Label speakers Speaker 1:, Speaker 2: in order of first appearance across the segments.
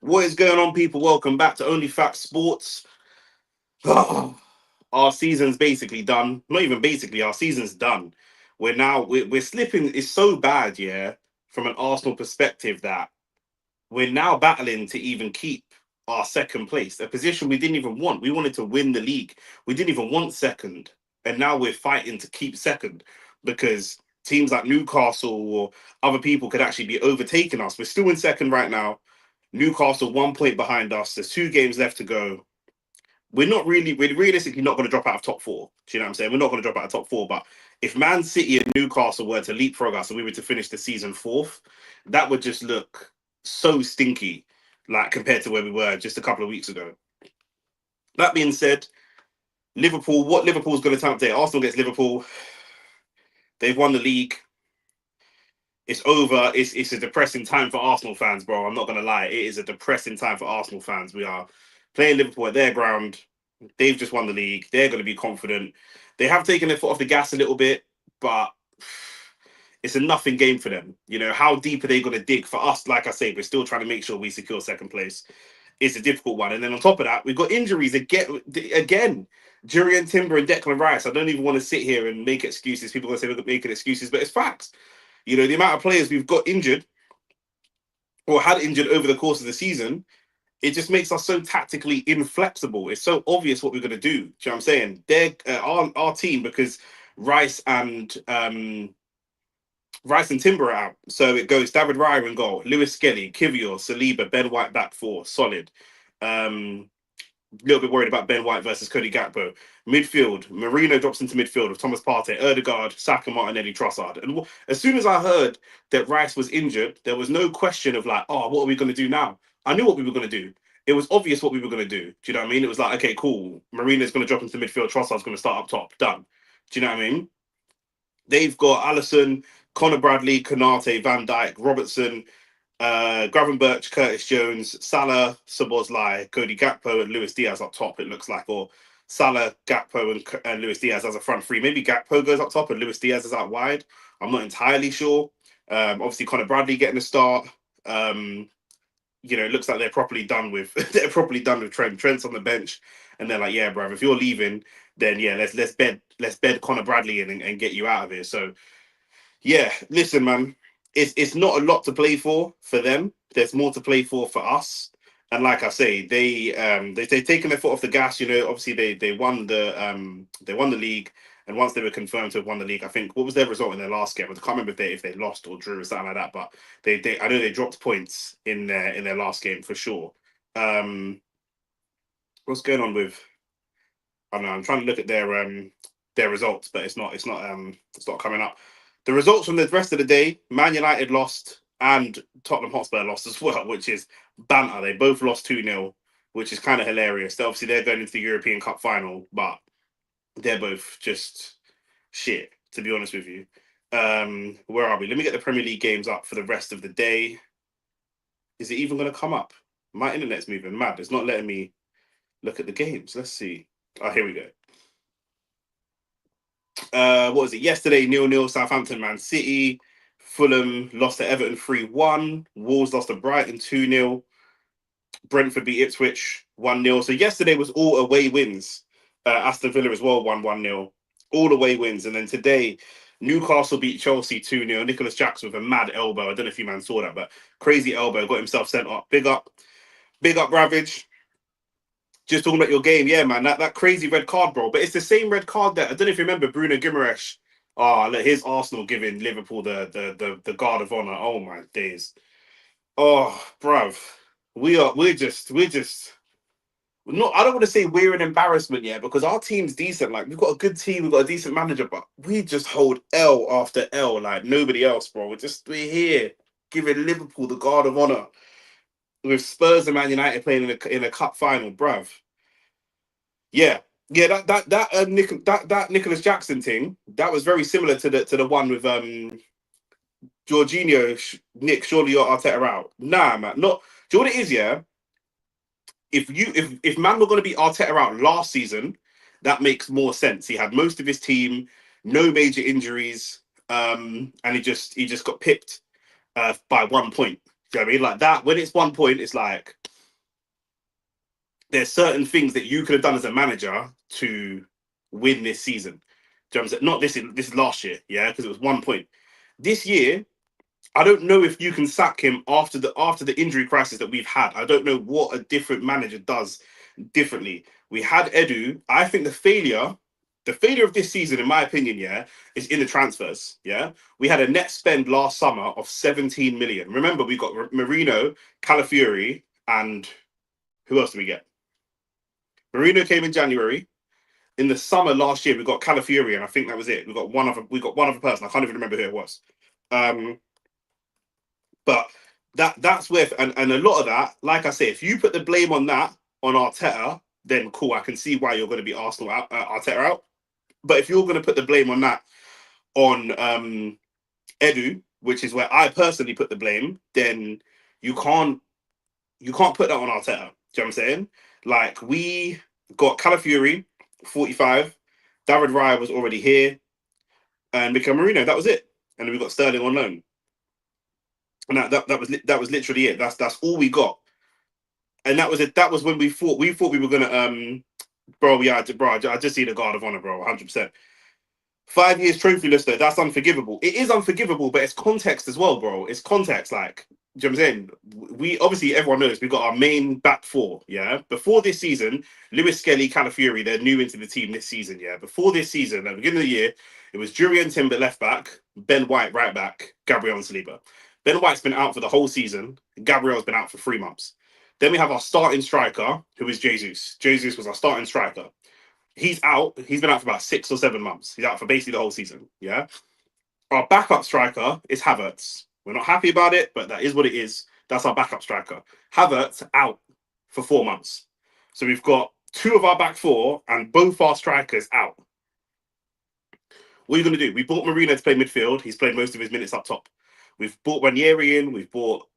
Speaker 1: What is going on, people? Welcome back to Only Facts Sports. Our season's basically done. Not even basically, our season's done. We're slipping. It's so bad, yeah, from an Arsenal perspective that we're now battling to even keep our second place, a position we didn't even want. We wanted to win the league. We didn't even want second, and now we're fighting to keep second because teams like Newcastle or other people could actually be overtaking us. We're still in second right now. Newcastle 1 point behind us. There's 2 games left to go. We're realistically not going to drop out of top four. Do you know what I'm saying? We're not going to drop out of top four. But if Man City and Newcastle were to leapfrog us and we were to finish the season fourth, that would just look so stinky, like compared to where we were just a couple of weeks ago. That being said, Liverpool, what Liverpool's going to turn up today? Arsenal gets Liverpool. They've won the league. It's over. It's a depressing time for Arsenal fans, bro. I'm not gonna lie. It is a depressing time for Arsenal fans. We are playing Liverpool at their ground. They've just won the league. They're going to be confident. They have taken their foot off the gas a little bit, but it's a nothing game for them. You know, how deep are they going to dig? For us, like I say, we're still trying to make sure we secure second place. It's a difficult one. And then on top of that, we've got injuries again. Jurgen Timber and Declan Rice. I don't even want to sit here and make excuses. People are going to say we're making excuses, but it's facts. You know, the amount of players we've got injured or had injured over the course of the season, it just makes us so tactically inflexible. It's so obvious what we're going to do. Do you know what I'm saying? They're our team because Rice and Rice and Timber are out. So it goes David Raya in goal, Lewis Skelly, Kivior, Saliba, Ben White back four, solid. A little bit worried about Ben White versus Cody Gakpo. Midfield, Marino drops into midfield with Thomas Partey, Erdegaard, Saka, Martinelli, Trossard. And as soon as I heard that Rice was injured, there was no question of like, oh, what are we going to do now? I knew what we were going to do. It was obvious what we were going to do. Do you know what I mean? It was like, okay, cool. Marino's going to drop into midfield. Trossard's going to start up top. Done. Do you know what I mean? They've got Allison, Connor Bradley, Konate, Van Dijk, Robertson, Gravenberch, Curtis Jones, Salah, Szoboszlai, Cody Gakpo, and Luis Diaz up top, it looks like. Or Salah, Gakpo, and Luis Diaz as a front three. Maybe Gakpo goes up top and Luis Diaz is out wide. I'm not entirely sure. Obviously, Connor Bradley getting a start. You know, it looks like they're properly done with Trent. Trent's on the bench, and they're like, yeah, bruv, if you're leaving, then yeah, let's bed Connor Bradley in and get you out of here. So yeah, listen, man, it's not a lot to play for them. There's more to play for us. And like I say, they've taken their foot off the gas. You know, obviously they won the league, and once they were confirmed to have won the league, I think what was their result in their last game? I can't remember if they lost or drew or something like that. But they I know they dropped points in their last game for sure. Um, what's going on with? I don't know. I'm trying to look at their results, but it's not coming up. The results from the rest of the day: Man United lost and Tottenham Hotspur lost as well, which is banter. They both lost 2-0, which is kind of hilarious. Obviously, they're going into the European Cup final, but they're both just shit, to be honest with you. Where are we? Let me get the Premier League games up for the rest of the day. Is it even going to come up? My internet's moving mad. It's not letting me look at the games. Let's see. Oh, here we go. What was it? Yesterday, 0-0, Southampton, Man City. Fulham lost to Everton 3-1. Wolves lost to Brighton 2-0. Brentford beat Ipswich 1-0. So yesterday was all away wins. Aston Villa as well won 1-0. All away wins. And then today, Newcastle beat Chelsea 2-0. Nicholas Jackson with a mad elbow. I don't know if you man saw that, but crazy elbow. Got himself sent up. Big up. Big up, Ravage. Just talking about your game, yeah, man. That crazy red card, bro. But it's the same red card that I don't know if you remember Bruno Guimaraes. Oh, look, here's Arsenal giving Liverpool the guard of honor. Oh my days. Oh, bruv. We're just not. I don't want to say we're an embarrassment yet because our team's decent. Like we've got a good team, we've got a decent manager, but we just hold L after L like nobody else, bro. We're here giving Liverpool the guard of honor with Spurs and Man United playing in a cup final, bruv. Yeah, yeah. That Nicholas Jackson thing that was very similar to the one with Jorginho. Nick, surely you're Arteta out. Nah, man. Not. Do you know what it is? Yeah. If man were going to be Arteta out last season, that makes more sense. He had most of his team, no major injuries, and he just got pipped by 1 point. Do you know what I mean? Like that. When it's 1 point, it's like there's certain things that you could have done as a manager to win this season. Do you know what I'm saying? Not this is last year, yeah, because it was 1 point. This year, I don't know if you can sack him after the injury crisis that we've had. I don't know what a different manager does differently. We had Edu. I think the failure of this season, in my opinion, yeah, is in the transfers. Yeah, we had a net spend last summer of 17 million. Remember, we got Marino, Calafiori, and who else did we get? Marino came in January. In the summer last year, we got Calafiori, and I think that was it. We got one other person. I can't even remember who it was. Um, but that's where and a lot of that, like I say, if you put the blame on that on Arteta, then cool. I can see why you're going to be Arsenal out, Arteta out. But if you're going to put the blame on that on Edu, which is where I personally put the blame, then you can't put that on Arteta. Do you know what I'm saying? Like we got Calafiori, 45. David Raya was already here, and Mikel Marino. That was it. And then we got Sterling on loan, and that was literally it. That's all we got. And that was it. That was when we thought we were gonna bro. Yeah, bro. I just see the guard of honor, bro. 100%. 5 years trophyless though, that's unforgivable. It is unforgivable, but it's context as well, bro. It's context. Like, do you know what I'm saying? We obviously everyone knows we got our main back four. Yeah. Before this season, Lewis Skelly, Calafiori, they're new into the team this season. Yeah. Before this season, at the beginning of the year, it was Jurgen Timber left back, Ben White right back, Gabriel and Saliba. Ben White's been out for the whole season. Gabriel's been out for 3 months. Then we have our starting striker, who is Jesus. Jesus was our starting striker. He's out. He's been out for about 6 or 7 months. He's out for basically the whole season. Yeah. Our backup striker is Havertz. We're not happy about it, but that is what it is. That's our backup striker. Havertz out for 4 months. So we've got two of our back four and both our strikers out. What are you going to do? We bought Marino to play midfield. He's played most of his minutes up top. We've bought Ranieri in. We've bought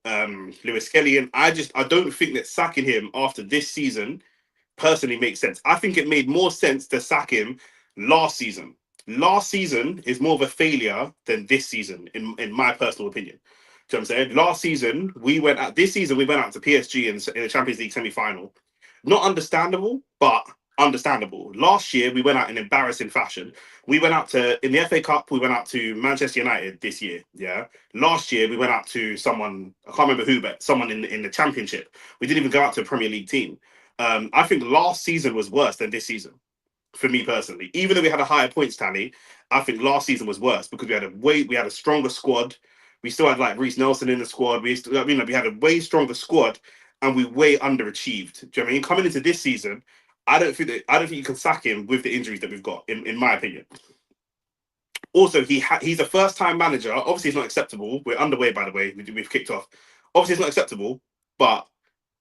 Speaker 1: Lewis Kelly in. I don't think that sacking him after this season personally makes sense. I think it made more sense to sack him last season. Last season is more of a failure than this season, in my personal opinion. Do you know what I'm saying? Last season, this season we went out to PSG in the Champions League semi-final. Not understandable, but understandable. Last year, we went out in embarrassing fashion. We went out in the FA Cup, we went out to Manchester United this year. Yeah. Last year, we went out to someone, I can't remember who, but someone in the Championship. We didn't even go out to a Premier League team. I think last season was worse than this season for me personally. Even though we had a higher points tally, I think last season was worse because we had a stronger squad. We still had like Reece Nelson in the squad. We had a way stronger squad, and we way underachieved. Do you know what I mean? Coming into this season, I don't think you can sack him with the injuries that we've got. In my opinion. Also, he's a first time manager. Obviously, it's not acceptable. We're underway, by the way. We've kicked off. Obviously, it's not acceptable, but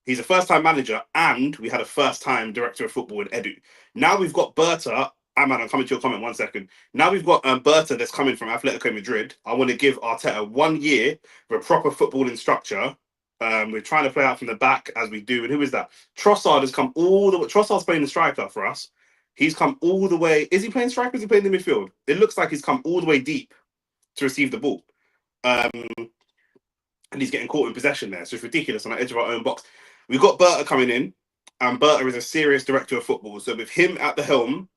Speaker 1: he's a first-time manager, and we had a first-time director of football in Edu. Now we've got Berta. I'm coming to your comment 1 second. Now we've got Berta that's coming from Atletico Madrid. I want to give Arteta 1 year for a proper footballing structure. We're trying to play out from the back as we do. And who is that? Trossard has come all the way. Trossard's playing the striker for us. He's come all the way. Is he playing striker? Is he playing the midfield? It looks like he's come all the way deep to receive the ball. And he's getting caught in possession there. So it's ridiculous on the edge of our own box. We've got Berta coming in, and Berta is a serious director of football. So with him at the helm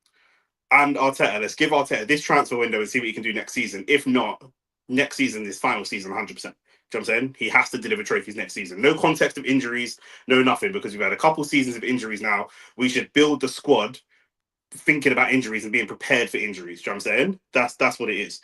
Speaker 1: and Arteta, let's give Arteta this transfer window and see what he can do next season. If not, next season is final season, 100%. Do you know what I'm saying? He has to deliver trophies next season. No context of injuries, no nothing, because we've had a couple seasons of injuries now. We should build the squad thinking about injuries and being prepared for injuries. Do you know what I'm saying? That's what it is.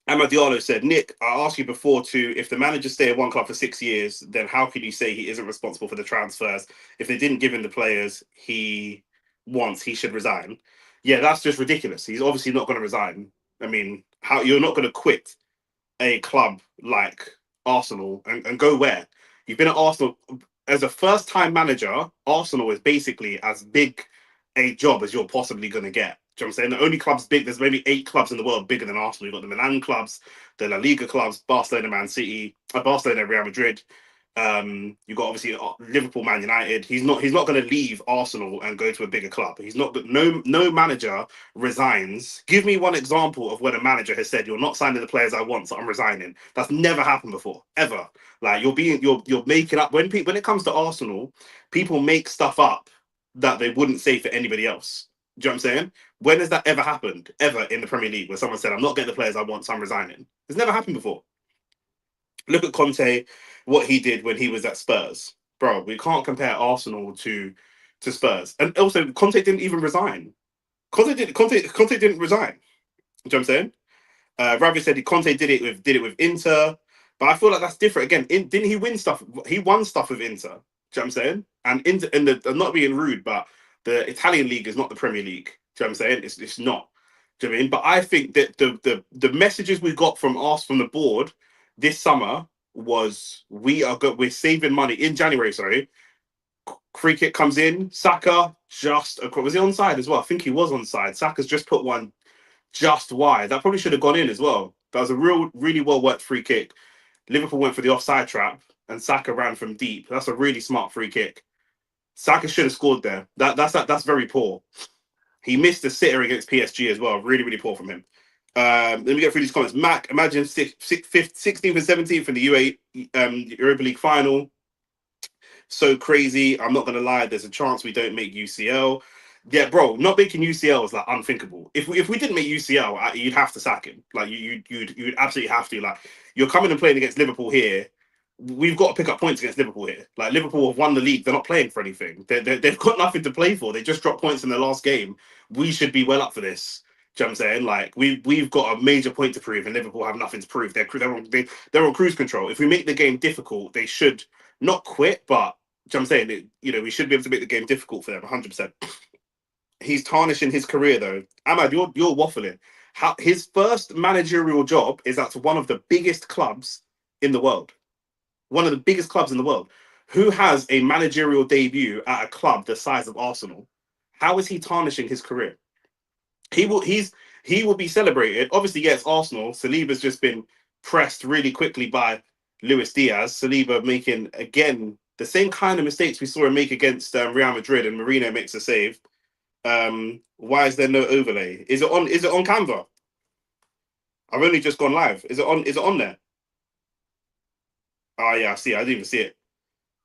Speaker 1: Amad Diallo said, Nick, I asked you before too, if the manager stay at one club for 6 years, then how can you say he isn't responsible for the transfers? If they didn't give him the players he wants, he should resign. Yeah, that's just ridiculous. He's obviously not going to resign. I mean, how you're not going to quit a club like Arsenal and go where? You've been at Arsenal as a first-time manager. Arsenal is basically as big a job as you're possibly going to get. Do you know what I'm saying? The only clubs big, there's maybe 8 clubs in the world bigger than Arsenal. You've got the Milan clubs, the La Liga clubs, Barcelona, Man City, Barcelona, Real Madrid. You got obviously Liverpool, Man United. He's not going to leave Arsenal and go to a bigger club. He's not. No manager resigns. Give me one example of when a manager has said, "You're not signing the players I want, so I'm resigning." That's never happened before, ever. Like you're making up when it comes to Arsenal, people make stuff up that they wouldn't say for anybody else. Do you know what I'm saying? When has that ever happened? Ever in the Premier League where someone said, "I'm not getting the players I want, so I'm resigning." It's never happened before. Look at Conte, what he did when he was at Spurs, bro. We can't compare Arsenal to Spurs, and also Conte didn't even resign. Conte didn't resign. You know what I'm saying? Ravi said Conte did it with Inter, but I feel like that's different. Again, didn't he win stuff? He won stuff with Inter. Do you know what I'm saying? And Inter, and I'm not being rude, but the Italian league is not the Premier League. Do you know what I'm saying? It's not. Do you know what I mean? But I think that the messages we got from us from the board this summer was we're saving money in January. Sorry, free kick comes in. Saka just was he onside as well? I think he was onside. Saka's just put one just wide. That probably should have gone in as well. That was a really well worked free kick. Liverpool went for the offside trap, and Saka ran from deep. That's a really smart free kick. Saka should have scored there. That's very poor. He missed the sitter against PSG as well. Really, really poor from him. Let me get through these comments. Mac, imagine 16th and 17th in the Europa League final. So crazy. I'm not gonna lie. There's a chance we don't make UCL. Yeah, bro. Not making UCL is like unthinkable. If we didn't make UCL, you'd have to sack him. Like you'd absolutely have to. Like you're coming and playing against Liverpool here. We've got to pick up points against Liverpool here. Like Liverpool have won the league. They're not playing for anything. They've got nothing to play for. They just dropped points in their last game. We should be well up for this. Do you know what I'm saying? Like we've got a major point to prove, and Liverpool have nothing to prove. They're on cruise control. If we make the game difficult, they should not quit, but do you know what I'm saying? We should be able to make the game difficult for them. 100%. He's tarnishing his career though. Ahmad, you're waffling. How his first managerial job is at one of the biggest clubs in the world. One of the biggest clubs in the world. Who has a managerial debut at a club the size of Arsenal? How is he tarnishing his career? He will be celebrated. Obviously, yes, Arsenal. Saliba's just been pressed really quickly by Luis Diaz. Saliba making again the same kind of mistakes we saw him make against Real Madrid, and Marino makes a save. Why is there no overlay? Is it on? Is it on Canva? I've only just gone live. Is it on? Is it on there? Oh yeah, I see it. I didn't even see it.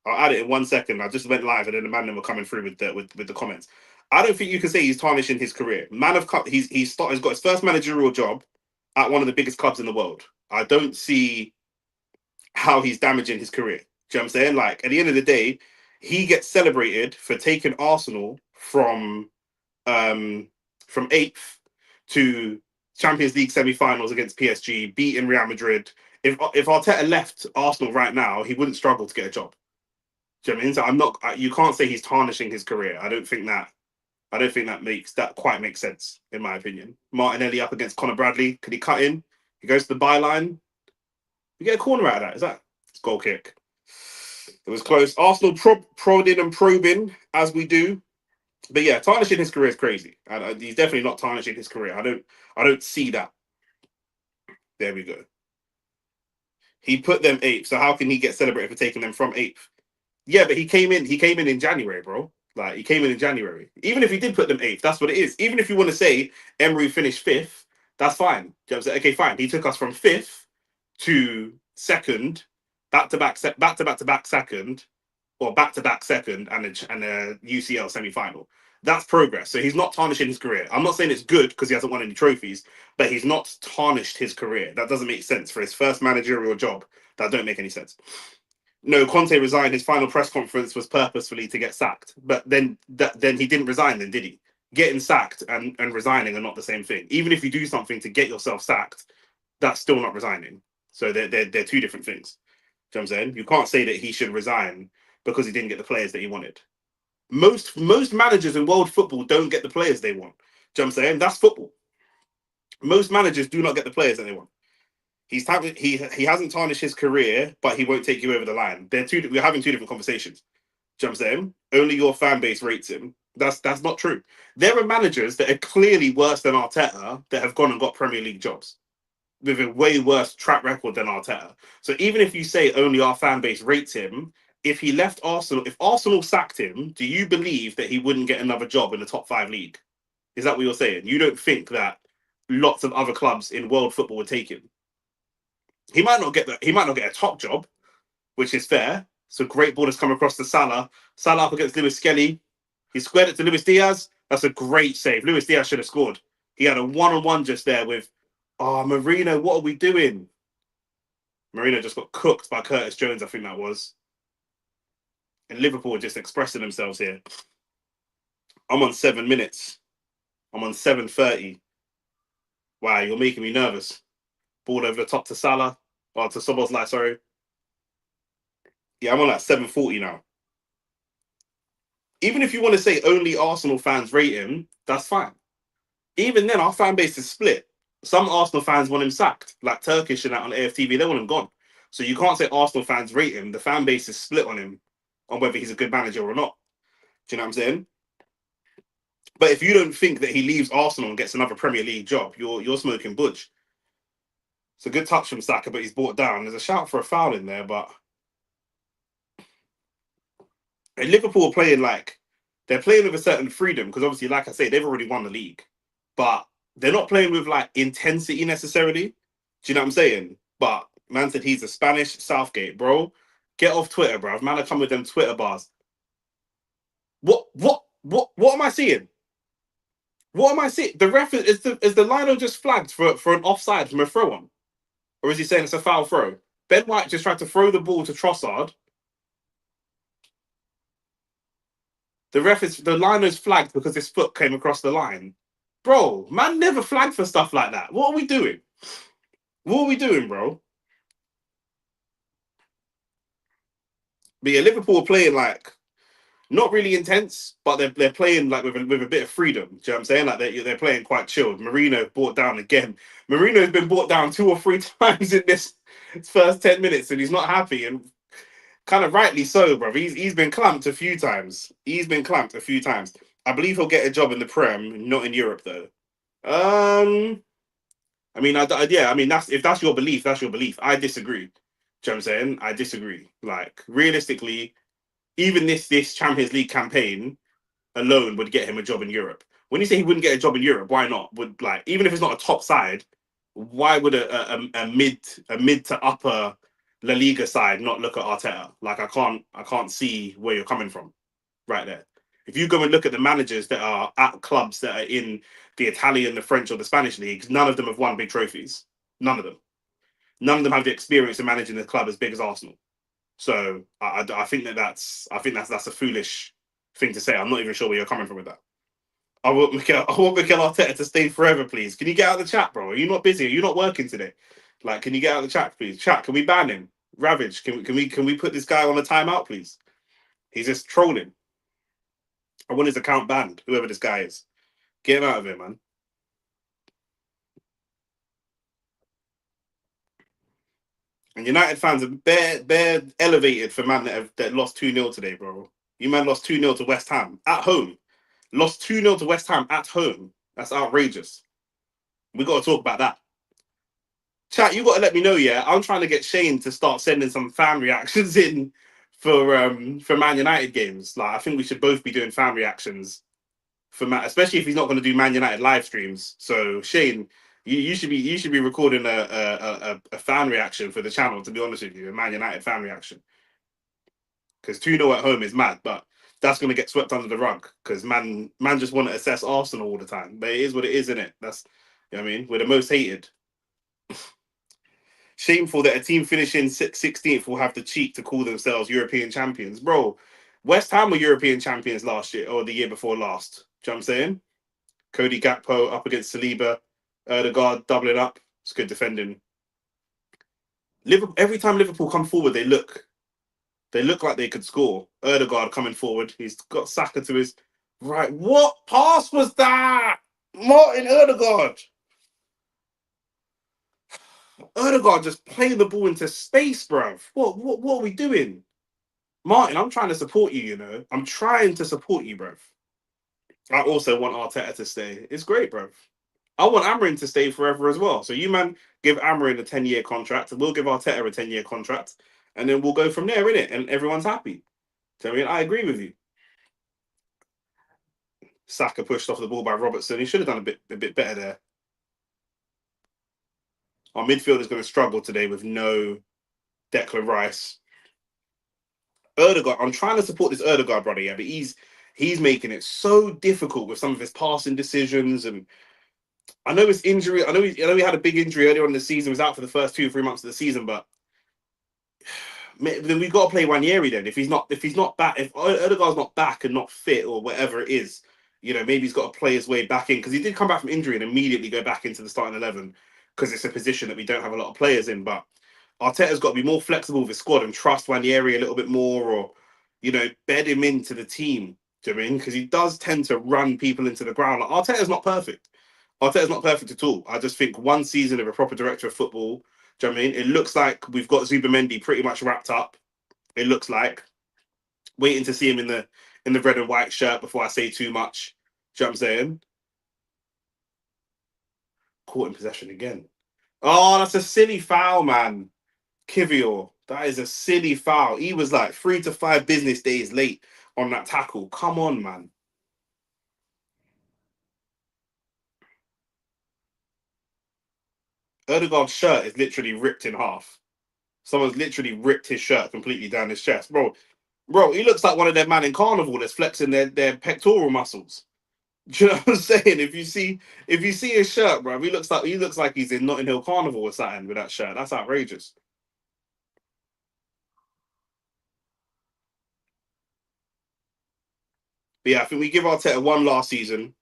Speaker 1: I'll add it in 1 second. I just went live, and then the man were coming through with the comments. I don't think you can say he's tarnishing his career. Man of Cup, he's got his first managerial job at one of the biggest clubs in the world. I don't see how he's damaging his career. Do you know what I'm saying? Like at the end of the day, he gets celebrated for taking Arsenal from eighth to Champions League semi-finals against PSG, beating Real Madrid. If Arteta left Arsenal right now, he wouldn't struggle to get a job. Do you know what I mean? So I'm not. You can't say he's tarnishing his career. I don't think that. I don't think that quite makes sense in my opinion. Martinelli up against Conor Bradley. Could he cut in? He goes to the byline. You get a corner out of that. Is that? It's goal kick. It was close. Arsenal prodding and probing as we do. But yeah, tarnishing his career is crazy. He's definitely not tarnishing his career. I don't see that. There we go. He put them eighth. So how can he get celebrated for taking them from eighth? Yeah, but he came in. He came in January, bro. Like he came in January. Even if he did put them eighth, that's what it is. Even if you want to say Emery finished fifth, that's fine. You know what I'm saying? Okay, fine. He took us from fifth to second, back to back second, or back to back second, and a UCL semi final. That's progress. So he's not tarnishing his career. I'm not saying it's good because he hasn't won any trophies, but he's not tarnished his career. That doesn't make sense for his first managerial job. That don't make any sense. No, Conte resigned. His final press conference was purposefully to get sacked. But then he didn't resign, then did he? Getting sacked and resigning are not the same thing. Even if you do something to get yourself sacked, that's still not resigning. So they're two different things. Do you know what I'm saying? You can't say that he should resign because he didn't get the players that he wanted. Most managers in world football don't get the players they want. Do you know what I'm saying? That's football. Most managers do not get the players that they want. He hasn't tarnished his career, but he won't take you over the line. We're having two different conversations. Do you know what I'm saying? Only your fan base rates him. That's not true. There are managers that are clearly worse than Arteta that have gone and got Premier League jobs. with a way worse track record than Arteta. So even if you say only our fan base rates him, if he left Arsenal, if Arsenal sacked him, do you believe that he wouldn't get another job in the top 5 league? Is that what you're saying? You don't think that lots of other clubs in world football would take him? He might not get that. He might not get a top job, which is fair. So great ball has come across to Salah. Salah up against Lewis Skelly. He squared it to Luis Diaz. That's a great save. Luis Diaz should have scored. He had a one-on-one just there with, oh, Marino, what are we doing? Marino just got cooked by Curtis Jones, I think that was. And Liverpool are just expressing themselves here. I'm on 7 minutes. I'm on 7:30. Wow, you're making me nervous. Ball over the top to Salah. Or to Szoboszlai, sorry. Yeah, I'm on like 7:40 now. Even if you want to say only Arsenal fans rate him, that's fine. Even then, our fan base is split. Some Arsenal fans want him sacked, like Turkish and that on AFTV, they want him gone. So you can't say Arsenal fans rate him. The fan base is split on him, on whether he's a good manager or not. Do you know what I'm saying? But if you don't think that he leaves Arsenal and gets another Premier League job, you're smoking budge. It's a good touch from Saka, but he's brought down. There's a shout for a foul in there, but and Liverpool are playing like they're playing with a certain freedom because obviously, like I say, they've already won the league, but they're not playing with like intensity necessarily. Do you know what I'm saying? But man said he's a Spanish Southgate, bro. Get off Twitter, bro. Man, I come with them Twitter bars. What am I seeing? What am I seeing? The ref is the lino just flagged for an offside from a throw on, or is he saying it's a foul throw? Ben White just tried to throw the ball to Trossard. The lino's flagged because his foot came across the line. Bro, man never flagged for stuff like that. What are we doing? What are we doing, bro? But yeah, Liverpool are playing like not really intense, but they're playing like with a bit of freedom. Do you know what I'm saying? Like they're playing quite chilled. Marino brought down again. Marino's been brought down 2 or 3 times in this first 10 minutes, and he's not happy, and kind of rightly so, bro. He's been clamped a few times. He's been clamped a few times. I believe he'll get a job in the Prem, not in Europe though. I mean, yeah, I mean that's if that's your belief, that's your belief. I disagree. Do you know what I'm saying? I disagree. Like realistically, even this Champions League campaign alone would get him a job in Europe. When you say he wouldn't get a job in Europe, why not? Would like even if it's not a top side, why would a mid to upper La Liga side not look at Arteta? Like I can't see where you're coming from right there. If you go and look at the managers that are at clubs that are in the Italian, the French, or the Spanish leagues, none of them have won big trophies. None of them. None of them have the experience of managing the club as big as Arsenal. So I think that's a foolish thing to say. I'm not even sure where you're coming from with that. I want Mikel Arteta to stay forever, please. Can you get out of the chat, bro? Are you not busy? Are you not working today? Like, can you get out of the chat, please? Chat, can we ban him? Ravage, can we put this guy on a timeout, please? He's just trolling. I want his account banned, whoever this guy is. Get him out of here, man. And United fans are bare elevated for man that lost 2-0 today, bro. You man lost 2-0 to West Ham at home. Lost 2-0 to West Ham at home. That's outrageous. We got to talk about that. Chat, you got to let me know, yeah? I'm trying to get Shane to start sending some fan reactions in for Man United games. Like, I think we should both be doing fan reactions for Man, especially if he's not going to do Man United live streams. So Shane, you should be recording a fan reaction for the channel. To be honest with you, a Man United fan reaction, because 2-0 at home is mad, but that's going to get swept under the rug because man just want to assess Arsenal all the time. But it is what it is, isn't it? That's, you know what I mean, we're the most hated. Shameful that a team finishing 16th will have the cheek to call themselves European champions. Bro, West Ham were European champions last year or the year before last. Do you know what I'm saying? Cody Gakpo up against Saliba. Odegaard doubling up. It's good defending. Liverpool, every time Liverpool come forward, they look like they could score. Odegaard coming forward. He's got Saka to his right. What pass was that? Martin Odegaard. Odegaard just playing the ball into space, bruv. What are we doing? Martin, I'm trying to support you, you know. I'm trying to support you, bruv. I also want Arteta to stay. It's great, bruv. I want Amarin to stay forever as well. So you man give Amarin a 10-year contract, and we'll give Arteta a 10-year contract, and then we'll go from there, innit? And everyone's happy. So I mean, I agree with you. Saka pushed off the ball by Robertson. He should have done a bit better there. Our midfield is going to struggle today with no Declan Rice. Erdegaard, I'm trying to support this Erdegaard brother, yeah, but he's making it so difficult with some of his passing decisions. And I know his injury. I know he had a big injury earlier on in the season. He was out for the first 2 or 3 months of the season, but then we've got to play Wanyeri then. If he's not back, if Erdegaard's not back and not fit or whatever it is, maybe he's got to play his way back in, because he did come back from injury and immediately go back into the starting 11 because it's a position that we don't have a lot of players in. But Arteta's got to be more flexible with his squad and trust Wanyeri a little bit more, or bed him into the team. Do you know what I mean? Because he does tend to run people into the ground. Like, Arteta's not perfect. Arteta's not perfect at all. I just think one season of a proper director of football. Do you know what I mean? It looks like we've got Zubamendi pretty much wrapped up. It looks like, waiting to see him in the red and white shirt before I say too much. Do you know what I'm saying? Caught in possession again. Oh, that's a silly foul, man. Kivior, that is a silly foul. He was like 3 to 5 business days late on that tackle. Come on, man. Erdegaard's shirt is literally ripped in half. Someone's literally ripped his shirt completely down his chest. Bro, he looks like one of them man in carnival that's flexing their pectoral muscles. Do you know what I'm saying? If you see his shirt, bro, he looks like he's in Notting Hill Carnival or something with that shirt. That's outrageous. But yeah, I think we give Arteta one last season.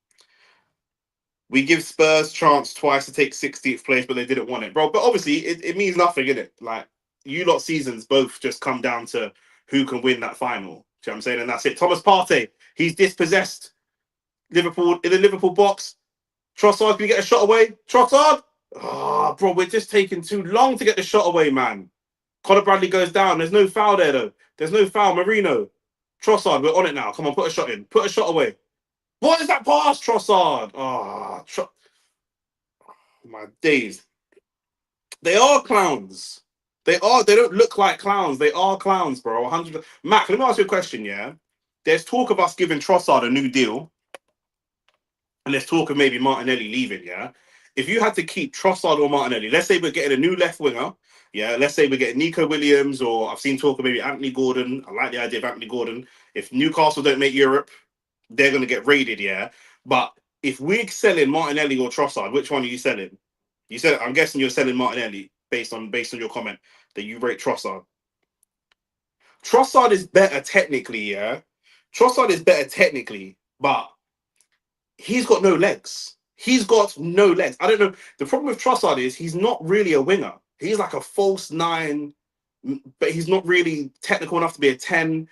Speaker 1: We give Spurs chance twice to take 16th place, but they didn't want it, bro. But obviously, it means nothing, innit? Like, you lot seasons both just come down to who can win that final. Do you know what I'm saying? And that's it. Thomas Partey, he's dispossessed Liverpool in the Liverpool box. Trossard, can you get a shot away? Trossard? Oh, bro, we're just taking too long to get the shot away, man. Conor Bradley goes down. There's no foul there, though. There's no foul. Marino. Trossard, we're on it now. Come on, put a shot in. Put a shot away. What is that pass, Trossard? My days. They are clowns. They are. They don't look like clowns. They are clowns, bro. 100. Mac, let me ask you a question. Yeah, there's talk of us giving Trossard a new deal, and there's talk of maybe Martinelli leaving. Yeah, if you had to keep Trossard or Martinelli, let's say we're getting a new left winger. Yeah, let's say we're getting Nico Williams, or I've seen talk of maybe Anthony Gordon. I like the idea of Anthony Gordon. If Newcastle don't make Europe, they're going to get raided. Yeah, but if we're selling Martinelli or Trossard, which one are you selling? You said, I'm guessing you're selling Martinelli based on your comment that you rate Trossard. Trossard is better technically, yeah. Trossard is better technically, but he's got no legs. He's got no legs. I don't know. The problem with Trossard is he's not really a winger. He's like a false nine, but he's not really technical enough to be a 10.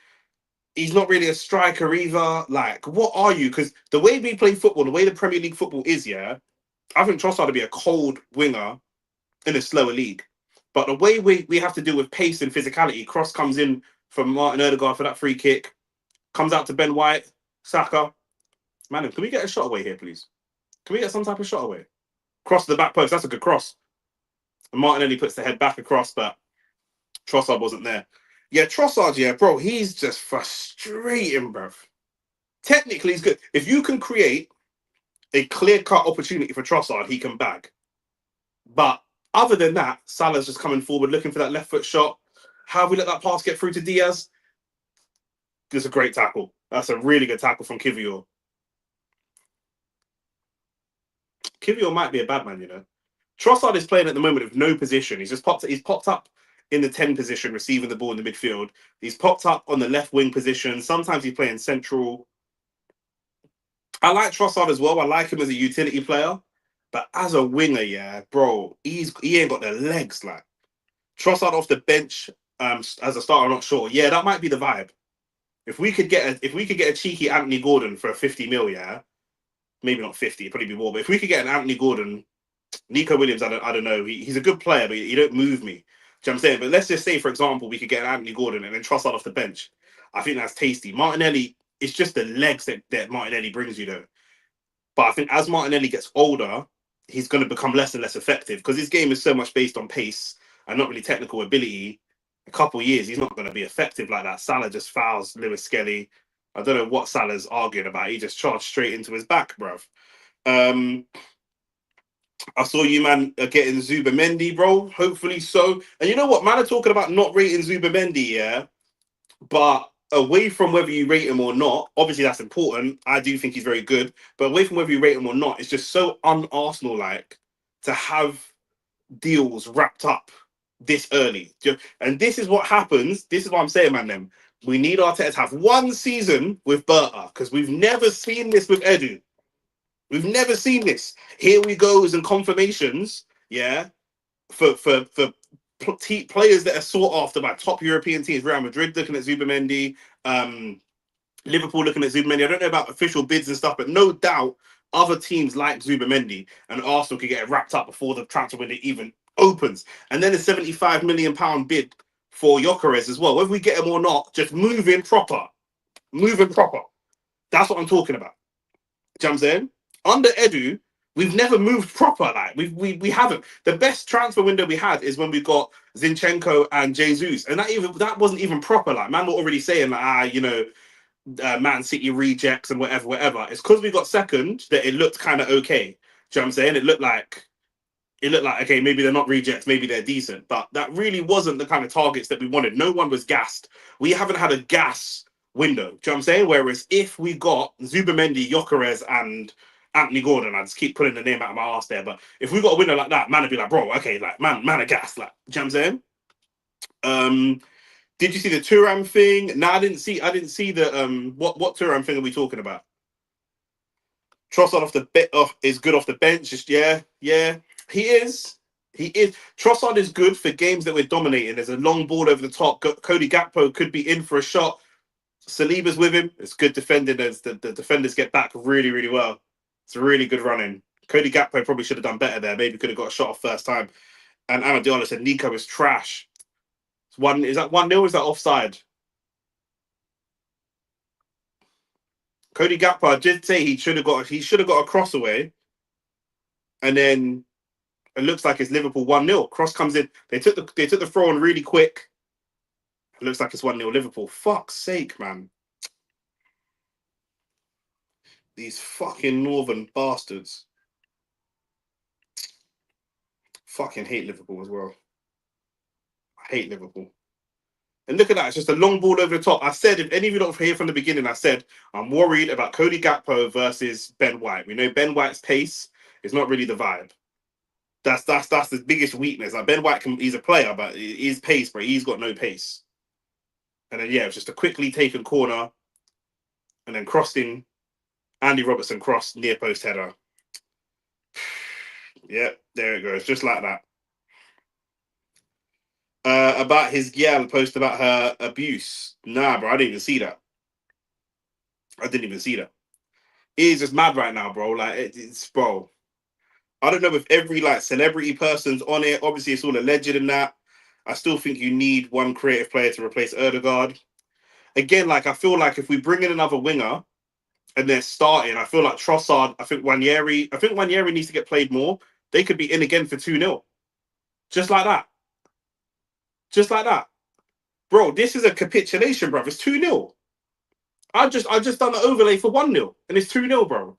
Speaker 1: He's not really a striker either. Like, what are you? Because the way we play football, the way the Premier League football is, yeah, I think Trossard would be a cold winger in a slower league. But the way we have to deal with pace and physicality, cross comes in from Martin Odegaard for that free kick, comes out to Ben White, Saka. Man, can we get a shot away here, please? Can we get some type of shot away? Cross to the back post, that's a good cross. And Martinelli puts the head back across, but Trossard wasn't there. Yeah, Trossard, yeah, bro, he's just frustrating, bro. Technically, he's good. If you can create a clear-cut opportunity for Trossard, he can bag. But other than that, Salah's just coming forward, looking for that left foot shot. How have we let that pass get through to Diaz? That's a great tackle. That's a really good tackle from Kivior. Kivior might be a bad man, you know. Trossard is playing at the moment with no position. He's popped up in the 10 position, receiving the ball in the midfield. He's popped up on the left wing position. Sometimes he's playing central. I like Trossard as well. I like him as a utility player. But as a winger, yeah, bro, he ain't got the legs. Like, Trossard off the bench as a starter, I'm not sure. Yeah, that might be the vibe. If we could get a cheeky Anthony Gordon for a 50 mil, yeah, maybe not 50, it'd probably be more. But if we could get an Anthony Gordon, Nico Williams, I don't know. He's a good player, but he don't move me. Do you know what I'm saying? But let's just say, for example, we could get an Anthony Gordon and then Trossard off the bench. I think that's tasty. Martinelli, it's just the legs that Martinelli brings you though. But I think as Martinelli gets older, he's going to become less and less effective because his game is so much based on pace and not really technical ability. A couple of years, he's not going to be effective like that. Salah just fouls Lewis Skelly. I don't know what Salah's arguing about. He just charged straight into his back, bruv. Um, I saw you, man, getting Zubamendi, bro. Hopefully so. And you know what? Man are talking about not rating Zubamendi, yeah? But away from whether you rate him or not, obviously that's important. I do think he's very good. But away from whether you rate him or not, it's just so un-Arsenal like to have deals wrapped up this early. And this is what happens. This is what I'm saying, man. Them we need Arteta to have one season with Berta because we've never seen this with Edu. We've never seen this. Here we goes and confirmations, yeah, for players that are sought after by top European teams. Real Madrid looking at Zubamendi, um, Liverpool looking at Zubamendi. I don't know about official bids and stuff, but no doubt other teams like Zubamendi and Arsenal could get it wrapped up before the transfer window even opens. And then a £75 million bid for Gyökeres as well. Whether we get him or not, just moving proper. Moving proper. That's what I'm talking about. Do you know what I'm saying? Under Edu, we've never moved proper. Like we haven't. The best transfer window we had is when we got Zinchenko and Jesus, and that wasn't even proper. Like man, were already saying like Man City rejects and whatever. It's because we got second that it looked kind of okay. Do you know what I'm saying? It looked like okay, maybe they're not rejects, maybe they're decent, but that really wasn't the kind of targets that we wanted. No one was gassed. We haven't had a gas window. Do you know what I'm saying? Whereas if we got Zubamendi, Gyökeres, and Anthony Gordon, I just keep pulling the name out of my ass there, but if we got a window like that, man would be like, bro, okay, like man are gassed. Like, do you know what I'm saying? Did you see the Turam thing? No, I didn't see the what Turam thing are we talking about? Trossard off the bit off is good off the bench. Just yeah. He is. He is. Trossard is good for games that we're dominating. There's a long ball over the top. Cody Gakpo could be in for a shot. Saliba's with him. It's good defending as the defenders get back really, really well. It's a really good running. Cody Gakpo probably should have done better there. Maybe could have got a shot off first time. And Amadiola said Nico is trash. It's one. Is that 1-0? Is that offside? Cody Gakpo, I did say he should have got a cross away, and then it looks like it's Liverpool 1-0. Cross comes in. They took the throw on really quick. It looks like it's 1-0 Liverpool. Fuck's sake, man. These fucking northern bastards. Fucking hate Liverpool as well. I hate Liverpool. And look at that. It's just a long ball over the top. I said, if any of you don't hear from the beginning, I said, I'm worried about Cody Gakpo versus Ben White. We know Ben White's pace is not really the vibe. That's the biggest weakness. Like Ben White he's a player, but his pace, bro, he's got no pace. And then it's just a quickly taken corner, and then crossed in. Andy Robertson cross near post header. Yep, there it goes, just like that. About his gal post about her abuse. Nah, bro, I didn't even see that. I didn't even see that. He's just mad right now, bro. Like it's bro. I don't know if every like celebrity person's on it. Obviously, it's all alleged in that. I still think you need one creative player to replace Erdegaard. Again, like I feel like if we bring in another winger and they're starting, I feel like Trossard, I think Wanyeri needs to get played more. They could be in again for 2-0. Just like that. Just like that. Bro, this is a capitulation, bro. It's 2-0. I just done the overlay for 1-0 and it's 2-0, bro.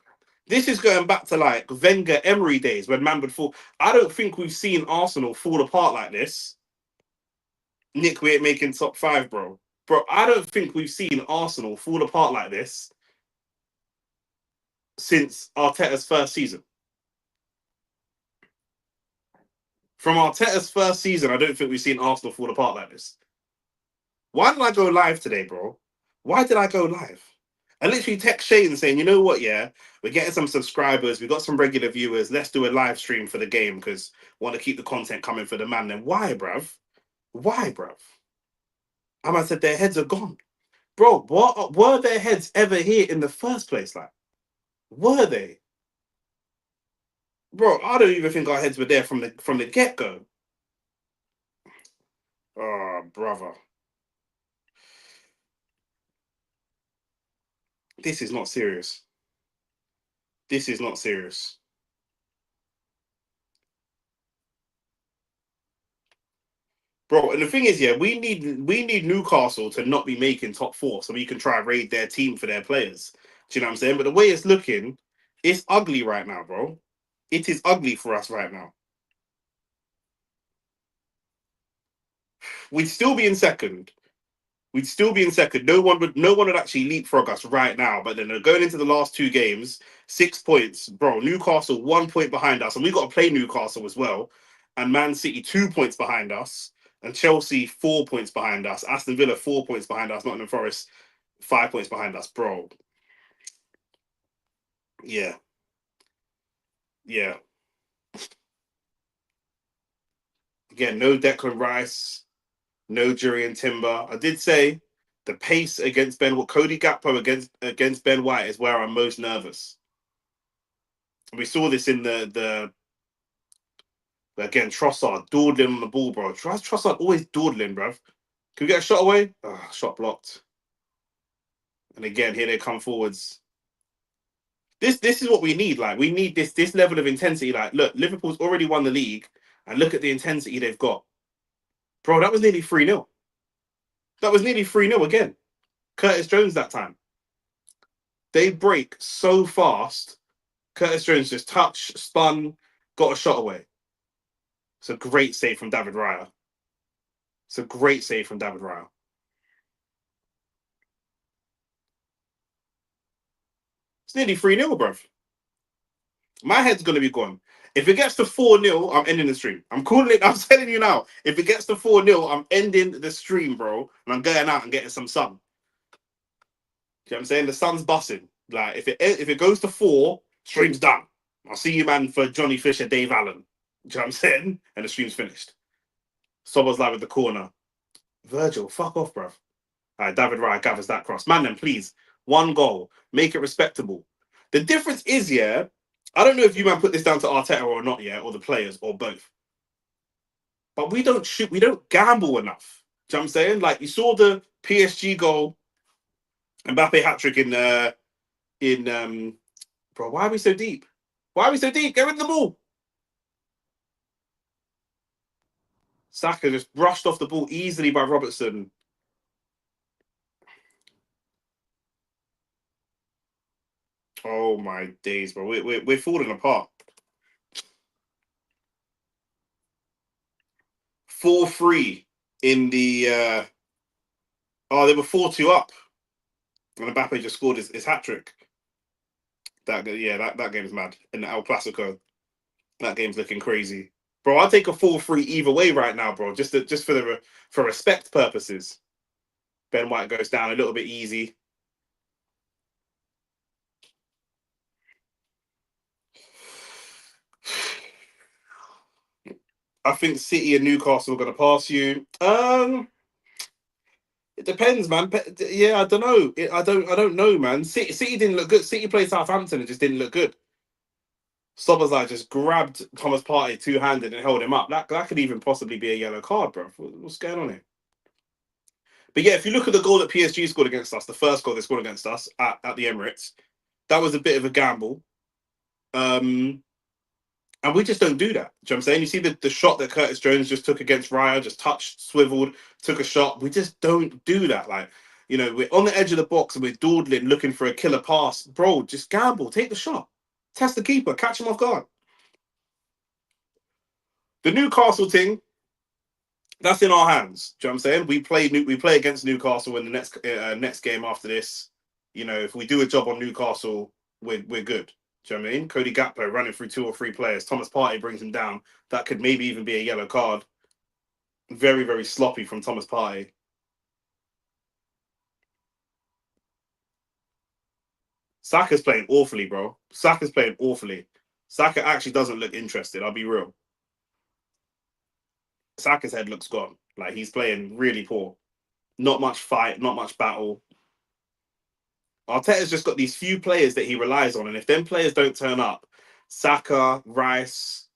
Speaker 1: This is going back to like Wenger Emery days when man would fall. I don't think we've seen Arsenal fall apart like this. Nick, we're making top five, bro. Bro, I don't think we've seen Arsenal fall apart like this since Arteta's first season. From Arteta's first season, I don't think we've seen Arsenal fall apart like this. Why did I go live today, bro? Why did I go live? I literally text Shane saying, you know what, yeah, we're getting some subscribers, we got some regular viewers, let's do a live stream for the game because we want to keep the content coming for the man. Then why, bruv? Why, bruv? I said their heads are gone. Bro, what were their heads ever here in the first place? Like, were they? Bro, I don't even think our heads were there from the get-go. Oh, brother. This is not serious. This is not serious. bro. And the thing is, yeah, we need Newcastle to not be making top four, so we can try and raid their team for their players. Do you know what I'm saying? But the way it's looking, it's ugly right now, bro. It is ugly for us right now. We'd still be in second. We'd still be in second. No one would actually leapfrog us right now. But then going into the last two games, 6 points, bro. Newcastle 1 point behind us, and we got to play Newcastle as well. And Man City 2 points behind us, and Chelsea 4 points behind us. Aston Villa 4 points behind us. Nottingham Forest 5 points behind us, bro. Yeah, yeah. Again, no Declan Rice, no Jurien Timber. I did say the pace against Cody Gakpo against Ben White is where I'm most nervous. We saw this in the again Trossard dawdling on the ball, bro. Trossard always dawdling, bro. Can we get a shot away? Shot blocked. And again, here they come forwards. This is what we need. Like we need this level of intensity. Like, look, Liverpool's already won the league, and look at the intensity they've got, bro. That was nearly 3-0. That was nearly 3-0 again. Curtis Jones that time. They break so fast. Curtis Jones just touched, spun, got a shot away. It's a great save from David Raya. It's a great save from David Raya. It's nearly 3-0, bruv. My head's going to be gone. If it gets to 4-0, I'm ending the stream. I'm calling it. I'm telling you now. If it gets to 4-0, I'm ending the stream, bro. And I'm going out and getting some sun. You know what I'm saying? The sun's bussing. Like, if it goes to 4, stream's done. I'll see you, man, for Johnny Fisher, Dave Allen. Do you know what I'm saying? And the stream's finished. Sobo's live with the corner. Virgil, fuck off, bruv. All right, David Raya gathers that cross. Man, then please, one goal. Make it respectable. The difference is, yeah, I don't know if you man put this down to Arteta or not, yeah, or the players, or both. But we don't shoot, we don't gamble enough. Do you know what I'm saying? Like, you saw the PSG goal, Mbappe hat trick in bro, why are we so deep? Why are we so deep? Get rid of the ball. Saka just brushed off the ball easily by Robertson. Oh my days, bro. We're falling apart. 4-3 in the they were 4-2 up. And Mbappe just scored his hat trick. That game's mad. In the El Clasico. That game's looking crazy. Bro, I'll take a 4-3 either way right now, bro. Just for respect purposes. Ben White goes down a little bit easy. I think City and Newcastle are going to pass you. It depends, man. Yeah, I don't know. I don't know, man. City didn't look good. City played Southampton and just didn't look good. Szoboszlai just grabbed Thomas Partey two-handed and held him up. That could even possibly be a yellow card, bro. What's going on here? But yeah, if you look at the goal that PSG scored against us, the first goal they scored against us at the Emirates, that was a bit of a gamble. And we just don't do that. Do you know what I'm saying? You see the shot that Curtis Jones just took against Raya, just touched, swiveled, took a shot. We just don't do that. Like, you know, we're on the edge of the box and we're dawdling, looking for a killer pass. Bro, just gamble, take the shot. Test the keeper, catch him off guard. The Newcastle thing, that's in our hands. Do you know what I'm saying? We play against Newcastle in the next game after this. You know, if we do a job on Newcastle, we're good. Do you know what I mean? Cody Gakpo running through 2 or 3 players. Thomas Partey brings him down. That could maybe even be a yellow card. Very, very sloppy from Thomas Partey. Saka's playing awfully, bro. Saka's playing awfully. Saka actually doesn't look interested. I'll be real. Saka's head looks gone. Like, he's playing really poor. Not much fight, not much battle. Arteta's just got these few players that he relies on, and if them players don't turn up, Saka, Rice,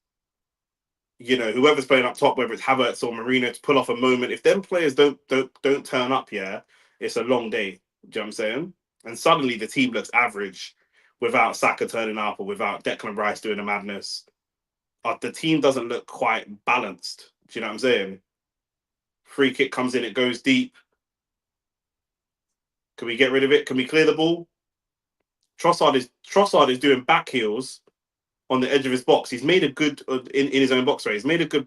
Speaker 1: you know, whoever's playing up top, whether it's Havertz or Marino, to pull off a moment, if them players don't turn up, yeah, it's a long day. Do you know what I'm saying? And suddenly the team looks average without Saka turning up or without Declan Rice doing a madness. The team doesn't look quite balanced. Do you know what I'm saying? Free kick comes in, it goes deep. Can we get rid of it? Can we clear the ball? Trossard is doing back heels on the edge of his box. He's made a good in his own box, right? He's made a good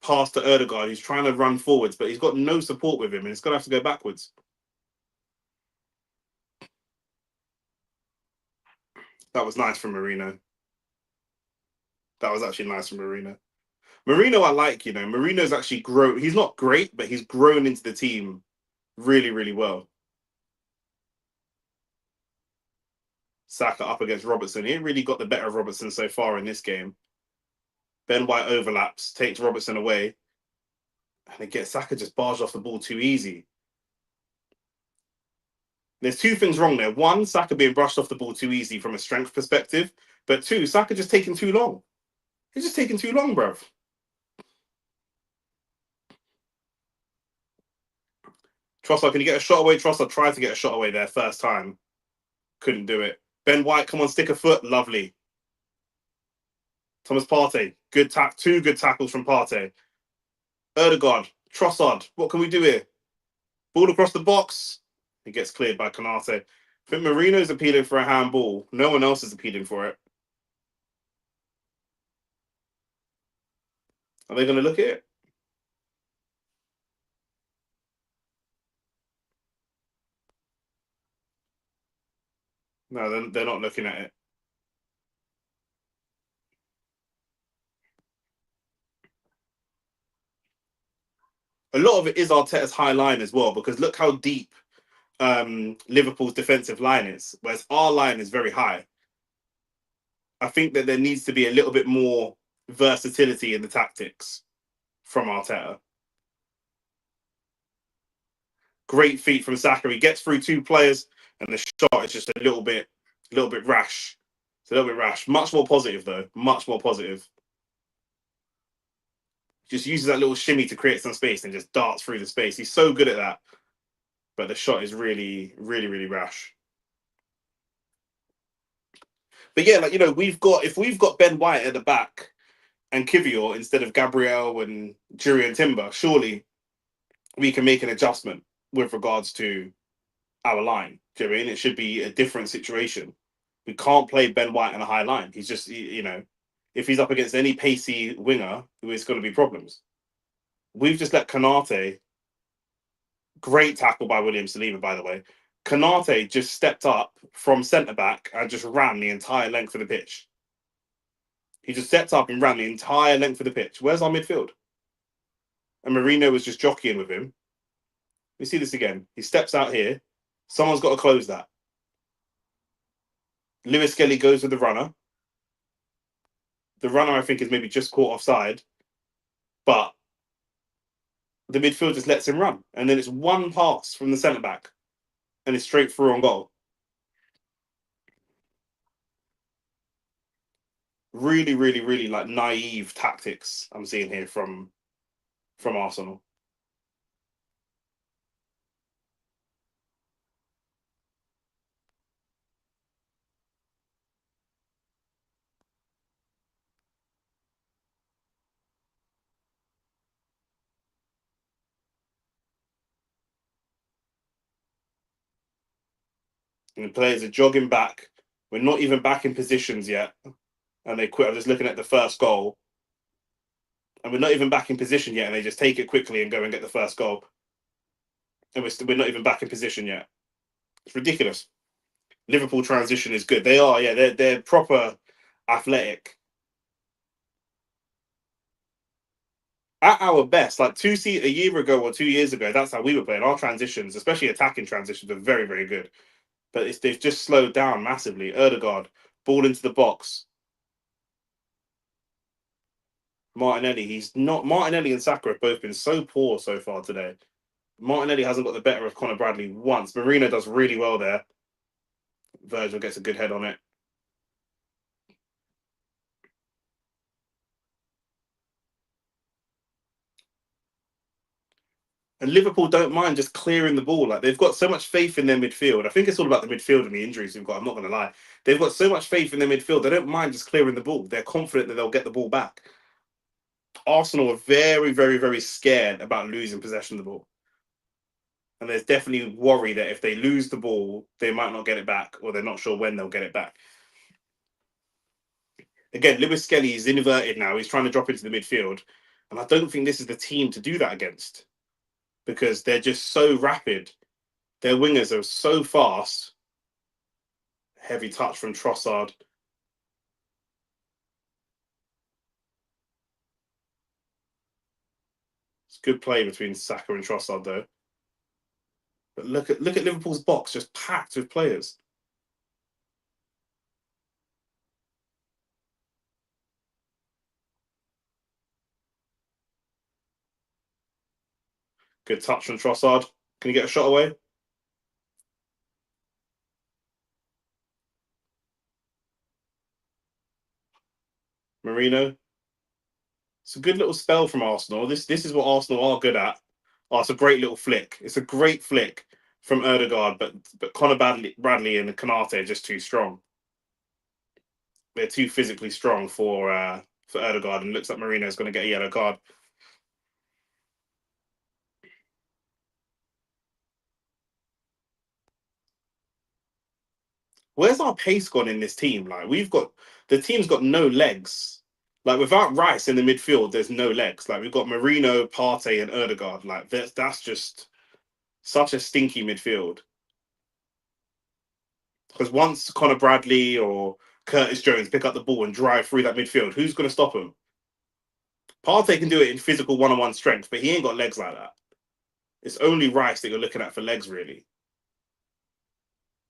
Speaker 1: pass to Erdegaard. He's trying to run forwards, but he's got no support with him, and it's gonna have to go backwards. That was nice from Marino. That was actually nice from Marino. Marino, I like. Marino's actually grown. He's not great, but he's grown into the team really, really well. Saka up against Robertson. He ain't really got the better of Robertson so far in this game. Ben White overlaps, takes Robertson away, and again, Saka just barged off the ball too easy. There's two things wrong there. One, Saka being brushed off the ball too easy from a strength perspective. But two, Saka just taking too long. He's just taking too long, bruv. Trossard, can you get a shot away? Trossard tried to get a shot away there first time. Couldn't do it. Ben White, come on, stick a foot. Lovely. Thomas Partey, two good tackles from Partey. Erdegaard, Trossard, what can we do here? Ball across the box. It gets cleared by Konate. I think Marino's appealing for a handball. No one else is appealing for it. Are they going to look at it? No, they're not looking at it. A lot of it is Arteta's high line as well, because look how deep Liverpool's defensive line is, whereas our line is very high. I think that there needs to be a little bit more versatility in the tactics from Arteta. Great feat from Saka. He gets through two players, and the shot is just a little bit rash. It's a little bit rash. Much more positive though. Much more positive. Just uses that little shimmy to create some space and just darts through the space. He's so good at that. But the shot is really, really, really rash. But yeah, if we've got Ben White at the back and Kivior instead of Gabriel and Jurien Timber, surely we can make an adjustment with regards to our line. Do you know what I mean? It should be a different situation. We can't play Ben White on a high line. He's just, if he's up against any pacey winger, it's going to be problems. We've just let Konate, great tackle by William Saliba, by the way. Konate just stepped up from centre-back and just ran the entire length of the pitch. He just stepped up and ran the entire length of the pitch. Where's our midfield? And Marino was just jockeying with him. We see this again. He steps out here. Someone's got to close that. Lewis Skelly goes with the runner. The runner, I think, is maybe just caught offside. But the midfield just lets him run. And then it's one pass from the centre-back. And it's straight through on goal. Really, really, really naive tactics I'm seeing here from Arsenal. And the players are jogging back. We're not even back in positions yet. And they quit. I'm just looking at the first goal. And we're not even back in position yet. And they just take it quickly and go and get the first goal. And we're not even back in position yet. It's ridiculous. Liverpool transition is good. They are, yeah. They're proper athletic. At our best, like a year ago or 2 years ago, that's how we were playing. Our transitions, especially attacking transitions, were very, very good. But they've just slowed down massively. Erdegaard, ball into the box. Martinelli and Saka have both been so poor so far today. Martinelli hasn't got the better of Conor Bradley once. Marino does really well there. Virgil gets a good head on it. And Liverpool don't mind just clearing the ball. Like, they've got so much faith in their midfield. I think it's all about the midfield and the injuries we've got. I'm not going to lie. They've got so much faith in their midfield. They don't mind just clearing the ball. They're confident that they'll get the ball back. Arsenal are very, very, very scared about losing possession of the ball. And there's definitely worry that if they lose the ball, they might not get it back, or they're not sure when they'll get it back. Again, Lewis Skelly is inverted now. He's trying to drop into the midfield. And I don't think this is the team to do that against because they're just so rapid. Their wingers are so fast. Heavy touch from Trossard. It's good play between Saka and Trossard, though. But look at Liverpool's box, just packed with players. Good touch from Trossard. Can you get a shot away? Marino. It's a good little spell from Arsenal. This is what Arsenal are good at. Oh, it's a great little flick. It's a great flick from Erdegaard, but Conor Bradley and Kanate are just too strong. They're too physically strong for Erdegaard, and looks like Marino is going to get a yellow card. Where's our pace gone in this team? Like the team's got no legs. Like without Rice in the midfield, there's no legs. Like we've got Marino, Partey, and Erdegaard. Like that's just such a stinky midfield. Because once Conor Bradley or Curtis Jones pick up the ball and drive through that midfield, who's going to stop him? Partey can do it in physical one-on-one strength, but he ain't got legs like that. It's only Rice that you're looking at for legs, really.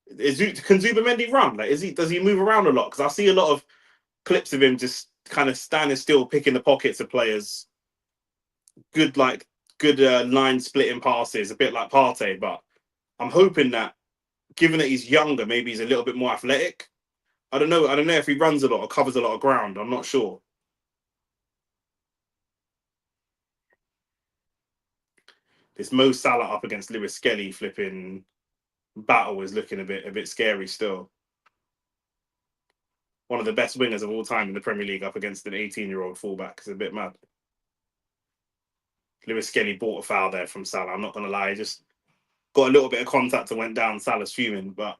Speaker 1: Can Zubamendi run? Like, does he move around a lot? Because I see a lot of clips of him just kind of standing still, picking the pockets of players. Good, like good line splitting passes, a bit like Partey. But I'm hoping that, given that he's younger, maybe he's a little bit more athletic. I don't know. I don't know if he runs a lot or covers a lot of ground. I'm not sure. This Mo Salah up against Lewis Skelly flipping battle is looking a bit scary still. One of the best wingers of all time in the Premier League up against an 18-year-old fullback is a bit mad. Lewis Skelly bought a foul there from Salah. I'm not going to lie. He just got a little bit of contact and went down. Salah's fuming, but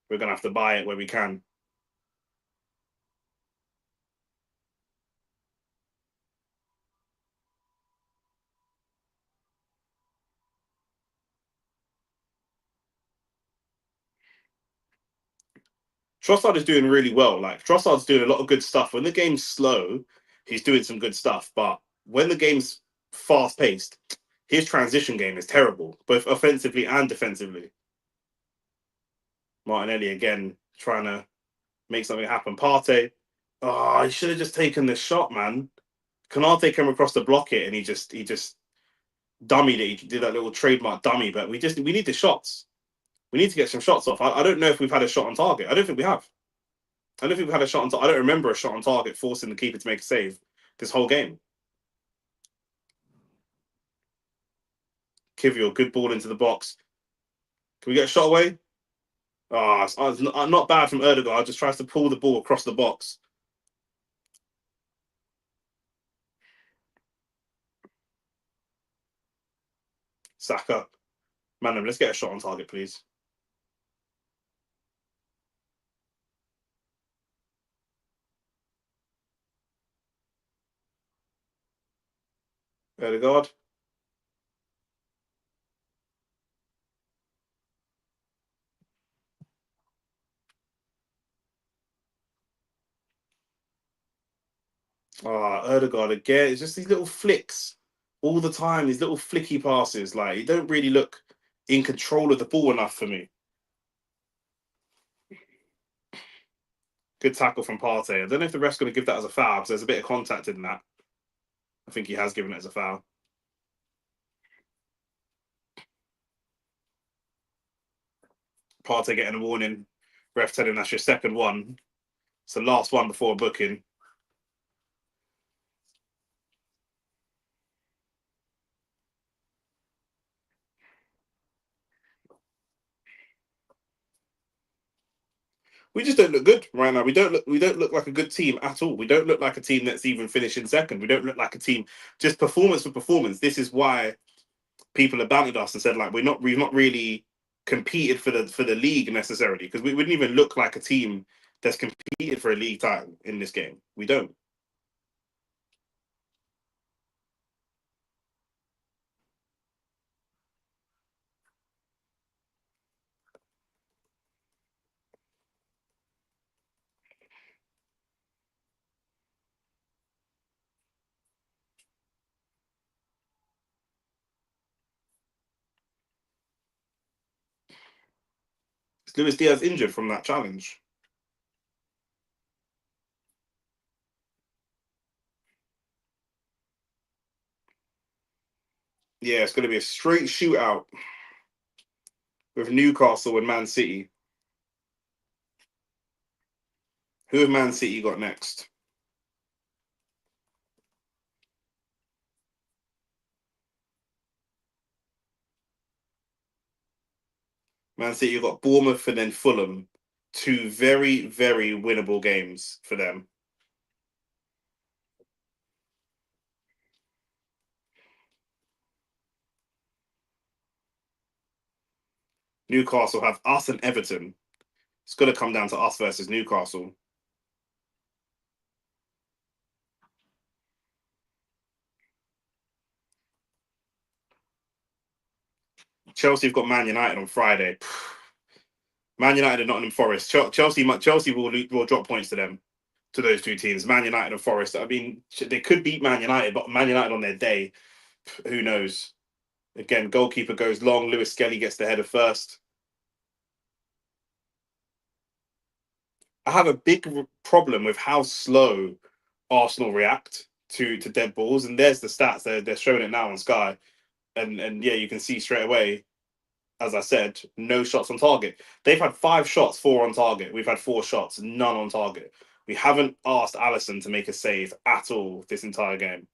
Speaker 1: we're going to have to buy it where we can. Trossard is doing really well. Like Trossard's doing a lot of good stuff. When the game's slow, he's doing some good stuff. But when the game's fast paced, his transition game is terrible, both offensively and defensively. Martinelli again trying to make something happen. Partey, oh, he should have just taken the shot, man. Kanate came across to block it, and he just dummied it. He did that little trademark dummy. But we need the shots. We need to get some shots off. I don't know if we've had a shot on target. I don't think we have. I don't think we've had a shot on target. I don't remember a shot on target forcing the keeper to make a save this whole game. Kivior, good ball into the box. Can we get a shot away? It's not bad from Erdegaard. Just tries to pull the ball across the box. Saka. Man, let's get a shot on target, please. Erdegaard. Erdegaard again. It's just these little flicks all the time. These little flicky passes. Like, you don't really look in control of the ball enough for me. Good tackle from Partey. I don't know if the ref's going to give that as a foul because there's a bit of contact in that. I think he has given it as a foul. Partey getting a warning. Ref telling that's your second one. It's the last one before a booking. We just don't look good right now. We don't look like a good team at all. We don't look like a team that's even finishing second. We don't look like a team just performance for performance. This is why people have bantered us and said like we've not really competed for the league necessarily, because we wouldn't even look like a team that's competed for a league title in this game. We don't. Is Luis Diaz injured from that challenge? Yeah, it's going to be a straight shootout with Newcastle and Man City. Who have Man City got next? Man City have got Bournemouth and then Fulham. Two very, very winnable games for them. Newcastle have us and Everton. It's going to come down to us versus Newcastle. Chelsea have got Man United on Friday. Man United and Nottingham Forest. Chelsea will drop points to them, to those two teams. Man United and Forest. I mean, they could beat Man United, but Man United on their day, who knows? Again, goalkeeper goes long. Lewis Skelly gets the header first. I have a big problem with how slow Arsenal react to dead balls, and there's the stats. They're showing it now on Sky, and yeah, you can see straight away. As I said, no shots on target. They've had 5 shots, 4 on target. We've had 4 shots, none on target. We haven't asked Allison to make a save at all this entire game,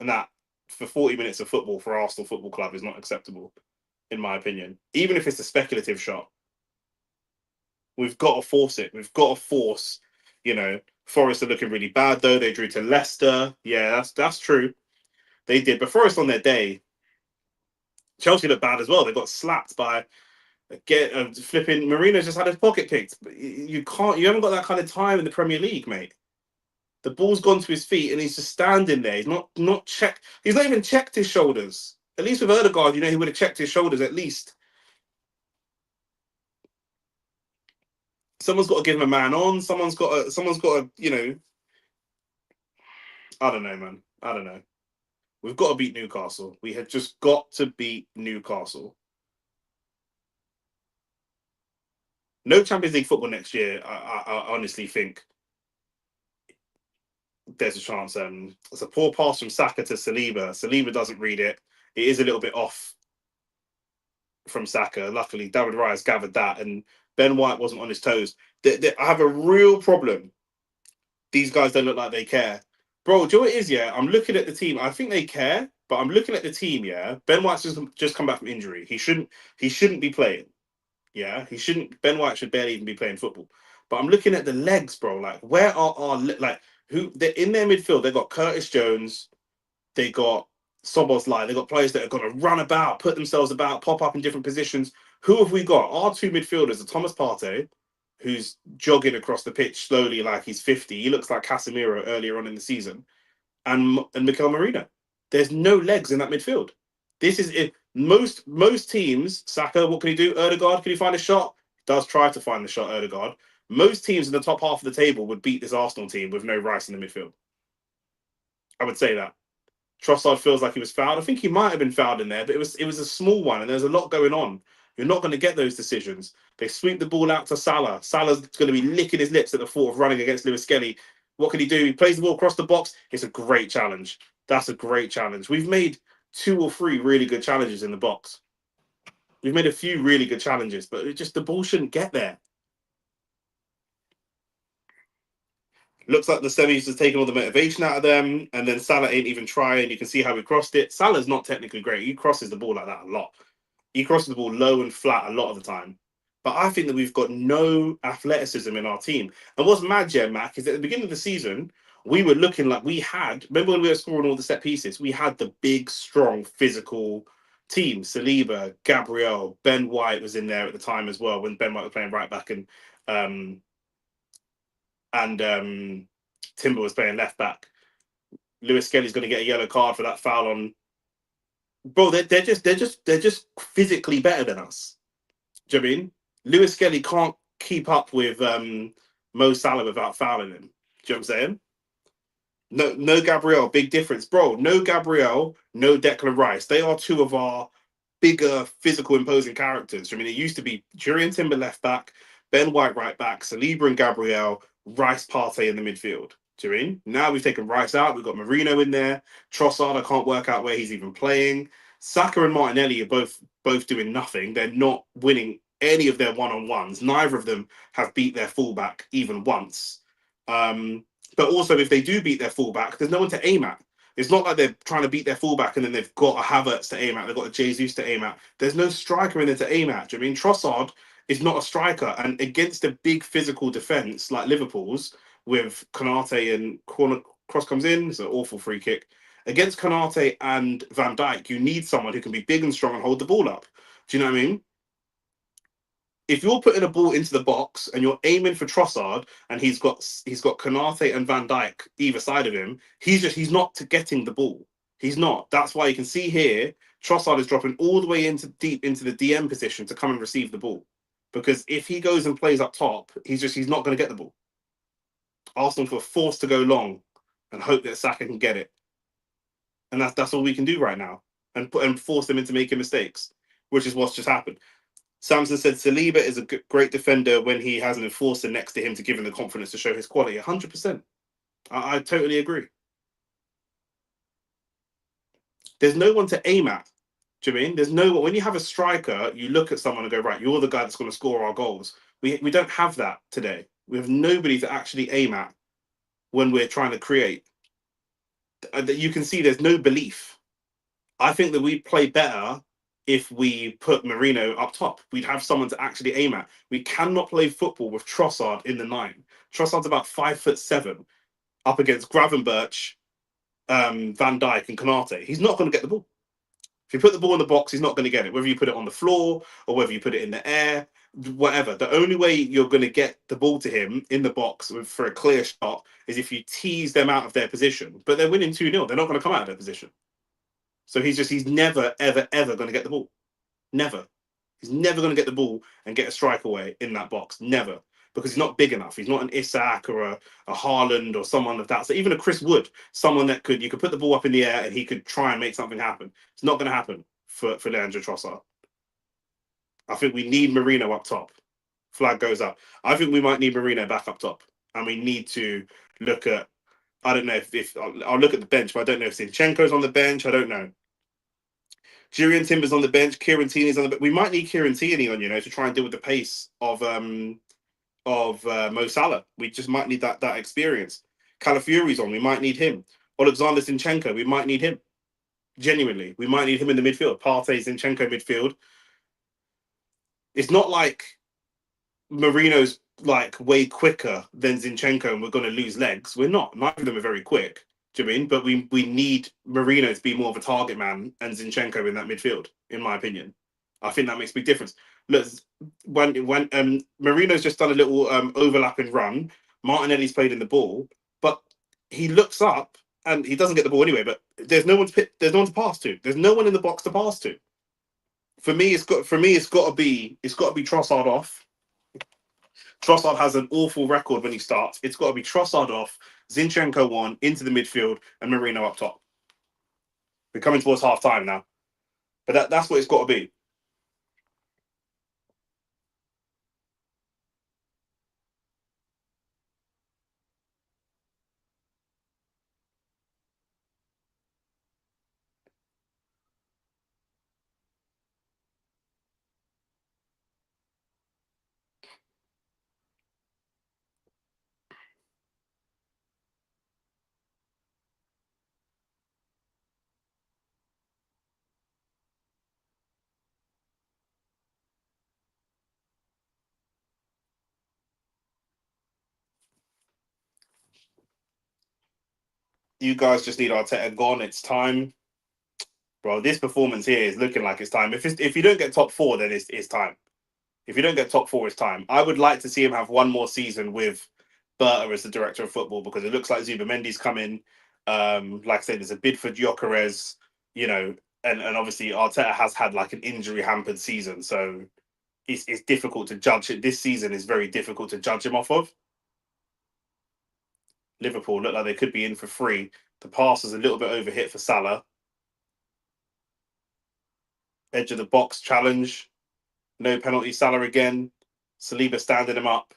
Speaker 1: and that for 40 minutes of football for Arsenal Football Club is not acceptable, in my opinion. Even if it's a speculative shot, we've got to force it. We've got to force. Forest are looking really bad though. They drew to Leicester. Yeah, that's true. They did, but Forest on their day. Chelsea looked bad as well. They got slapped by flipping. Marino just had his pocket picked. You can't. You haven't got that kind of time in the Premier League, mate. The ball's gone to his feet and he's just standing there. He's not checked. He's not even checked his shoulders. At least with Erdegaard, he would have checked his shoulders at least. Someone's got to give him a man on. Someone's got to. I don't know, man. I don't know. We've got to beat Newcastle. We have just got to beat Newcastle. No Champions League football next year. I honestly think there's a chance. It's a poor pass from Saka to Saliba. Saliba doesn't read it. It is a little bit off from Saka. Luckily, David Raya gathered that, and Ben White wasn't on his toes. I have a real problem. These guys don't look like they care. Bro, do you know what it is, yeah? I'm looking at the team. I think they care, but I'm looking at the team, yeah? Ben White's just come back from injury. He shouldn't be playing. Yeah, he shouldn't. Ben White should barely even be playing football. But I'm looking at the legs, bro. Like, where are our like who? They're in their midfield. They got Curtis Jones. They got Soboslai. They got players that are going to run about, put themselves about, pop up in different positions. Who have we got? Our two midfielders are Thomas Partey, who's jogging across the pitch slowly like he's 50. He looks like Casemiro earlier on in the season, and Mikel Marino. There's no legs in that midfield. This is it. Most teams, Saka, what can he do? Erdegaard, can he find a shot? Does try to find the shot, Erdegaard. Most teams in the top half of the table would beat this Arsenal team with no Rice in the midfield. I would say that. Trossard feels like he was fouled. I think he might have been fouled in there, but it was a small one, and there's a lot going on. You're not going to get those decisions. They sweep the ball out to Salah. Salah's going to be licking his lips at the thought of running against Lewis Skelly. What can he do? He plays the ball across the box. It's a great challenge. That's a great challenge. We've made 2 or 3 really good challenges in the box. We've made a few really good challenges, but the ball shouldn't get there. Looks like the semis has taken all the motivation out of them, and then Salah ain't even trying. You can see how he crossed it. Salah's not technically great. He crosses the ball like that a lot. He crosses the ball low and flat a lot of the time. But I think that we've got no athleticism in our team. And what's mad, yeah, Mac, is at the beginning of the season, we were looking like we had. Remember when we were scoring all the set pieces? We had the big, strong, physical team. Saliba, Gabriel, Ben White was in there at the time as well when Ben White was playing right back, um, and Timber was playing left back. Lewis Skelly's going to get a yellow card for that foul on. Bro, they're just physically better than us. Do you know what I mean? Lewis Skelly can't keep up with Mo Salah without fouling him. Do you know what I'm saying? No, no Gabriel, big difference, bro. No Gabriel, no Declan Rice. They are two of our bigger, physical, imposing characters. I mean, it used to be Jurien Timber left back, Ben White right back, Saliba and Gabriel, Rice Partey in the midfield. Do you mean? Now we've taken Rice out. We've got Marino in there. Trossard, I can't work out where he's even playing. Saka and Martinelli are both doing nothing. They're not winning any of their one-on-ones. Neither of them have beat their fullback even once. But also, if they do beat their fullback, there's no one to aim at. It's not like they're trying to beat their fullback and then they've got a Havertz to aim at. They've got a Jesus to aim at. There's no striker in there to aim at. Do you know what I mean? Trossard is not a striker. And against a big physical defence like Liverpool's, with Konate and corner cross comes in, it's an awful free kick. Against Konate and Van Dijk, you need someone who can be big and strong and hold the ball up. Do you know what I mean? If you're putting a ball into the box and you're aiming for Trossard and he's got Konate and Van Dijk either side of him, he's not to getting the ball. He's not. That's why you can see here Trossard is dropping all the way into deep into the DM position to come and receive the ball. Because if he goes and plays up top, he's not going to get the ball. Arsenal were forced to go long and hope that Saka can get it, and that's all we can do right now, and force them into making mistakes, which is what's just happened. Samson said Saliba is a great defender when he has an enforcer next to him to give him the confidence to show his quality. 100%. I totally agree. There's no one to aim at. Do you know what I mean? There's no one. When you have a striker, you look at someone and go, right, you're the guy that's going to score our goals. We don't have that today. We have nobody to actually aim at when we're trying to create. That you can see there's no belief. I think that we play better if we put Marino up top. We'd have someone to actually aim at. We cannot play football with Trossard in the nine. Trossard's about 5'7" up against Gravenberch, Van Dijk, and Konate. He's not going to get the ball. If you put the ball in the box, he's not going to get it. Whether you put it on the floor or whether you put it in the air, whatever. The only way you're going to get the ball to him in the box for a clear shot is if you tease them out of their position. But they're winning 2-0. They're not going to come out of their position. So he's never, ever, ever going to get the ball. Never. He's never going to get the ball and get a strike away in that box. Never. Because he's not big enough. He's not an Isak or a Haaland or someone of that. So even a Chris Wood, someone that you could put the ball up in the air and he could try and make something happen. It's not going to happen for Leandro Trossard. I think we need Marino up top. Flag goes up. I think we might need Marino back up top. And we need to look at, I don't know if I'll look at the bench, but I don't know if Zinchenko's on the bench. I don't know. Jurien Timber's on the bench. Kieran Tierney's on the bench. We might need Kieran Tierney on, to try and deal with the pace of Mo Salah. We just might need that experience. Calafiori's on. We might need him. Alexander Zinchenko. We might need him. Genuinely, we might need him in the midfield. Partey, Zinchenko midfield. It's not like Marino's like way quicker than Zinchenko and we're going to lose legs. We're not. Neither of them are very quick. Do you know what I mean? But we need Marino to be more of a target man and Zinchenko in that midfield, in my opinion. I think that makes a big difference. Look, when Marino's just done a little overlapping run, Martinelli's played in the ball, but he looks up and he doesn't get the ball anyway. But there's no one to pass to. There's no one in the box to pass to. For me, it's got to be Trossard off. Trossard has an awful record when he starts. It's got to be Trossard off, Zinchenko on, into the midfield, and Marino up top. We're coming towards half time now. But that's what it's got to be. You guys just need Arteta gone. It's time, bro. This performance here is looking like it's time. If you don't get top four, then it's time. If you don't get top four, it's time. I would like to see him have one more season with Berta as the director of football because it looks like Zubamendi's coming. Like I said, there's a bid for Gyökeres, you know, and obviously Arteta has had like an injury hampered season, so it's difficult to judge it. This season is very difficult to judge him off of. Liverpool look like they could be in for free. The pass was a little bit overhit for Salah. Edge of the box challenge. No penalty. Salah again. Saliba standing him up.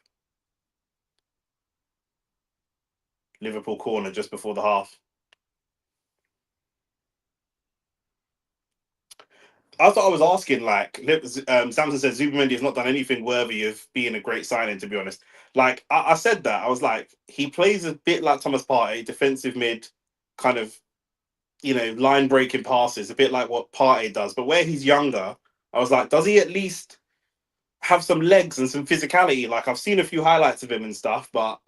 Speaker 1: Liverpool corner just before the half. I thought I was asking, like, Samson said Zubamendi has not done anything worthy of being a great signing, to be honest. Like, I said that. I was like, he plays a bit like Thomas Partey, defensive mid, kind of, line breaking passes, a bit like what Partey does. But where he's younger, I was like, does he at least have some legs and some physicality? Like, I've seen a few highlights of him and stuff, but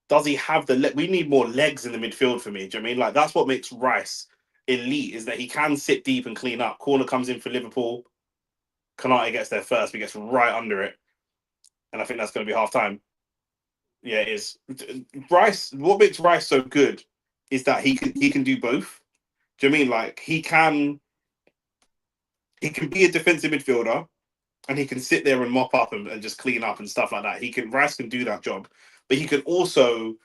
Speaker 1: does he have we need more legs in the midfield for me. Do you know what I mean? Like, that's what makes Rice elite, is that he can sit deep and clean up. Corner comes in for Liverpool. Kanate gets there first, but gets right under it. And I think that's going to be half time. Yeah, it is. Rice, what makes Rice so good is that he can do both. Do you know what I mean? Like, he can be a defensive midfielder and he can sit there and mop up and just clean up and stuff like that. Rice can do that job. But he can also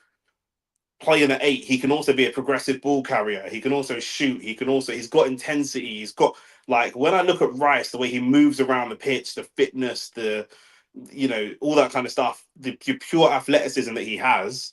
Speaker 1: play in an 8. He can also be a progressive ball carrier. He can also shoot. He's got intensity. He's got, like, when I look at Rice, the way he moves around the pitch, the fitness, all that kind of stuff, the pure athleticism that he has,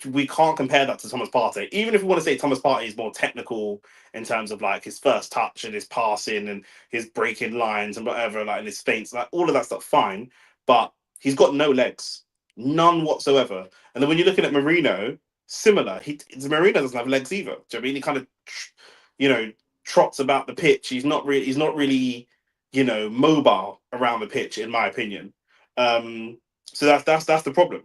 Speaker 1: we can't compare that to Thomas Partey. Even if we want to say Thomas Partey is more technical in terms of like his first touch and his passing and his breaking lines and whatever, like in his feints, like all of that stuff, fine. But he's got no legs, none whatsoever. And then when you're looking at Marino, similar. Marino doesn't have legs either. Do you know what I mean? He kind of, trots about the pitch. He's not really, mobile around the pitch, in my opinion. So that's the problem.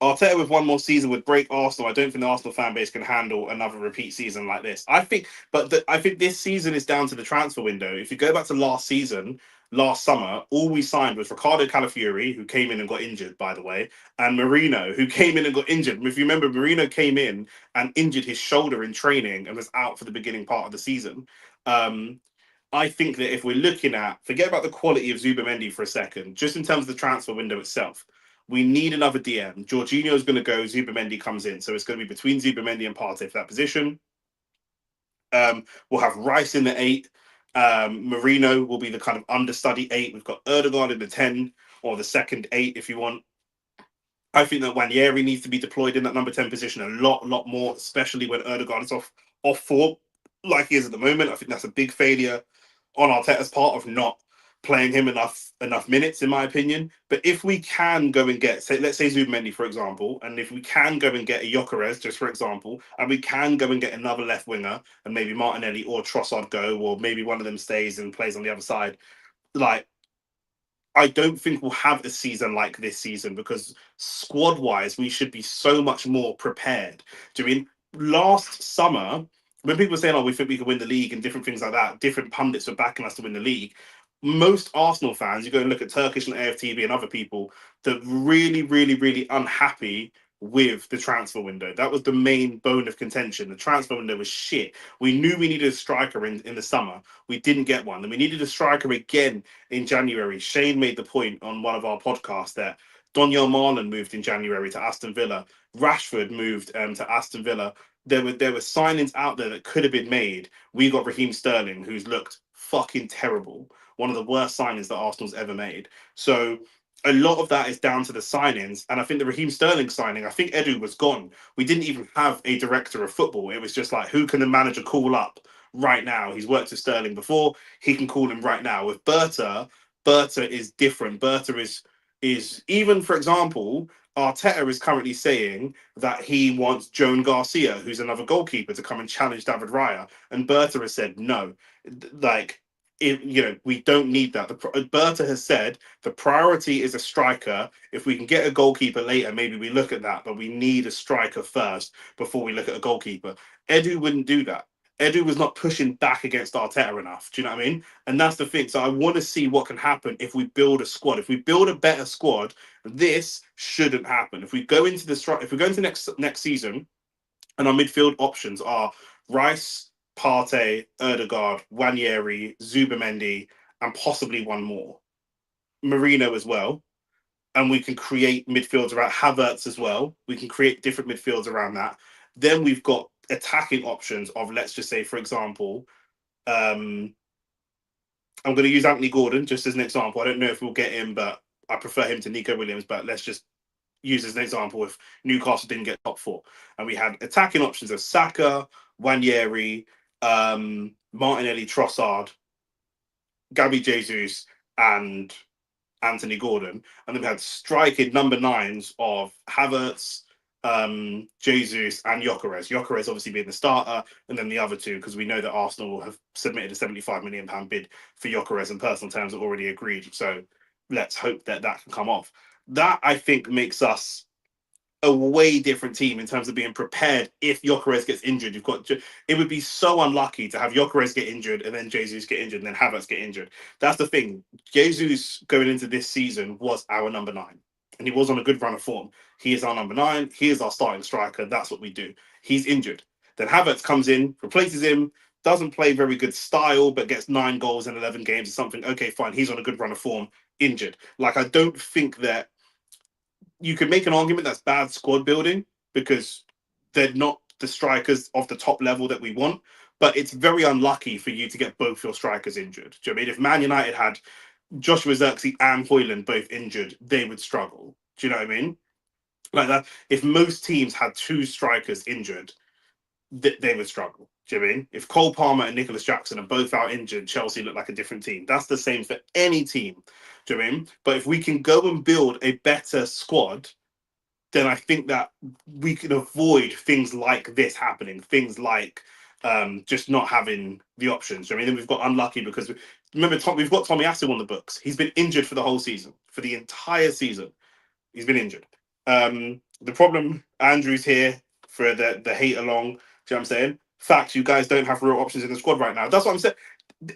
Speaker 1: Arteta with one more season would break Arsenal. I don't think the Arsenal fan base can handle another repeat season like this. I think this season is down to the transfer window. If you go back to last season, last summer, all we signed was Ricardo Calafiori, who came in and got injured, by the way, and Marino, who came in and got injured. If you remember, Marino came in and injured his shoulder in training and was out for the beginning part of the season. Um, I think that if we're looking at, forget about the quality of Zubamendi for a second, just in terms of the transfer window itself, we need another DM. Jorginho is going to go, Zubamendi comes in. So it's going to be between Zubamendi and Partey for that position. We'll have Rice in the 8. Marino will be the kind of understudy 8. We've got Erdogan in the 10, or the second 8 if you want. I think that Wanyeri needs to be deployed in that number 10 position a lot more, especially when Erdogan is off form like he is at the moment. I think that's a big failure on Arteta's part of not playing him enough minutes, in my opinion. But if we can go and get, let's say Zubamendi, for example, and if we can go and get a Gyökeres, just for example, and we can go and get another left winger, and maybe Martinelli or Trossard go, or maybe one of them stays and plays on the other side, like, I don't think we'll have a season like this season because squad wise, we should be so much more prepared. Do you mean last summer, when people were saying, oh, we think we can win the league and different things like that, different pundits were backing us to win the league. Most Arsenal fans, you go and look at Turkish and AFTV and other people, that really, really, really unhappy with the transfer window. That was the main bone of contention. The transfer window was shit. We knew we needed a striker in the summer. We didn't get one. And we needed a striker again in January. Shane made the point on one of our podcasts that Donyell Marlon moved in January to Aston Villa. Rashford moved to Aston Villa. There were signings out there that could have been made. We got Raheem Sterling, who's looked fucking terrible. One of the worst signings that Arsenal's ever made. So a lot of that is down to the signings. And I think the Raheem Sterling signing, I think Edu was gone. We didn't even have a director of football. It was just like, who can the manager call up right now? He's worked with Sterling before. He can call him right now. With Berta is different. Berta is even, for example, Arteta is currently saying that he wants Joan Garcia, who's another goalkeeper, to come and challenge David Raya. And Berta has said no. Like, we don't need that. Berta has said the priority is a striker. If we can get a goalkeeper later, maybe we look at that, but we need a striker first before we look at a goalkeeper. Edu wouldn't do that. Edu was not pushing back against Arteta enough. Do you know what I mean? And that's the thing. So I want to see what can happen if we build a squad. If we build a better squad, this shouldn't happen. If we go into next season, and our midfield options are Rice, Partey, Erdegaard, Wanyeri, Zubamendi, and possibly one more. Marino as well. And we can create midfields around Havertz as well. We can create different midfields around that. Then we've got attacking options of, let's just say, for example, I'm going to use Anthony Gordon just as an example. I don't know if we'll get him, but I prefer him to Nico Williams. But let's just use as an example if Newcastle didn't get top four. And we had attacking options of Saka, Wanyeri, Martinelli, Trossard, Gabby Jesus, and Anthony Gordon. And then we had striking number nines of Havertz, Jesus, and Gyökeres. Gyökeres obviously being the starter, and then the other two, because we know that Arsenal have submitted a £75 million bid for Gyökeres, and personal terms are already agreed. So let's hope that that can come off. That, I think, makes us a way different team in terms of being prepared if Gyökeres gets injured. It would be so unlucky to have Gyökeres get injured and then Jesus get injured and then Havertz get injured. That's the thing. Jesus going into this season was our number 9, and he was on a good run of form. He is our number 9. He is our starting striker. That's what we do. He's injured. Then Havertz comes in, replaces him, doesn't play very good style, but gets 9 goals in 11 games or something. Okay, fine. He's on a good run of form, injured. Like, I don't think that you could make an argument that's bad squad building because they're not the strikers of the top level that we want. But it's very unlucky for you to get both your strikers injured. Do you know what I mean? If Man United had Joshua Zirkzee and Højlund both injured, they would struggle. Do you know what I mean? Like that. If most teams had 2 strikers injured, they would struggle. Do you know what I mean? If Cole Palmer and Nicholas Jackson are both out injured, Chelsea look like a different team. That's the same for any team. Do you know what I mean? But if we can go and build a better squad, then I think that we can avoid things like this happening. Things like just not having the options. I mean, then we've got unlucky because remember, we've got Tommy Asu on the books. He's been injured for the whole season, for the entire season. He's been injured. The problem, Andrew's here for the hate along. Do you know what I'm saying? Fact, you guys don't have real options in the squad right now. That's what I'm saying.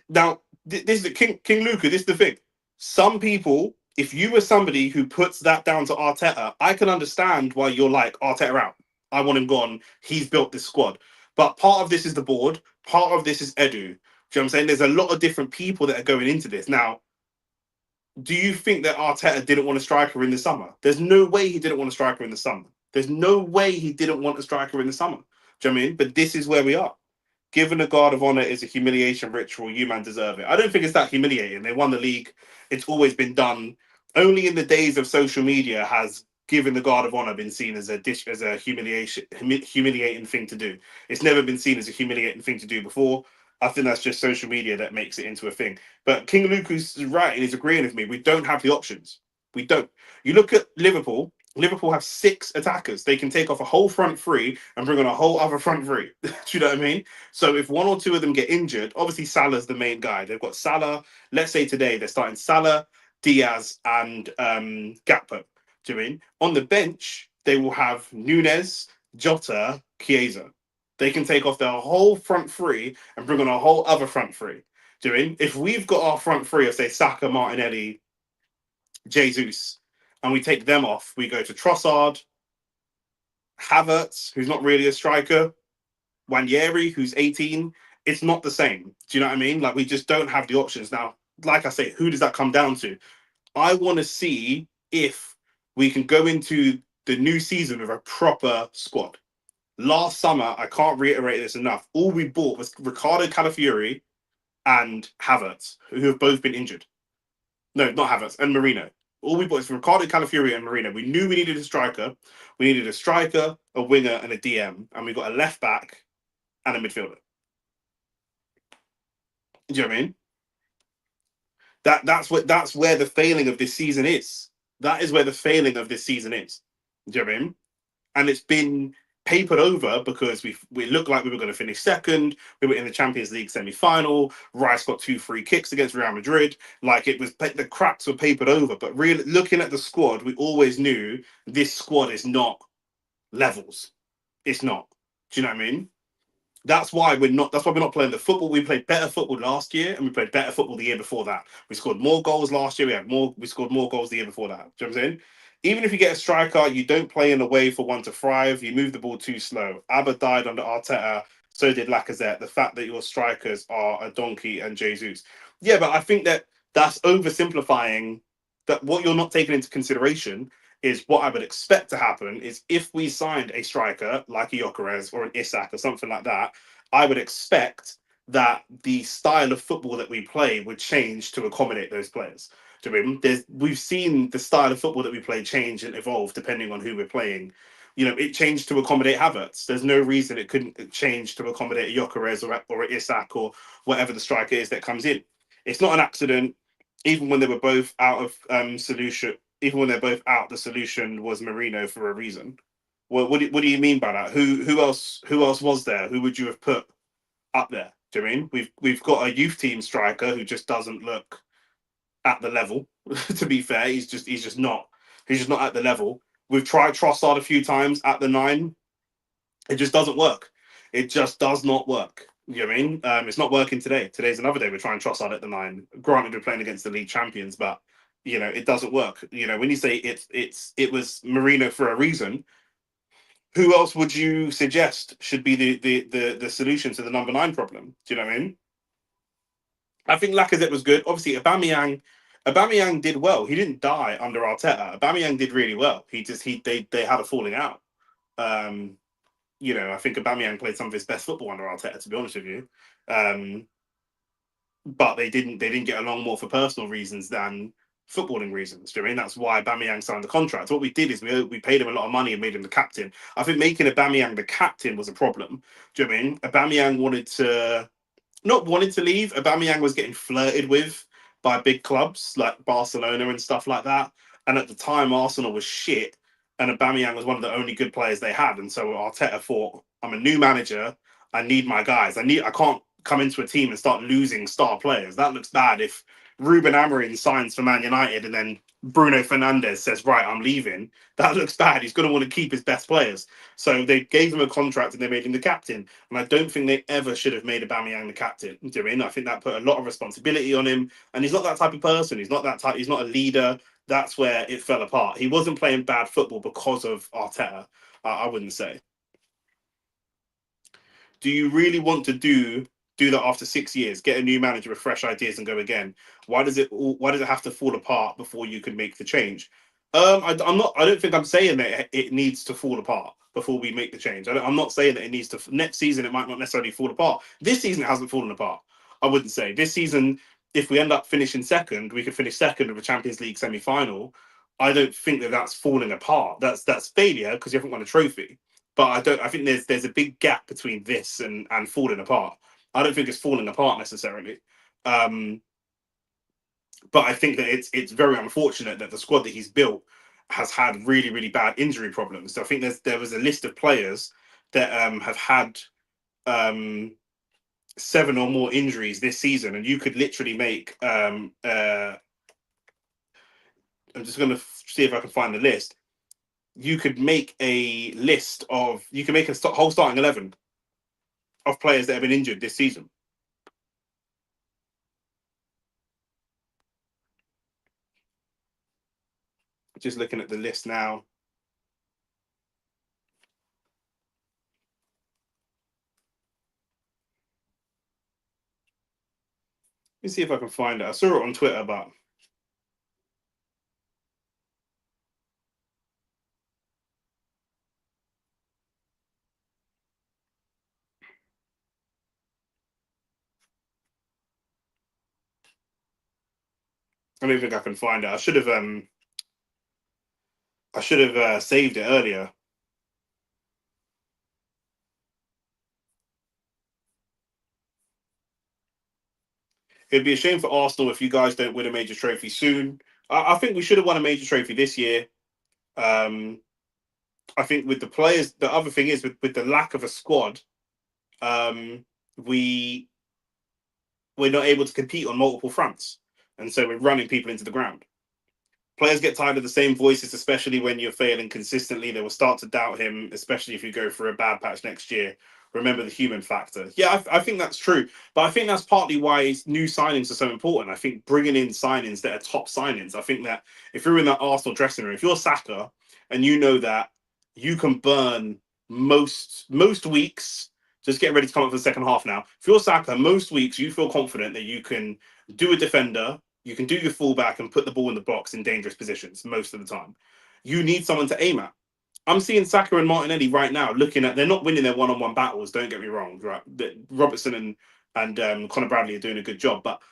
Speaker 1: Now, this is the King Luca. This is the thing. Some people, if you were somebody who puts that down to Arteta, I can understand why you're like, Arteta out. I want him gone. He's built this squad. But part of this is the board. Part of this is Edu. Do you know what I'm saying? There's a lot of different people that are going into this. Now, do you think that Arteta didn't want a striker in the summer? There's no way he didn't want a striker in the summer. There's no way he didn't want a striker in the summer. Do you know what I mean? But this is where we are. Given a guard of honor is a humiliation ritual, you man deserve it. I don't think it's that humiliating. They won the league. It's always been done. Only in the days of social media has giving the guard of honor been seen as a humiliating thing to do. It's never been seen as a humiliating thing to do before. I think that's just social media that makes it into a thing. But King Luca's right and he's agreeing with me. We don't have the options. We don't. You look at Liverpool. Liverpool have 6 attackers. They can take off a whole front 3 and bring on a whole other front 3. Do you know what I mean? So if 1 or 2 of them get injured, obviously Salah's the main guy. They've got Salah. Let's say today they're starting Salah, Diaz, and Gakpo. Do you know what I mean? On the bench, they will have Nunez, Jota, Chiesa. They can take off their whole front 3 and bring on a whole other front 3. Do you know what I mean? If we've got our front 3 of, say, Saka, Martinelli, Jesus, and we take them off, we go to Trossard, Havertz, who's not really a striker, Wanyeri, who's 18. It's not the same. Do you know what I mean? Like, we just don't have the options. Now, like I say, who does that come down to? I want to see if we can go into the new season with a proper squad. Last summer, I can't reiterate this enough, all we bought was Ricardo Calafiori and Havertz, who have both been injured. No, not Havertz, and Marino. All we bought is Ricardo Calafiori and Marino. We knew we needed a striker. We needed a striker, a winger, and a DM. And we got a left back and a midfielder. Do you know what I mean? That's where the failing of this season is. That is where the failing of this season is. Do you know what I mean? And it's been papered over because we looked like we were going to finish second. We were in the Champions League semi-final. Rice got 2 free kicks against Real Madrid. Like it was, the cracks were papered over. But really, looking at the squad, we always knew this squad is not levels. It's not. Do you know what I mean? That's why we're not. That's why we're not playing the football. We played better football last year, and we played better football the year before that. We scored more goals last year. We scored more goals the year before that. Do you know what I'm saying? Even if you get a striker, you don't play in a way for one to thrive. You move the ball too slow. Abba died under Arteta. So did Lacazette. The fact that your strikers are a donkey and Jesus. Yeah, but I think that that's oversimplifying. That what you're not taking into consideration is what I would expect to happen is if we signed a striker like a Gyökeres or an Isak or something like that, I would expect that the style of football that we play would change to accommodate those players. Do you know what I mean? We've seen the style of football that we play change and evolve depending on who we're playing. You know, it changed to accommodate Havertz. There's no reason it couldn't change to accommodate a Gyökeres or a Isak or whatever the striker is that comes in. It's not an accident. Even when they were both out of solution, even when they're both out, the solution was Marino for a reason. Well, what do you mean by that? Who else was there? Who would you have put up there? Do you mean we've got a youth team striker who just doesn't look at the level? To be fair, he's just not at the level. We've tried Trossard a few times at the 9. It just doesn't work. It just does not work. You know what I mean? It's not working today. Today's another day. We're trying Trossard at the 9. Granted, we're playing against the league champions, but it doesn't work. When you say it was Marino for a reason, who else would you suggest should be the solution to the number 9 problem? Do you know what I mean? I think Lacazette was good. Obviously, Aubameyang did well. He didn't die under Arteta. Aubameyang did really well. They had a falling out. Um, I think Aubameyang played some of his best football under Arteta, to be honest with you. But they didn't get along more for personal reasons than footballing reasons. Do you know what I mean? That's why Aubameyang signed the contract. What we did is we paid him a lot of money and made him the captain. I think making Aubameyang the captain was a problem. Do you know what I mean? Aubameyang not wanted to leave. Aubameyang was getting flirted with by big clubs like Barcelona and stuff like that. And at the time, Arsenal was shit, and Aubameyang was one of the only good players they had. And so Arteta thought, I'm a new manager. I need my guys. I can't come into a team and start losing star players. That looks bad if Ruben Amorim signs for Man United and then Bruno Fernandes says, right, I'm leaving. That looks bad. He's going to want to keep his best players. So they gave him a contract and they made him the captain. And I don't think they ever should have made Aubameyang the captain. Do you know what I mean? I think that put a lot of responsibility on him. And he's not that type of person. He's not that type. He's not a leader. That's where it fell apart. He wasn't playing bad football because of Arteta. I wouldn't say. Do you really want to do that after 6 years? Get a new manager with fresh ideas and go again. Why does it have to fall apart before you can make the change? I'm not. I don't think I'm saying that it needs to fall apart before we make the change. I'm not saying that it needs to. Next season, it might not necessarily fall apart. This season, it hasn't fallen apart. I wouldn't say this season. If we end up finishing second, we could finish second of a Champions League semi-final. I don't think that that's falling apart. That's failure because you haven't won a trophy. But I don't. I think there's a big gap between this and falling apart. I don't think it's falling apart necessarily. Um, but I think that it's very unfortunate that the squad that he's built has had really really bad injury problems. So I think there was a list of players that have had 7 or more injuries this season, and you could literally make. I'm just going to see if I can find the list. You could make a list of. You can make a whole starting 11 of players that have been injured this season. Just looking at the list now. Let me see if I can find it. I saw it on Twitter, but I don't think I can find it. I should have saved it earlier. It'd be a shame for Arsenal if you guys don't win a major trophy soon. I think we should have won a major trophy this year. Um, I think with the players, the other thing is with the lack of a squad, um, we we're not able to compete on multiple fronts, and so we're running people into the ground. Players get tired of the same voices, especially when you're failing consistently. They will start to doubt him, especially if you go for a bad patch next year. Remember the human factor. Yeah, I think that's true. But I think that's partly why new signings are so important. I think bringing in signings that are top signings. I think that if you're in that Arsenal dressing room, if you're Saka and you know that you can burn most weeks, just getting ready to come up for the second half now. If you're Saka, most weeks you feel confident that you can do a defender, you can do your fullback and put the ball in the box in dangerous positions most of the time. You need someone to aim at. I'm seeing Saka and Martinelli right now looking at. They're not winning their one-on-one battles. Don't get me wrong. Right, Robertson and Connor Bradley are doing a good job, but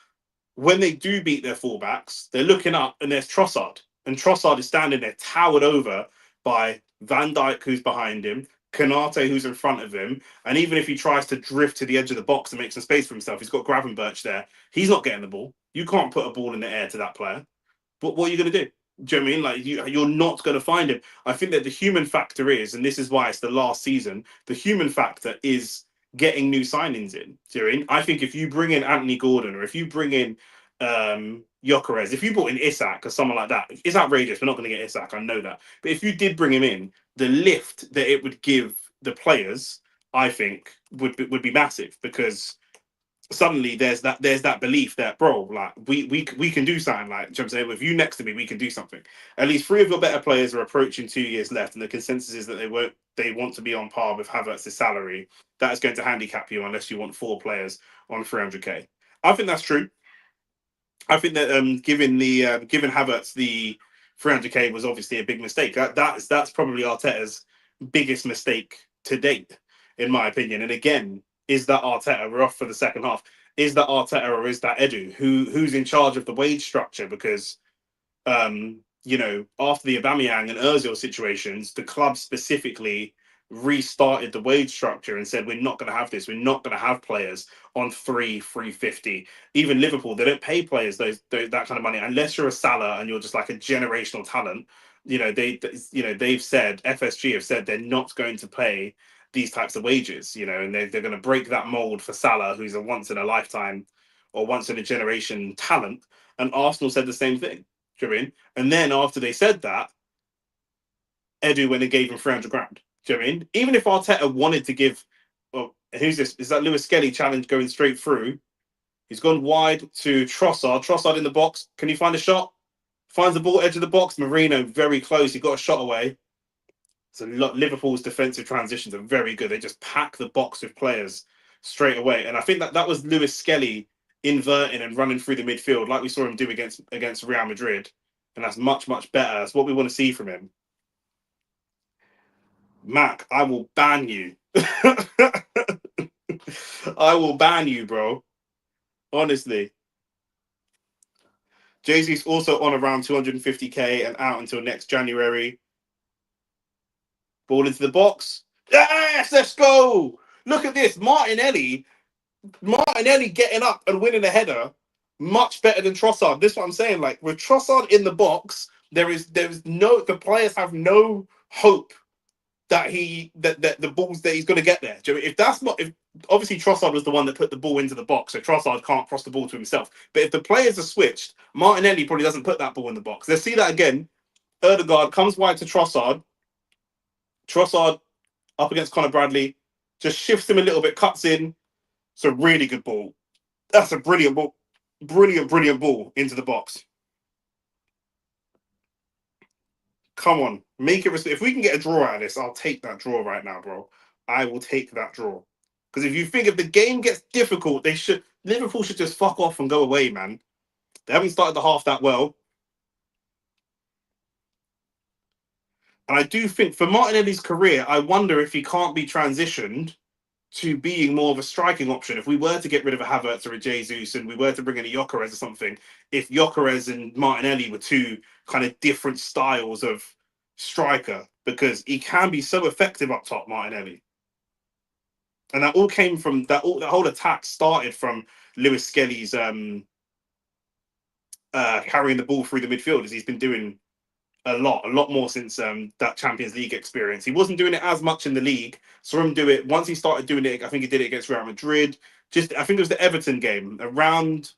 Speaker 1: when they do beat their fullbacks, they're looking up and there's Trossard. And Trossard is standing there towered over by Van Dijk, who's behind him, Kanate, who's in front of him. And even if he tries to drift to the edge of the box and make some space for himself, he's got Gravenberch there. He's not getting the ball. You can't put a ball in the air to that player. But what are you going to do? Do you know what I mean? Like you're not going to find him. I think that the human factor is, and this is why it's the last season. The human factor is getting new signings in. Do you know what I mean? I think if you bring in Anthony Gordon or if you bring in Gyökeres, if you brought in Isak or someone like that, it's outrageous. We're not going to get Isak. I know that. But if you did bring him in, the lift that it would give the players, I think, would be massive because suddenly there's that belief that bro, like we can do something. Like, you know what I'm saying, with you next to me, we can do something. At least three of your better players are approaching 2 years left, and the consensus is that they want to be on par with Havertz's salary. That is going to handicap you unless you want four players on 300k. I think that's true. I think that giving Havertz the 300k was obviously a big mistake. That's probably Arteta's biggest mistake to date, in my opinion. And again, is that Arteta? We're off for the second half. Is that Arteta or is that Edu? Who's in charge of the wage structure? Because after the Aubameyang and Özil situations, the club specifically restarted the wage structure and said, we're not going to have this. We're not going to have players on 350. Even Liverpool, they don't pay players that kind of money unless you're a Salah and you're just like a generational talent. They've said, FSG have said they're not going to pay these types of wages, and they're going to break that mold for Salah, who's a once in a lifetime or once in a generation talent. And Arsenal said the same thing. Do you know what I mean? And then after they said that, Edu went and gave him 300 grand. Do you know what I mean? Even if Arteta wanted to give, well, who's this? Is that Lewis Skelly challenge going straight through? He's gone wide to Trossard. Trossard in the box. Can he find a shot? Finds the ball edge of the box. Marino very close. He got a shot away. So Liverpool's defensive transitions are very good. They just pack the box with players straight away. And I think that was Lewis Skelly inverting and running through the midfield like we saw him do against Real Madrid. And that's much, much better. That's what we want to see from him. Mac, I will ban you. I will ban you, bro. Honestly. Jay-Z's also on around 250k and out until next January. Ball into the box. Yes, let's go. Look at this. Martinelli getting up and winning a header much better than Trossard. This is what I'm saying. Like, with Trossard in the box, the players have no hope that the balls that he's going to get there. Do you know, if obviously Trossard was the one that put the ball into the box, so Trossard can't cross the ball to himself. But if the players are switched, Martinelli probably doesn't put that ball in the box. Let's see that again. Erdegaard comes wide to Trossard. Trossard up against Connor Bradley, just shifts him a little bit, cuts in. It's a really good ball. That's a brilliant ball. Brilliant ball into the box. Come on, make it. If we can get a draw out of this, I'll take that draw right now, bro. I will take that draw. Because if the game gets difficult, Liverpool should just fuck off and go away, man. They haven't started the half that well. And I do think for Martinelli's career, I wonder if he can't be transitioned to being more of a striking option. If we were to get rid of a Havertz or a Jesus and we were to bring in a Gyökeres or something, if Gyökeres and Martinelli were two kind of different styles of striker, because he can be so effective up top, Martinelli. And that all came from that whole attack started from Lewis Skelly's carrying the ball through the midfield as he's been doing a lot more since that Champions League experience. He wasn't doing it as much in the league. Saw him do it once he started doing it. I think he did it against Real Madrid. I think it was the Everton game around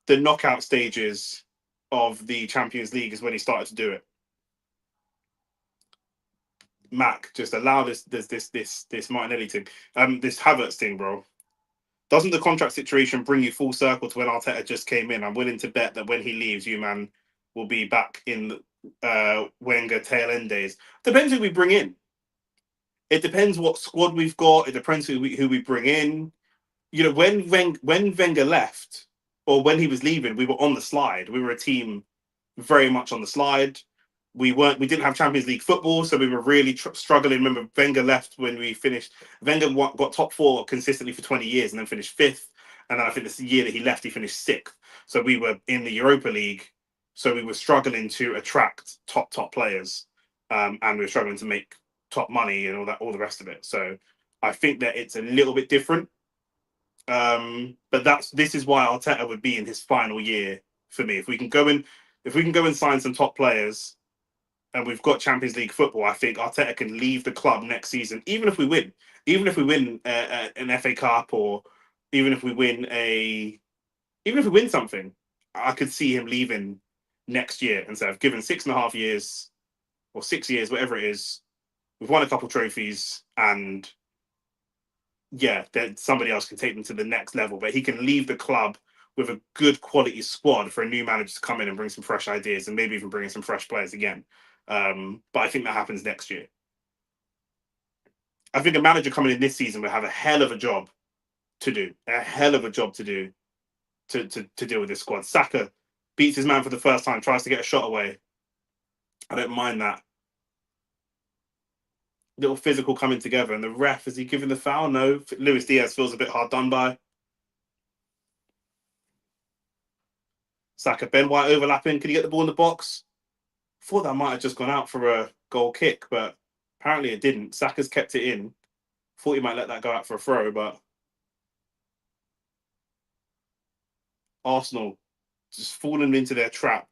Speaker 1: the knockout stages of the Champions League is when he started to do it. Mac, just allow this Martinelli thing, this Havertz thing, bro. Doesn't the contract situation bring you full circle to when Arteta just came in? I'm willing to bet that when he leaves, you man will be back in Wenger tail end days. Depends who we bring in. It depends what squad we've got. It depends who we bring in. You know, when Wenger left or when he was leaving, we were on the slide. We were a team very much on the slide. We didn't have Champions League football, so we were really struggling. Remember, Wenger left when we finished. Wenger got top four consistently for 20 years and then finished fifth. And then I think this year that he left, he finished sixth. So we were in the Europa League. So we were struggling to attract top players, and we were struggling to make top money and all the rest of it. So I think that it's a little bit different. But this is why Arteta would be in his final year for me. If we can go and sign some top players, and we've got Champions League football, I think Arteta can leave the club next season, even if we win an FA Cup, or even if we win something. I could see him leaving next year and say, I've given 6.5 years or 6 years, whatever it is. We've won a couple trophies, and yeah, then somebody else can take them to the next level. But he can leave the club with a good quality squad for a new manager to come in and bring some fresh ideas, and maybe even bring in some fresh players again. But I think that happens next year. I think a manager coming in this season will have a hell of a job to do. To deal with this squad. Saka beats his man for the first time, tries to get a shot away. I don't mind that. Little physical coming together, and the ref, is he giving the foul? No. Luis Diaz feels a bit hard done by. Saka, Ben White overlapping. Can he get the ball in the box? Thought that might have just gone out for a goal kick, but apparently it didn't. Saka's kept it in. Thought he might let that go out for a throw, but Arsenal just falling into their trap.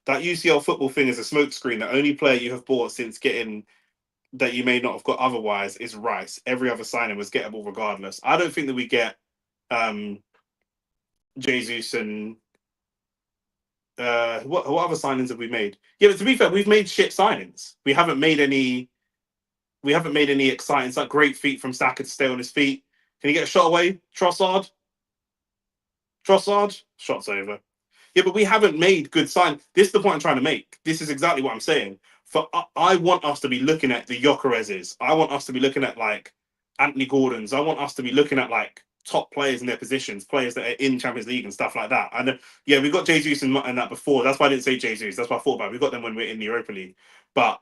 Speaker 1: That UCL football thing is a smokescreen. The only player you have bought since getting that you may not have got otherwise is Rice. Every other signing was gettable regardless. I don't think that we get Jesus and what other signings have we made? Yeah, but to be fair, we've made shit signings. We haven't made any exciting. It's like great feet from Saka to stay on his feet. Can he get a shot away? Trossard, shot's over. Yeah, but we haven't made good sign. This is the point I'm trying to make. This is exactly what I'm saying. I want us to be looking at the Gyökereses. I want us to be looking at like Anthony Gordons. I want us to be looking at like top players in their positions, players that are in Champions League and stuff like that. And yeah, we got Jesus and that before. That's why I didn't say Jesus. That's what I thought about. We got them when we were in the Europa League. But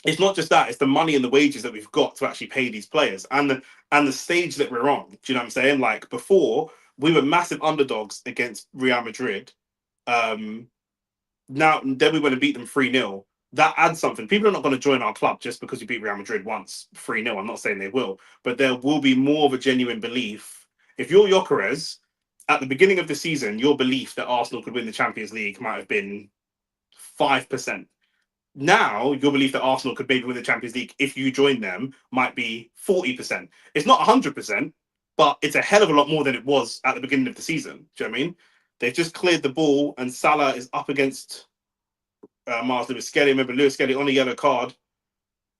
Speaker 1: it's not just that; it's the money and the wages that we've got to actually pay these players, and the stage that we're on. Do you know what I'm saying? Like before, we were massive underdogs against Real Madrid. Now then we went and beat them 3-0. That adds something. People are not going to join our club just because we beat Real Madrid once 3-0. I'm not saying they will, but there will be more of a genuine belief. If you're Gyökeres, at the beginning of the season, your belief that Arsenal could win the Champions League might have been 5%. Now, your belief that Arsenal could maybe win the Champions League if you join them might be 40%. It's not 100%, but it's a hell of a lot more than it was at the beginning of the season. Do you know what I mean? They've just cleared the ball, and Salah is up against Miles Lewis-Skelly. Remember, Lewis-Skelly on a yellow card.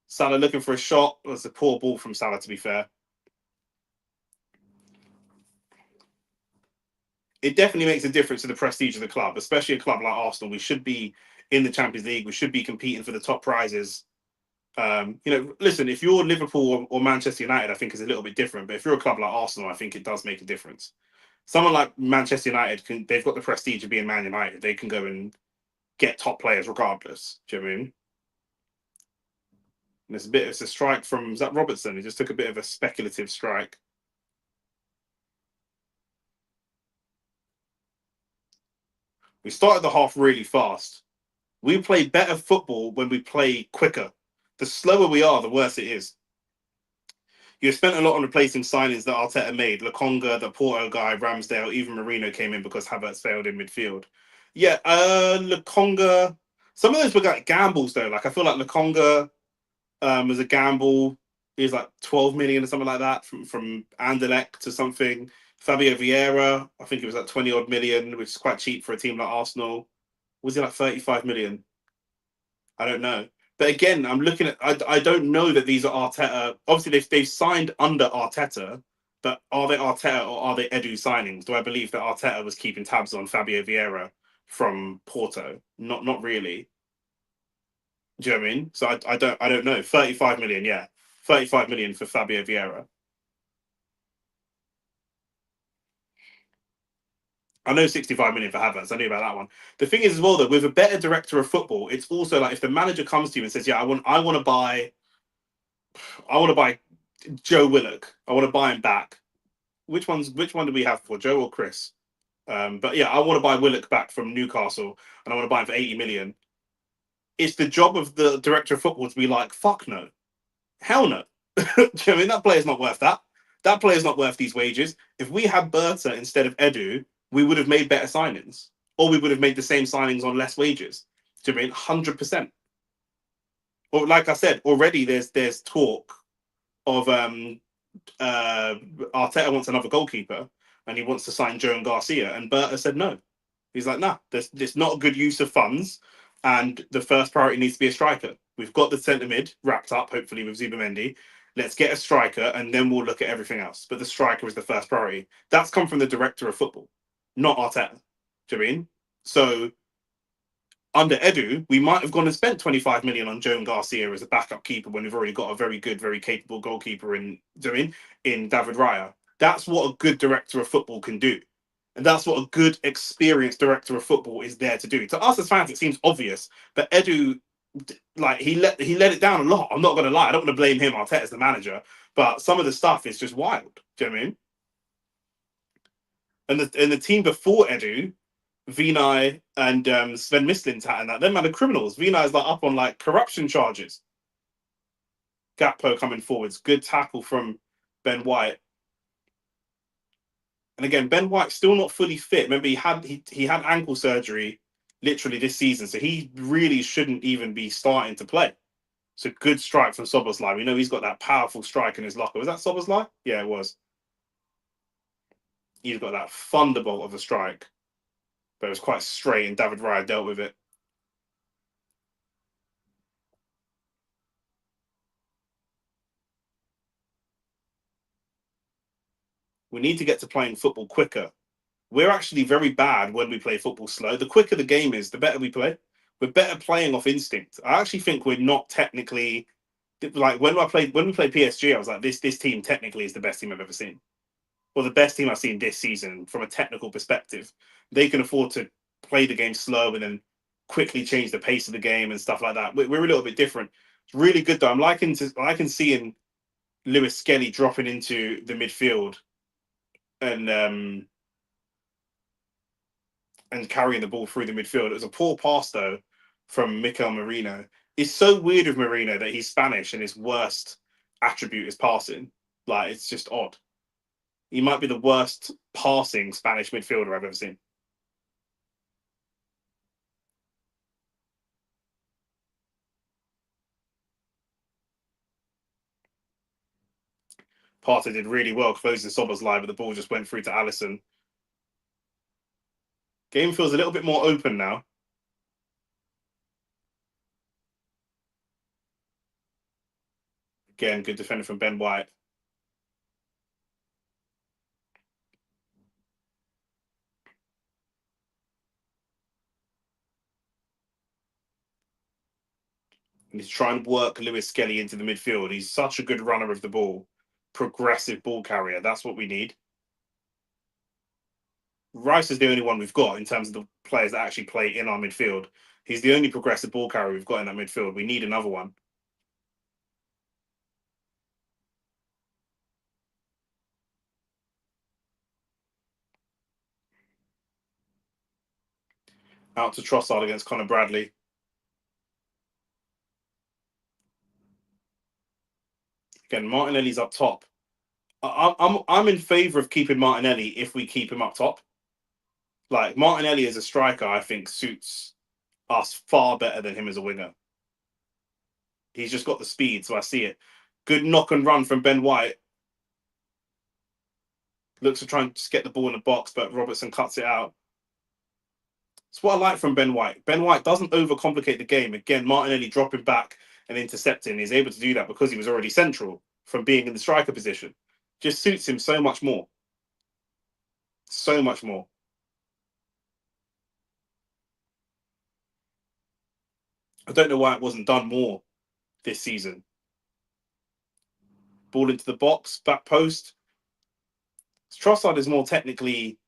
Speaker 1: Salah looking for a shot. It was a poor ball from Salah, to be fair. It definitely makes a difference to the prestige of the club, especially a club like Arsenal. We should be in the Champions League. We should be competing for the top prizes. Listen, if you're Liverpool or Manchester United, I think is a little bit different. But if you're a club like Arsenal, I think it does make a difference. Someone like Manchester United, they've got the prestige of being Man United. They can go and get top players regardless. Do you know what I mean? And it's a strike from, is that Robertson? He just took a bit of a speculative strike. We started the half really fast. We play better football when we play quicker. The slower we are, the worse it is. You spent a lot on replacing signings that Arteta made. Lokonga, the Porto guy, Ramsdale, even Marino came in because Havertz failed in midfield. Yeah, Lokonga. Some of those were like gambles though. Like I feel like Lokonga was a gamble. He was like 12 million or something like that from Anderlecht to something. Fabio Vieira, I think it was like 20 odd million, which is quite cheap for a team like Arsenal. Was he like 35 million? I don't know. But again, I'm looking at. I don't know that these are Arteta. Obviously, they've signed under Arteta, but are they Arteta or are they Edu signings? Do I believe that Arteta was keeping tabs on Fabio Vieira from Porto? Not really. Do you know what I mean? So I don't know. 35 million, yeah, 35 million for Fabio Vieira. I know 65 million for Havertz. I knew about that one. The thing is as well that with a better director of football, it's also like if the manager comes to you and says, "Yeah, I want to buy Joe Willock. I want to buy him back." Which one do we have for Joe or Chris? But yeah, I want to buy Willock back from Newcastle, and I want to buy him for 80 million. It's the job of the director of football to be like, "Fuck no, hell no." Do you know what I mean? That player's not worth that. That player's not worth these wages. If we had Berta instead of Edu, we would have made better signings, or we would have made the same signings on less wages. Do you know what I mean? 100%. Or like I said already, there's talk of Arteta wants another goalkeeper and he wants to sign Joan Garcia, and Berta said no. He's like, nah, there's not a good use of funds, and the first priority needs to be a striker. We've got the centre mid wrapped up, hopefully with Zubamendi. Let's get a striker, and then we'll look at everything else. But the striker is the first priority. That's come from the director of football, not Arteta. Do you know what I mean? So under Edu, we might have gone and spent 25 million on Joan Garcia as a backup keeper when we've already got a very good, very capable goalkeeper in doing in David Raya. That's what a good director of football can do. And that's what a good, experienced director of football is there to do. To us as fans, it seems obvious, but Edu, like he let it down a lot. I'm not going to lie. I don't want to blame him. Arteta's the manager, but some of the stuff is just wild. Do you know what I mean? And the team before Edu, Vinay and Sven Mislintat and that. Them man are criminals. Vinay's like up on like corruption charges. Gakpo coming forwards. Good tackle from Ben White. And again, Ben White's still not fully fit. Remember, he had ankle surgery literally this season, so he really shouldn't even be starting to play. So good strike from Soboslai. We know he's got that powerful strike in his locker. Was that Soboslai? Yeah, it was. He's got that thunderbolt of a strike, but it was quite straight, and David Raya dealt with it. We need to get to playing football quicker. We're actually very bad when we play football slow. The quicker the game is, the better we play. We're better playing off instinct. I actually think we're not technically like when we played PSG. I was like, this team technically is the best team I've ever seen, or the best team I've seen this season from a technical perspective. They can afford to play the game slow and then quickly change the pace of the game and stuff like that. We're a little bit different. It's really good though. I can seeing Lewis Skelly dropping into the midfield and carrying the ball through the midfield. It was a poor pass though from Mikel Merino. It's so weird with Merino that he's Spanish and his worst attribute is passing. Like it's just odd. He might be the worst passing Spanish midfielder I've ever seen. Partey did really well closing Sober's line, but the ball just went through to Allison. Game feels a little bit more open now. Again, good defender from Ben White. And he's trying to work Lewis Skelly into the midfield. He's such a good runner of the ball, progressive ball carrier. That's what we need. Rice is the only one we've got in terms of the players that actually play in our midfield. He's the only progressive ball carrier we've got in that midfield. We need another one. Out to Trossard against Conor Bradley. Again, Martinelli's up top. I'm in favour of keeping Martinelli if we keep him up top. Like Martinelli as a striker, I think suits us far better than him as a winger. He's just got the speed, so I see it. Good knock and run from Ben White. Looks to try and just get the ball in the box, but Robertson cuts it out. It's what I like from Ben White. Ben White doesn't overcomplicate the game. Again, Martinelli dropping back and intercepting. He's able to do that because he was already central from being in the striker position. Just suits him so much more. So much more. I don't know why it wasn't done more this season. Ball into the box, back post. Trossard is more technically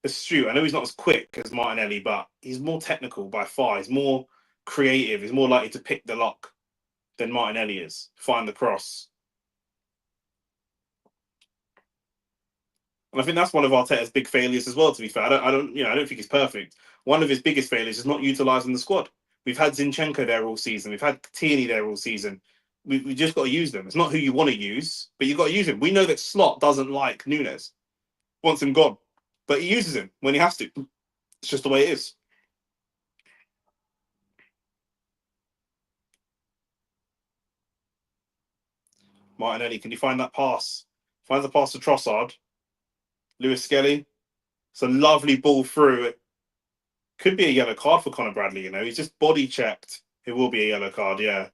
Speaker 1: astute. I know he's not as quick as Martinelli, but he's more technical by far. He's more creative. He's more likely to pick the lock than Martinelli is. Find the cross. And I think that's one of Arteta's big failures as well. To be fair, I don't think he's perfect. One of his biggest failures is not utilising the squad. We've had Zinchenko there all season. We've had Tierney there all season. We just got to use them. It's not who you want to use, but you've got to use him. We know that Slot doesn't like Nunes, wants him gone, but he uses him when he has to. It's just the way it is. Martinelli, can you find that pass? Finds the pass to Trossard. Lewis Skelly. It's a lovely ball through. It could be a yellow card for Conor Bradley, he's just body checked. It will be a yellow card, yeah.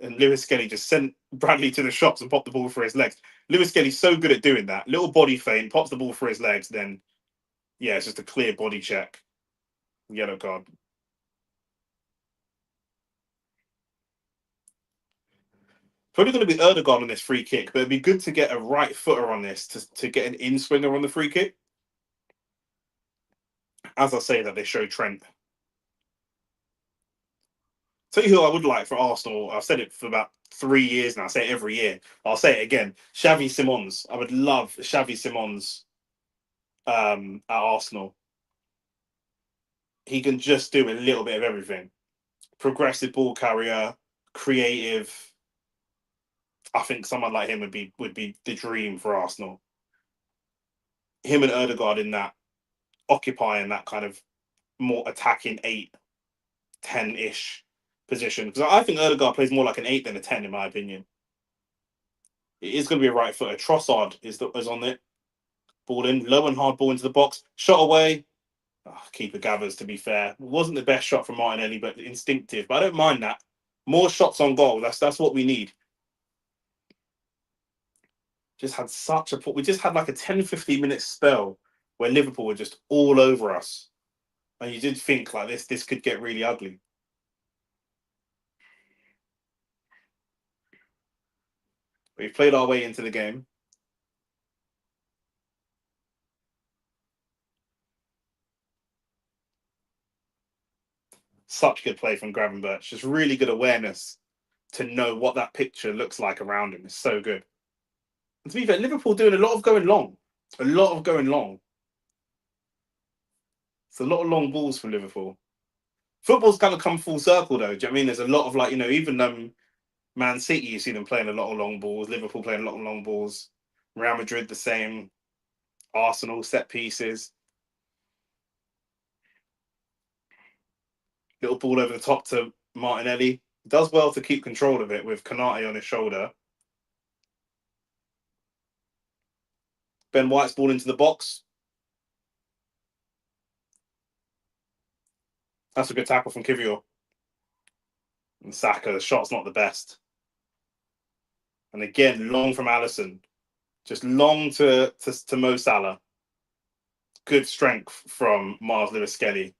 Speaker 1: And Lewis Skelly just sent Bradley to the shops and popped the ball for his legs. Lewis Skelly's so good at doing that. Little body feint, pops the ball for his legs, then, yeah, it's just a clear body check. Yellow card. Probably going to be Erdogan on this free kick, but it'd be good to get a right footer on this to get an in swinger on the free kick. As I say that, they show Trent. Tell you who I would like for Arsenal. I've said it for about 3 years now. I say it every year. I'll say it again. Xavi Simons. I would love Xavi Simons at Arsenal. He can just do a little bit of everything. Progressive ball carrier, creative. I think someone like him would be the dream for Arsenal. Him and Erdegaard in that, occupying that kind of more attacking 8, 10-ish position. Because I think Erdegaard plays more like an 8 than a 10, in my opinion. It is going to be a right footer. Trossard is on it. Ball in, low and hard ball into the box. Shot away. Oh, keeper gathers, to be fair. Wasn't the best shot from Martinelli, but instinctive. But I don't mind that. More shots on goal. That's what we need. Just had we just had like a 10-15 minute spell where Liverpool were just all over us. And you did think like this could get really ugly. We've played our way into the game. Such good play from Gravenberch. Just really good awareness to know what that picture looks like around him. It's so good. And to be fair, Liverpool doing a lot of going long. A lot of going long. It's a lot of long balls from Liverpool. Football's kind of come full circle, though. Do you know what I mean? There's a lot of even Man City, you see them playing a lot of long balls. Liverpool playing a lot of long balls. Real Madrid the same. Arsenal set pieces. Little ball over the top to Martinelli. Does well to keep control of it with Konate on his shoulder. Ben White's ball into the box. That's a good tackle from Kivior. And Saka, the shot's not the best. And again, long from Alisson. Just long to Mo Salah. Good strength from Miles Lewis Skelly.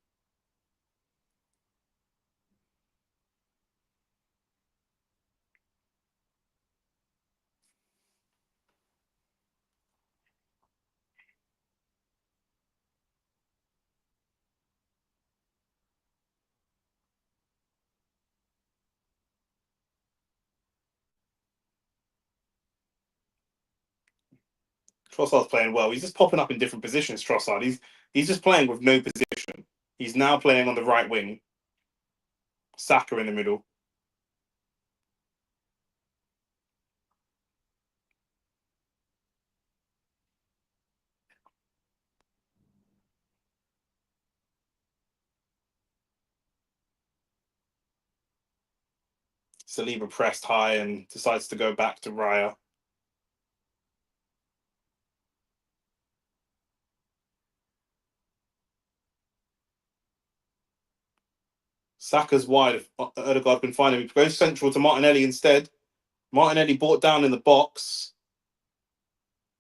Speaker 1: Trossard's playing well. He's just popping up in different positions, Trossard. He's just playing with no position. He's now playing on the right wing. Saka in the middle. Saliba pressed high and decides to go back to Raya. Saka's wide. Odegaard been finding him. Goes central to Martinelli instead. Martinelli brought down in the box.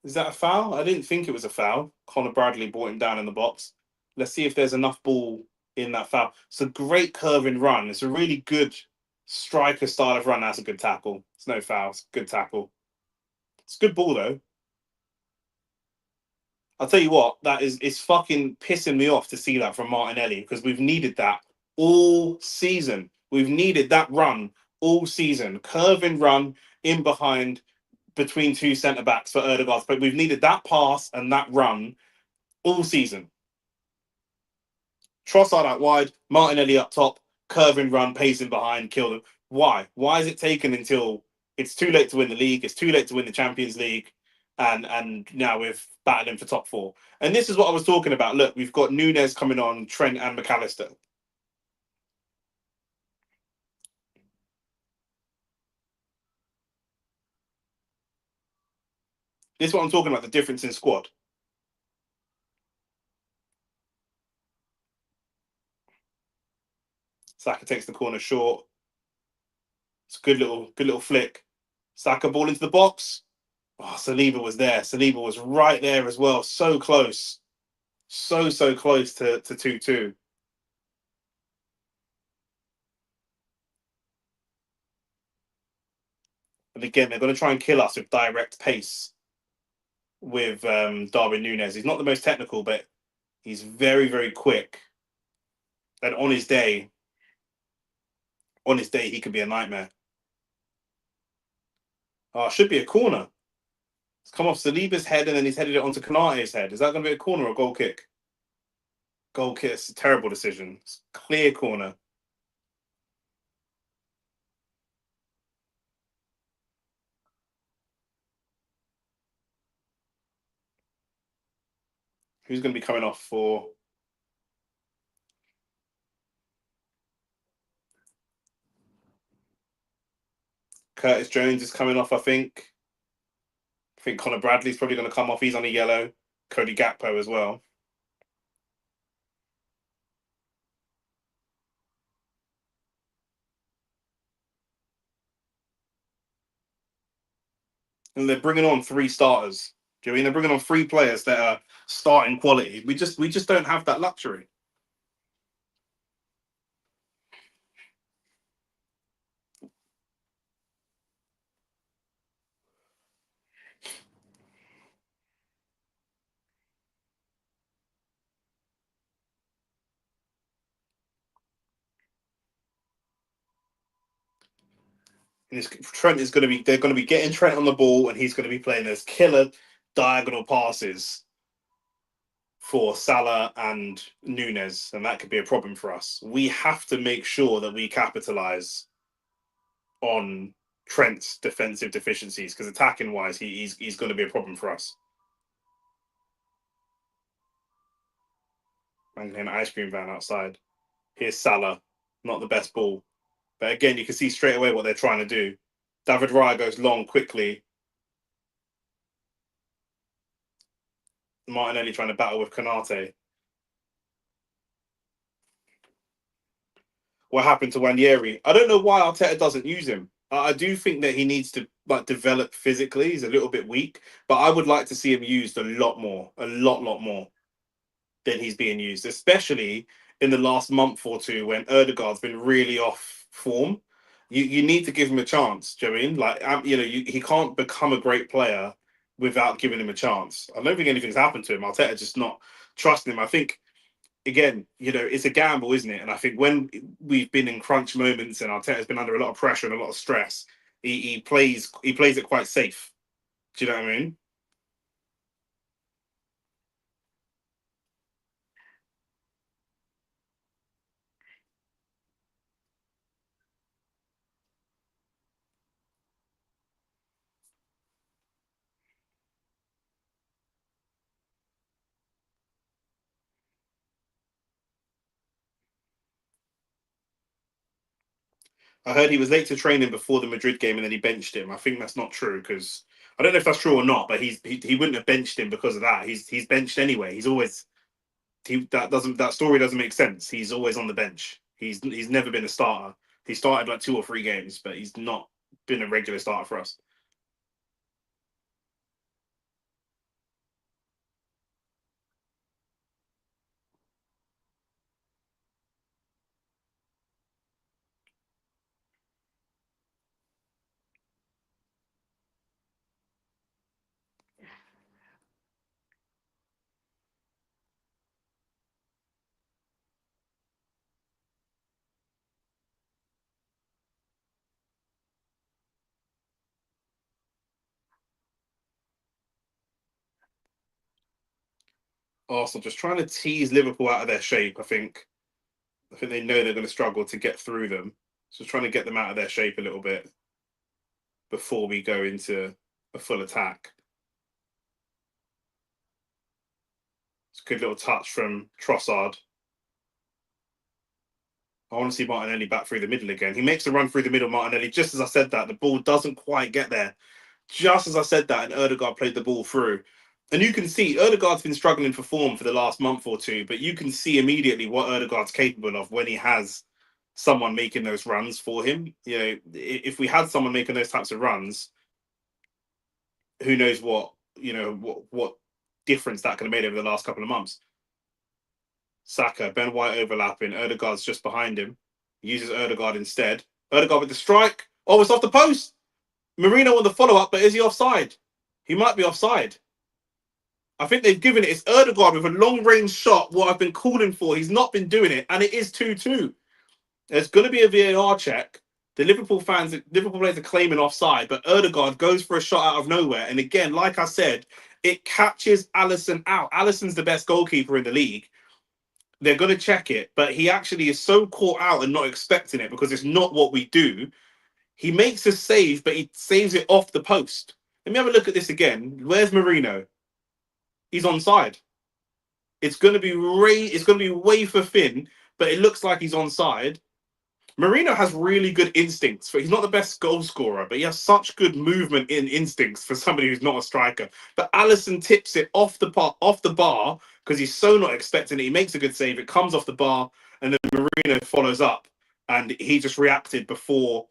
Speaker 1: Is that a foul? I didn't think it was a foul. Connor Bradley brought him down in the box. Let's see if there's enough ball in that foul. It's a great curving run. It's a really good striker style of run. That's a good tackle. It's no foul. It's a good tackle. It's a good ball though. I'll tell you what, that is it's fucking pissing me off to see that from Martinelli because we've needed that all season. We've needed that run all season. Curving run in behind between two centre backs for Erdegaard. But we've needed that pass and that run all season. Trossard out wide, Martinelli up top, curving run, pacing behind, kill them. Why? Why is it taken until it's too late to win the league? It's too late to win the Champions League, and now we're battling for top four. And this is what I was talking about. Look, we've got Nunes coming on, Trent and McAllister. This is what I'm talking about. The difference in squad. Saka takes the corner short. It's a good little flick. Saka ball into the box. Oh, Saliba was there. Saliba was right there as well. So close. So close to 2-2. And again, they're going to try and kill us with direct pace with Darwin Nunes. He's not the most technical, but he's very quick. And on his day, he could be a nightmare. Oh, should be a corner. It's come off Saliba's head and then he's headed it onto Kanate's head. Is that going to be a corner or a goal kick? Goal kick. It's a terrible decision. It's a clear corner. Who's going to be coming off for? Curtis Jones is coming off, I think. I think Connor Bradley's probably going to come off. He's on a yellow. Cody Gakpo as well. And they're bringing on three starters. Do you know what I mean? They're bringing on three players that are starting quality. We just don't have that luxury. And Trent is going to be. They're going to be getting Trent on the ball, and he's going to be playing those killer diagonal passes for Salah and Nunes, and that could be a problem for us. We have to make sure that we capitalize on Trent's defensive deficiencies because attacking wise, he's going to be a problem for us. And an ice cream van outside. Here's Salah, not the best ball, but again, you can see straight away what they're trying to do. David Raya goes long quickly. Martinelli trying to battle with Konate. What happened to Wanyeri? I don't know why Arteta doesn't use him. I do think that he needs to develop physically. He's a little bit weak, but I would like to see him used a lot more, a lot more than he's being used, especially in the last month or two when Erdegaard's been really off form. You need to give him a chance, do you know what I mean? Like, he can't become a great player without giving him a chance. I don't think anything's happened to him. Arteta just not trusting him. I think again, it's a gamble, isn't it? And I think when we've been in crunch moments and Arteta's been under a lot of pressure and a lot of stress, he plays it quite safe. Do you know what I mean? I heard he was late to training before the Madrid game and then he benched him. I think that's not true because I don't know if that's true or not, but he wouldn't have benched him because of that. He's benched anyway. He's always that story doesn't make sense. He's always on the bench. He's never been a starter. He started like 2 or 3 games, but he's not been a regular starter for us. Arsenal just trying to tease Liverpool out of their shape. I think they know they're going to struggle to get through them. So trying to get them out of their shape a little bit before we go into a full attack. It's a good little touch from Trossard. I want to see Martinelli back through the middle again. He makes a run through the middle, Martinelli. Just as I said that, the ball doesn't quite get there. Just as I said that, and Erdegaard played the ball through. And you can see Erdegaard's been struggling for form for the last month or two, but you can see immediately what Erdegaard's capable of when he has someone making those runs for him. You know, if we had someone making those types of runs, who knows what difference that could have made over the last couple of months. Saka, Ben White overlapping. Erdegaard's just behind him. He uses Erdegaard instead. Erdegaard with the strike. Oh, it's off the post. Marino on the follow up, but is he offside? He might be offside. I think they've given it. It's Erdegaard with a long range shot. What I've been calling for. He's not been doing it, and it is 2-2. There's going to be a VAR check. The Liverpool players are claiming offside, but Erdegaard goes for a shot out of nowhere. And again, like I said, it catches Alisson out. Alisson's the best goalkeeper in the league. They're going to check it, but he actually is so caught out and not expecting it because it's not what we do. He makes a save, but he saves it off the post. Let me have a look at this again. Where's Marino? He's onside. It's going to be way for thin, but it looks like he's onside. Marino has really good instincts. He's not the best goal scorer, but he has such good movement in instincts for somebody who's not a striker. But Alisson tips it off the bar because he's so not expecting it. He makes a good save. It comes off the bar, and then Marino follows up, and he just reacted before.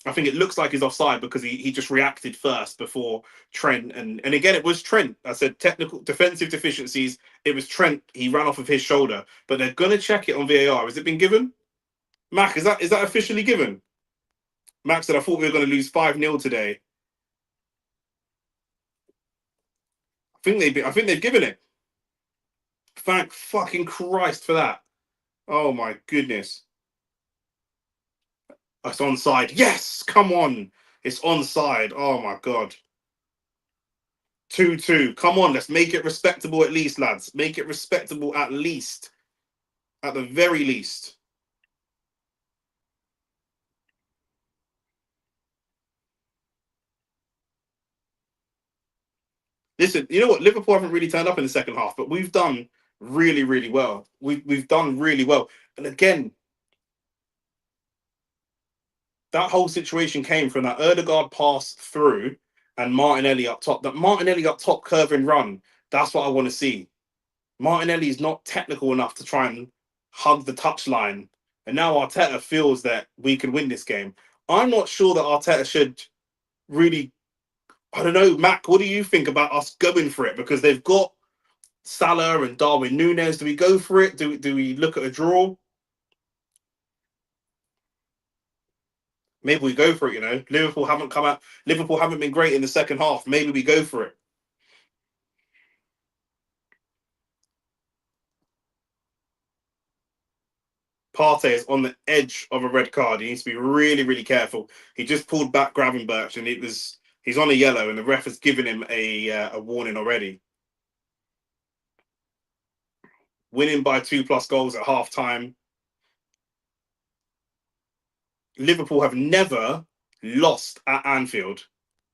Speaker 1: I think it looks like he's offside because he just reacted first before Trent. And again, it was Trent. I said technical defensive deficiencies. It was Trent. He ran off of his shoulder, but they're going to check it on VAR. Has it been given? Mac, is that officially given? Mac said, I thought we were going to lose 5-0 today. I think they've given it. Thank fucking Christ for that. Oh my goodness. It's onside. Yes, come on. It's onside. Oh my God. 2-2. Come on, let's make it respectable at least, lads. Make it respectable at least. At the very least. Listen, you know what? Liverpool haven't really turned up in the second half, but we've done really, really well. We've done really well. And again, that whole situation came from that Erdegaard pass through and Martinelli up top. That Martinelli up top curving run. That's what I want to see. Martinelli is not technical enough to try and hug the touchline. And now Arteta feels that we can win this game. I'm not sure that Arteta should really. I don't know, Mac. What do you think about us going for it? Because they've got Salah and Darwin Núñez. Do we go for it? Do we look at a draw? Maybe we go for it. You know, Liverpool haven't come out. Liverpool haven't been great in the second half. Maybe we go for it. Partey is on the edge of a red card. He needs to be really, really careful. He just pulled back Gravenberch, and he's on a yellow, and the ref has given him a warning already. Winning by 2+ goals at half time. Liverpool have never lost at Anfield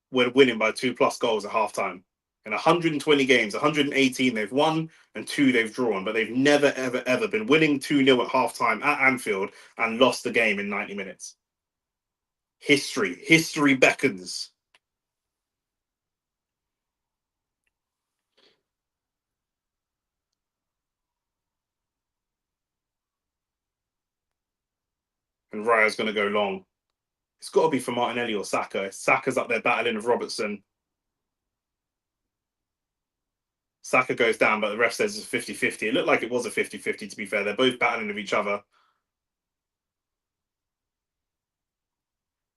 Speaker 1: when winning by 2+ goals at half time. In 120 games, 118 they've won and 2 they've drawn, but they've never, ever, ever been winning 2-0 at half time at Anfield and lost the game in 90 minutes. History beckons. And Raya's going to go long. It's got to be for Martinelli or Saka. Saka's up there battling with Robertson. Saka goes down, but the ref says it's 50-50. It looked like it was a 50-50, to be fair. They're both battling with each other.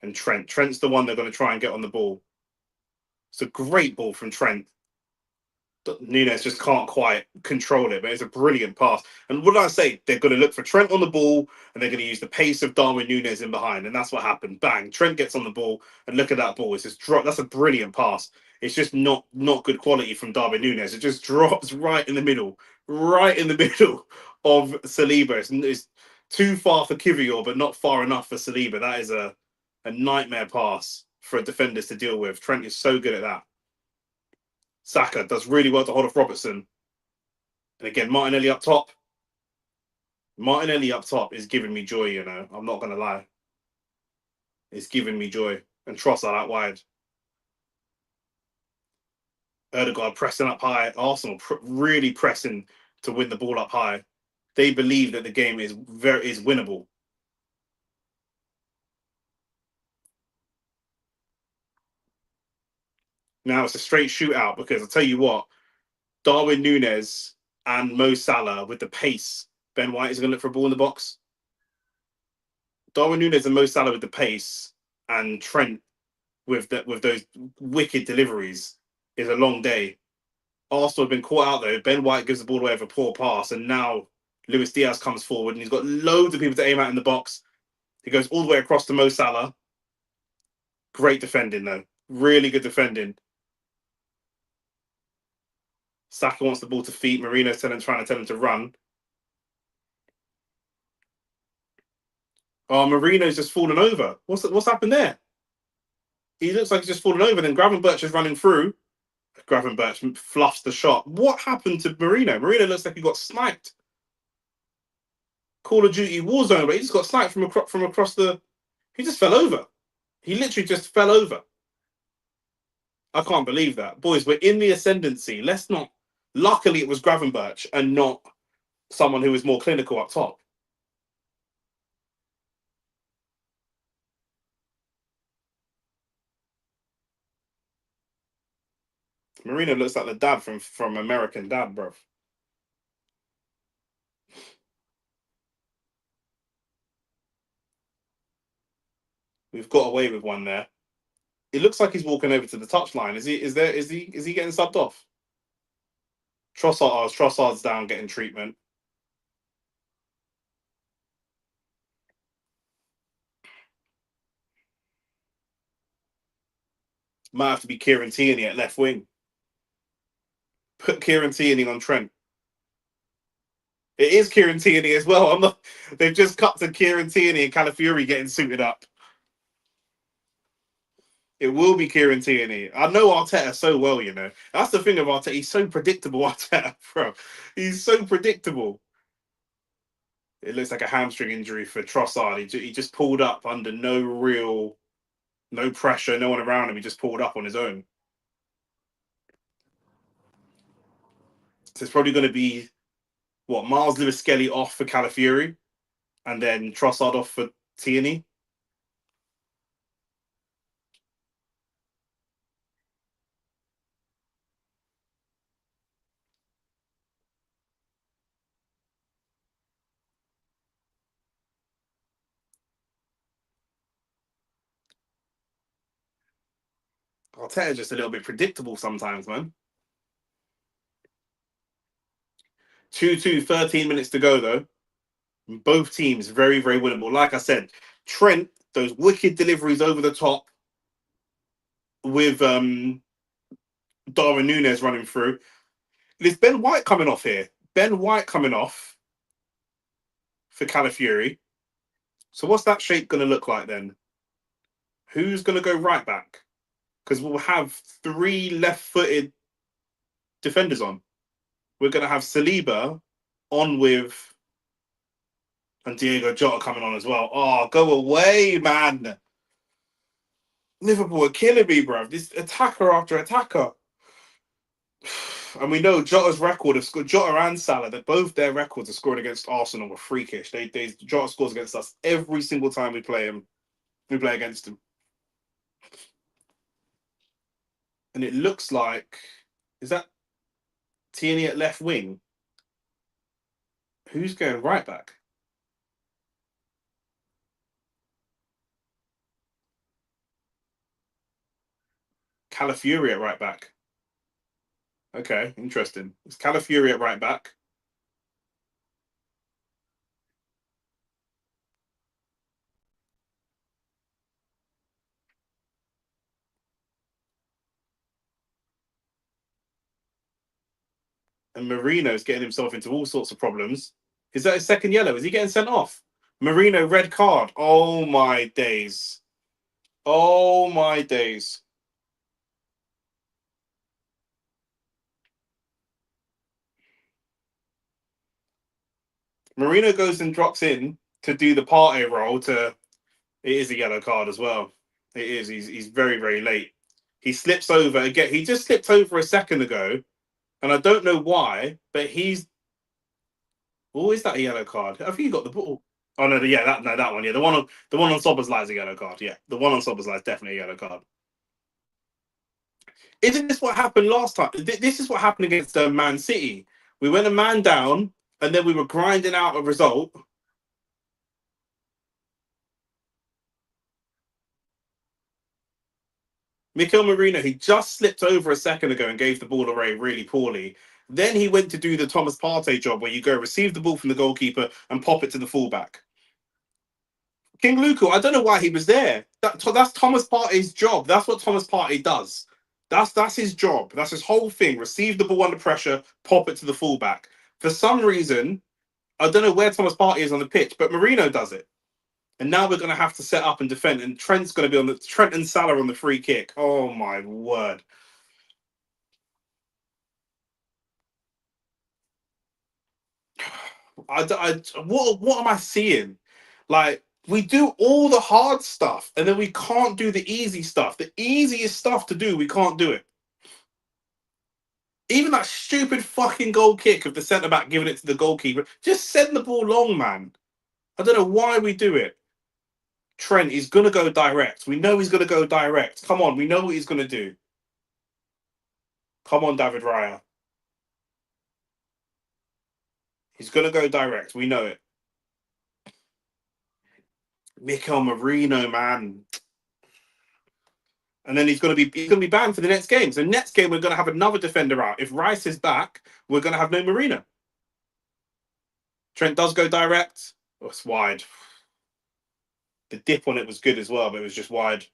Speaker 1: And Trent's the one they're going to try and get on the ball. It's a great ball from Trent. Nunes just can't quite control it, but it's a brilliant pass. And what did I say? They're going to look for Trent on the ball, and they're going to use the pace of Darwin Nunes in behind, and that's what happened. Bang! Trent gets on the ball, and look at that ball. It's just drop. That's a brilliant pass. It's just not good quality from Darwin Nunes. It just drops right in the middle of Saliba. It's too far for Kivior, but not far enough for Saliba. That is a nightmare pass for defenders to deal with. Trent is so good at that. Saka does really well to hold off Robertson. And again, Martinelli up top. Martinelli up top is giving me joy, you know. I'm not going to lie. It's giving me joy. And Trossard out wide. Erdegaard pressing up high. Arsenal really pressing to win the ball up high. They believe that the game is winnable. Now it's a straight shootout because I'll tell you what, Darwin Nunes and Mo Salah with the pace. Ben White is going to look for a ball in the box. Darwin Nunes and Mo Salah with the pace, and Trent with those wicked deliveries is a long day. Arsenal have been caught out though. Ben White gives the ball away with a poor pass, and now Luis Diaz comes forward and he's got loads of people to aim at in the box. He goes all the way across to Mo Salah. Great defending though. Really good defending. Saka wants the ball to feet. Marino's trying to tell him to run. Oh, Marino's just fallen over. What's happened there? He looks like he's just fallen over. Then Gravenberch is running through. Gravenberch fluffs the shot. What happened to Marino? Marino looks like he got sniped. Call of Duty Warzone, but he just got sniped from across the. He just fell over. He literally just fell over. I can't believe that. Boys, we're in the ascendancy. Let's not. Luckily, it was Gravenberch and not someone who was more clinical up top. Marino looks like the dad from American Dad, bro. We've got away with one there. It looks like he's walking over to the touchline. Is he getting subbed off? Trossard's down getting treatment. Might have to be Kieran Tierney at left wing. Put Kieran Tierney on Trent. It is Kieran Tierney as well. They've just cut to Kieran Tierney and Calafiori getting suited up. It will be Kieran Tierney. I know Arteta so well, you know. That's the thing of Arteta. He's so predictable, Arteta, bro. He's so predictable. It looks like a hamstring injury for Trossard. He just pulled up under no pressure, no one around him. He just pulled up on his own. So it's probably going to be, Miles Lewis-Skelly off for Calafiori, and then Trossard off for Tierney. Arteta's just a little bit predictable sometimes, man. 2-2, 13 minutes to go, though. Both teams very, very winnable. Like I said, Trent, those wicked deliveries over the top with Darwin Nunes running through. There's Ben White coming off here. Ben White coming off for Calafiori. So what's that shape going to look like then? Who's going to go right back? Because we'll have 3 left-footed defenders on. We're going to have Saliba on with, and Diego Jota coming on as well. Oh, go away, man. Liverpool are killing me, bro. This attacker after attacker. And we know Jota's record of Jota and Salah, that both their records of scoring against Arsenal were freakish. Jota scores against us every single time we play him. We play against him. And it looks like, is that Tierney at left wing? Who's going right back? Calafiori at right back. Okay, interesting. It's Calafiori at right back. And Marino's getting himself into all sorts of problems. Is that his second yellow? Is he getting sent off? Marino, red card. Oh my days. Oh my days. Marino goes and drops in to do the Partey role to. It is a yellow card as well. It is. He's very, very late. He slips over again. He just slipped over a second ago, and I don't know why, but he's. Oh, is that a yellow card? I think he got the ball. Oh no, yeah, that one, yeah, the one on Soboslai is a yellow card. Yeah, the one on Soboslai is definitely a yellow card. Isn't this what happened last time? This is what happened against Man City. We went a man down, and then we were grinding out a result. Mikel Marino, he just slipped over a second ago and gave the ball away really poorly. Then he went to do the Thomas Partey job where you go receive the ball from the goalkeeper and pop it to the fullback. King Luku, I don't know why he was there. That's Thomas Partey's job. That's what Thomas Partey does. That's his job. That's his whole thing. Receive the ball under pressure, pop it to the fullback. For some reason, I don't know where Thomas Partey is on the pitch, but Marino does it. And now we're going to have to set up and defend. And Trent's going to be on the Trent and Salah on the free kick. Oh my word! What am I seeing? Like we do all the hard stuff, and then we can't do the easy stuff. The easiest stuff to do, we can't do it. Even that stupid fucking goal kick of the centre back giving it to the goalkeeper. Just send the ball long, man. I don't know why we do it. Trent is gonna go direct. We know he's gonna go direct. Come on, we know what he's gonna do. Come on, David Raya. He's gonna go direct. We know it. Mikel Marino, man. And then he's gonna be banned for the next game. So next game we're gonna have another defender out. If Rice is back, we're gonna have no Marino. Trent does go direct. Oh, it's wide. The dip on it was good as well, but it was just wide.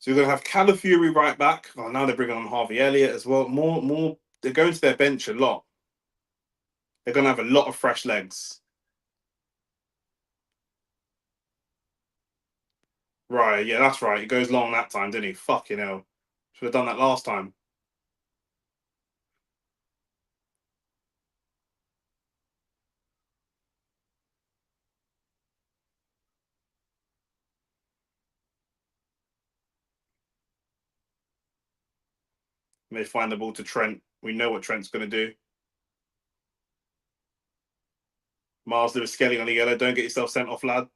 Speaker 1: So we're gonna have Calafiori right back. Oh, now they're bringing on Harvey Elliott as well. More. They're going to their bench a lot. They're gonna have a lot of fresh legs. Right, yeah, that's right. He goes long that time, didn't he? Fucking hell. Should have done that last time. And they find the ball to Trent. We know what Trent's gonna do. Miles Lewis Skelly on the yellow. Don't get yourself sent off, lad.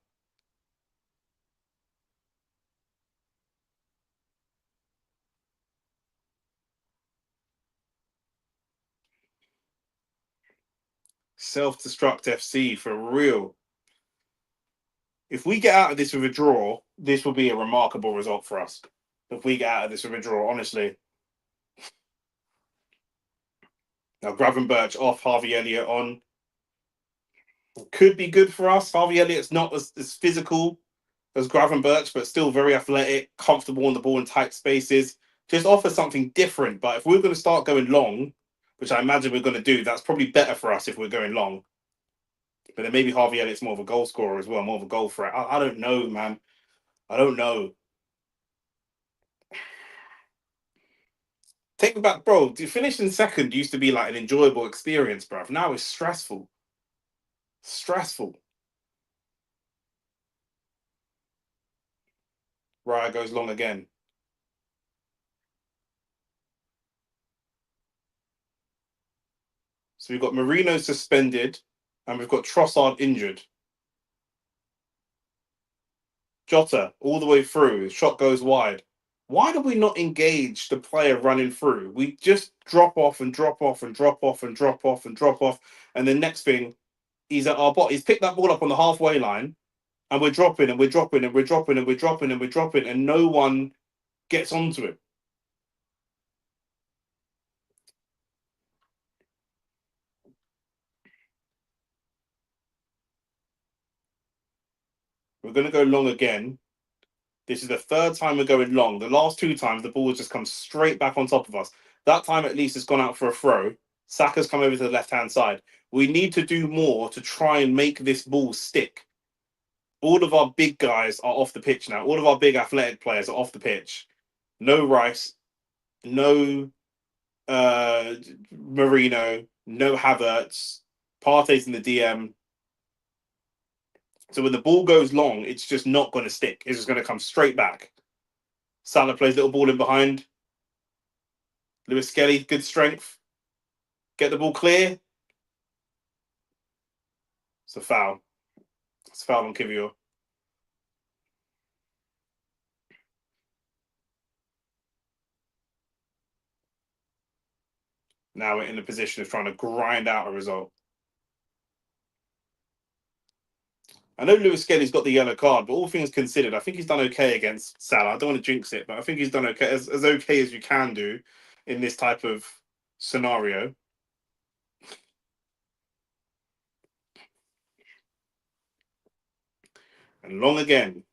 Speaker 1: Self-destruct FC for real. If we get out of this with a draw, this will be a remarkable result for us. If we get out of this with a draw, honestly. Now Gravenberch off, Harvey Elliott on. Could be good for us. Harvey Elliott's not as physical as Gravenberch, but still very athletic, comfortable on the ball in tight spaces. Just offer something different. But if we're going to start going long, which I imagine we're going to do, that's probably better for us if we're going long. But then maybe Harvey Elliott's more of a goal scorer as well, more of a goal threat. I don't know, man. I don't know. Take me back, bro. Finishing second used to be like an enjoyable experience, bro. Now it's stressful. Stressful. Raya goes long again. So we've got Marino suspended, and we've got Trossard injured. Jota all the way through. Shot goes wide. Why do we not engage the player running through? We just drop off and drop off and drop off and drop off and drop off. And the next thing, he's at our bot. He's picked that ball up on the halfway line, and we're dropping and we're dropping and we're dropping and we're dropping and we're dropping, and no one gets onto it. We're going to go long again. This is the third time we're going long. The last two times, the ball has just come straight back on top of us. That time, at least, it's gone out for a throw. Saka's come over to the left-hand side. We need to do more to try and make this ball stick. All of our big guys are off the pitch now. All of our big athletic players are off the pitch. No Rice, no Marino, no Havertz. Partey's in the DM. So when the ball goes long, it's just not going to stick. It's just going to come straight back. Salah plays little ball in behind. Lewis Skelly, good strength. Get the ball clear. It's a foul. It's a foul on Kivior. Now we're in the position of trying to grind out a result. I know Lewis Skelly's got the yellow card, but all things considered, I think he's done okay against Salah. I don't want to jinx it, but I think he's done okay, as okay as you can do in this type of scenario. And long again.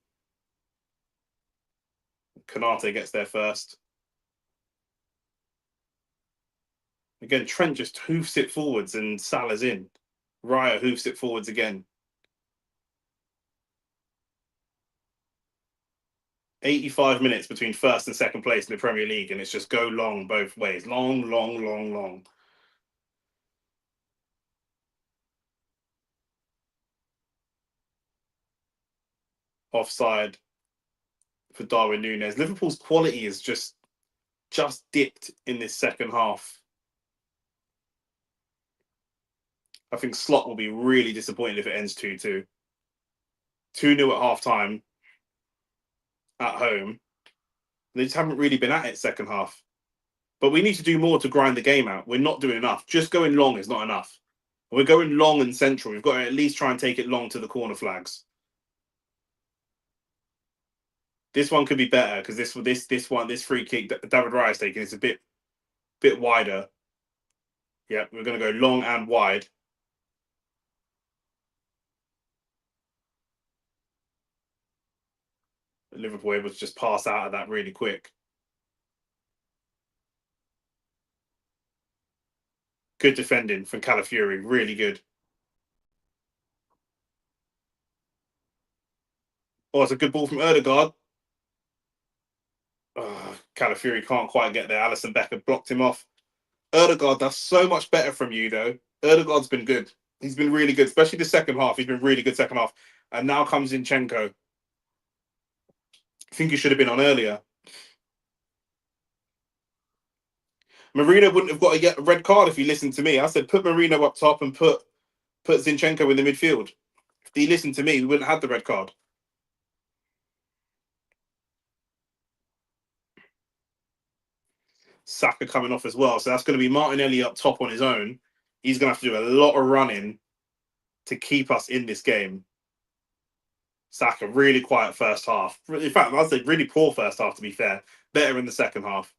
Speaker 1: Konate gets there first. Again, Trent just hoofs it forwards and Salah's in. Raya hoofs it forwards again. 85 minutes between first and second place in the Premier League, and it's just go long both ways. Long, long, long, long. Offside for Darwin Núñez. Liverpool's quality is just dipped in this second half. I think Slot will be really disappointed if it ends 2-2. 2-0 at half time at home. They just haven't really been at it second half. But we need to do more to grind the game out. We're not doing enough. Just going long is not enough. We're going long and central. We've got to at least try and take it long to the corner flags. This one could be better because this free kick that David Raya is taking is a bit wider. Yeah, we're going to go long and wide. Liverpool able to just pass out of that really quick. Good defending from Calafiori, really good. Oh, it's a good ball from Erdegaard. Calafiori can't quite get there. Alisson Becker blocked him off. Erdegaard, that's so much better from you, though. Erdegaard's been good. He's been really good, especially the second half. He's been really good second half. And now comes Zinchenko. I think he should have been on earlier. Marino wouldn't have got a red card if he listened to me. I said put Marino up top and put Zinchenko in the midfield. If he listened to me, we wouldn't have the red card. Saka coming off as well. So that's going to be Martinelli up top on his own. He's going to have to do a lot of running to keep us in this game. Saka, really quiet first half. In fact, I'd say really poor first half, to be fair. Better in the second half.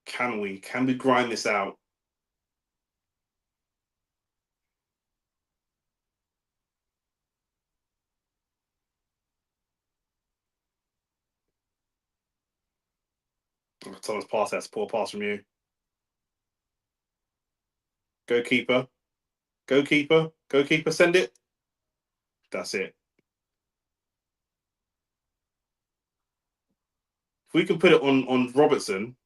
Speaker 1: Can we grind this out? Someone's pass. That's a poor pass from you. Go keeper. Go keeper. Go keeper. Send it. That's it. If we can put it on Robertson,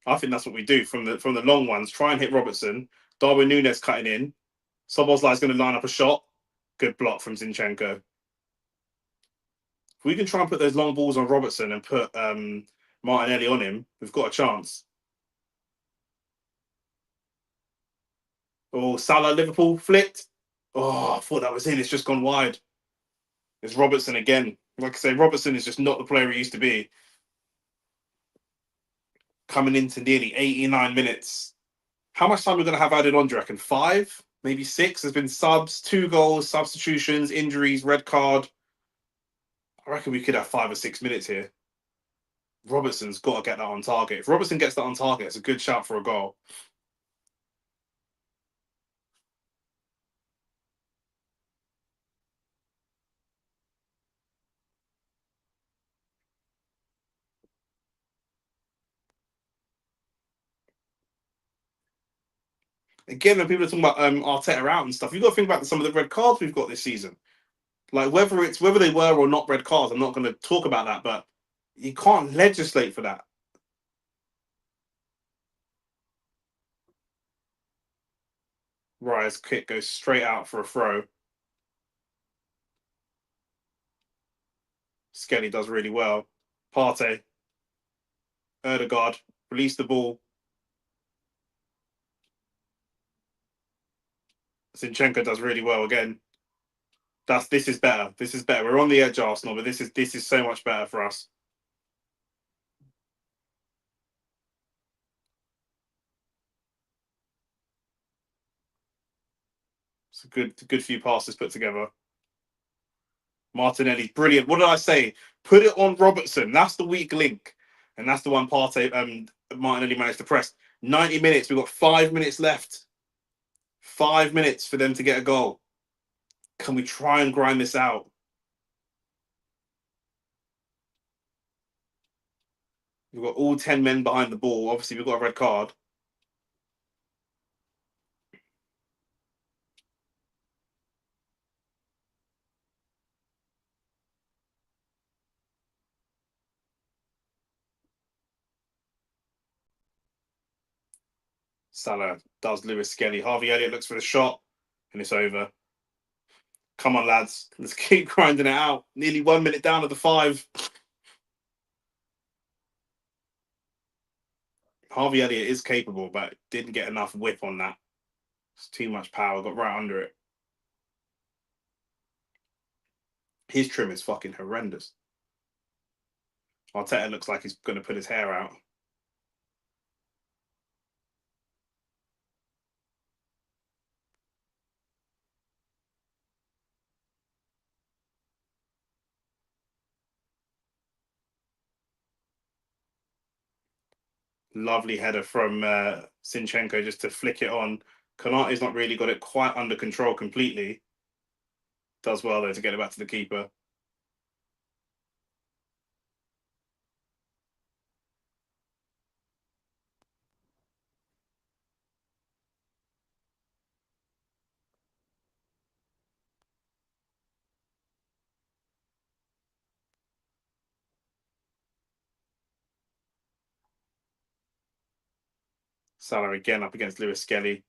Speaker 1: I think that's what we do from the long ones. Try and hit Robertson. Darwin Núñez cutting in. Szoboszlai's going to line up a shot. Good block from Zinchenko. If we can try and put those long balls on Robertson and put Martinelli on him, we've got a chance. Oh, Salah, Liverpool, flicked. Oh, I thought that was in. It's just gone wide. It's Robertson again. Like I say, Robertson is just not the player he used to be. Coming into nearly 89 minutes. How much time are we going to have added on, do you reckon? 5? Maybe 6? There's been subs, 2 goals, substitutions, injuries, red card. I reckon we could have 5 or 6 minutes here. Robertson's got to get that on target. If Robertson gets that on target, it's a good shout for a goal. Again, when people are talking about Arteta out and stuff, you've got to think about some of the red cards we've got this season. Like whether they were or not red cards, I'm not going to talk about that, but you can't legislate for that. Rya's kick goes straight out for a throw. Skelly does really well. Partey, Erdegaard, release the ball. Zinchenko does really well again. This is better. This is better. We're on the edge, Arsenal, but this is so much better for us. It's a good few passes put together. Martinelli, brilliant. What did I say? Put it on Robertson. That's the weak link, and that's the one Partey Martinelli managed to press. 90 minutes. We've got 5 minutes left. 5 minutes for them to get a goal. Can we try and grind this out? We've got all 10 men behind the ball. Obviously, we've got a red card. Salah does Lewis Skelly. Harvey Elliott looks for the shot, and it's over. Come on, lads. Let's keep grinding it out. Nearly 1 minute down of the 5. Harvey Elliott is capable, but didn't get enough whip on that. It's too much power. Got right under it. His trim is fucking horrendous. Arteta looks like he's going to put his hair out. Lovely header from Zinchenko just to flick it on. Konate's not really got it quite under control completely. Does well though to get it back to the keeper. Salah again up against Lewis Skelly.